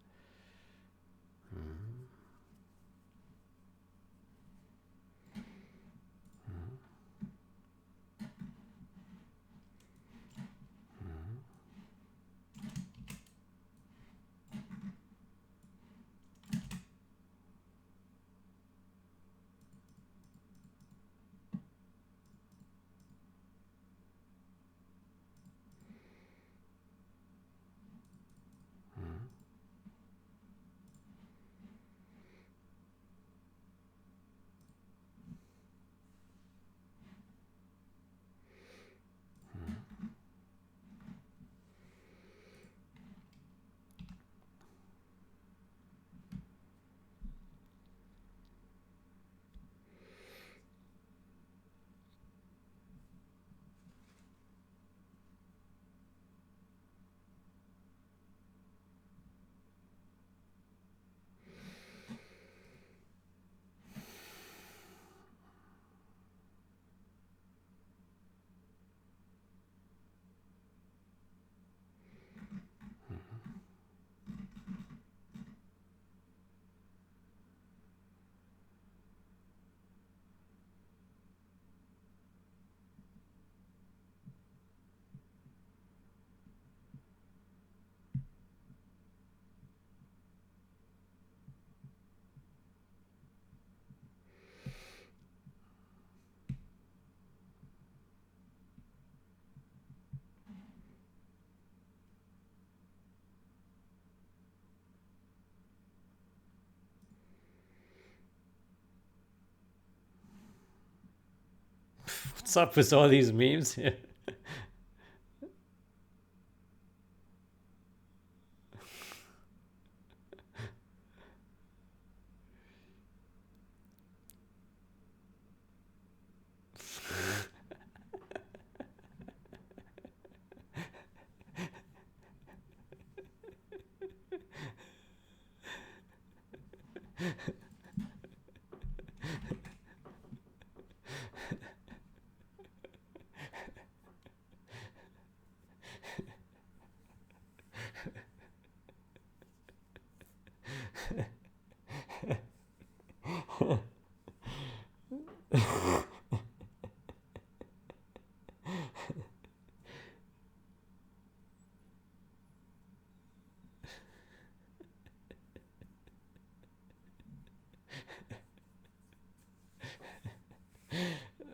What's up with all these memes here?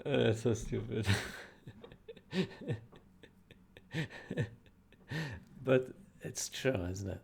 That's so stupid. But it's true, isn't it?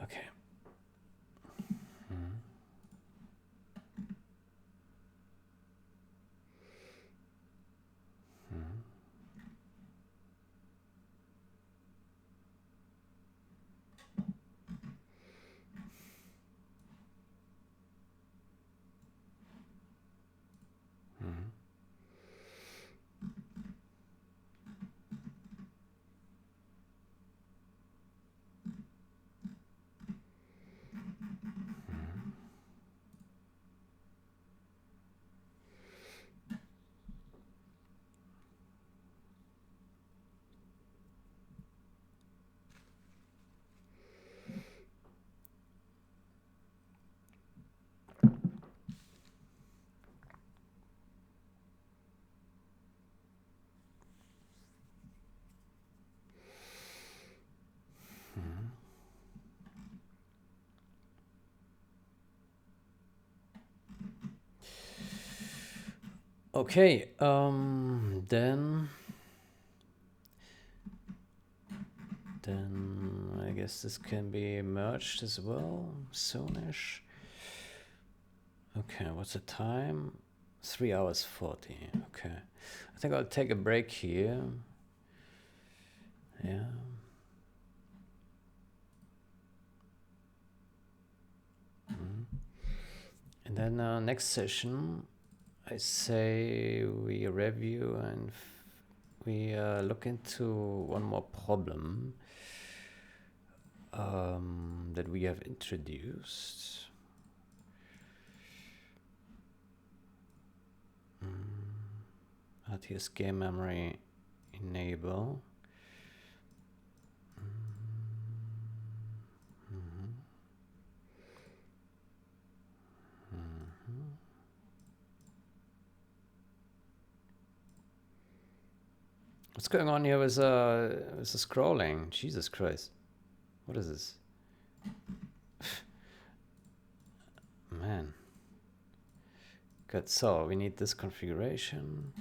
Okay. Okay, then I guess this can be merged as well, soonish. Okay, what's the time? 3 hours 40. Okay, I think I'll take a break here. Yeah. And then next session, I say we review and we look into one more problem that we have introduced. RTS game memory enable. What's going on here with the scrolling? Jesus Christ. What is this? Man. Good, so we need this configuration.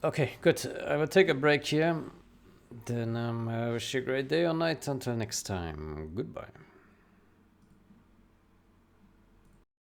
Okay, good. I will take a break here. Then I wish you a great day or night. Until next time. Goodbye.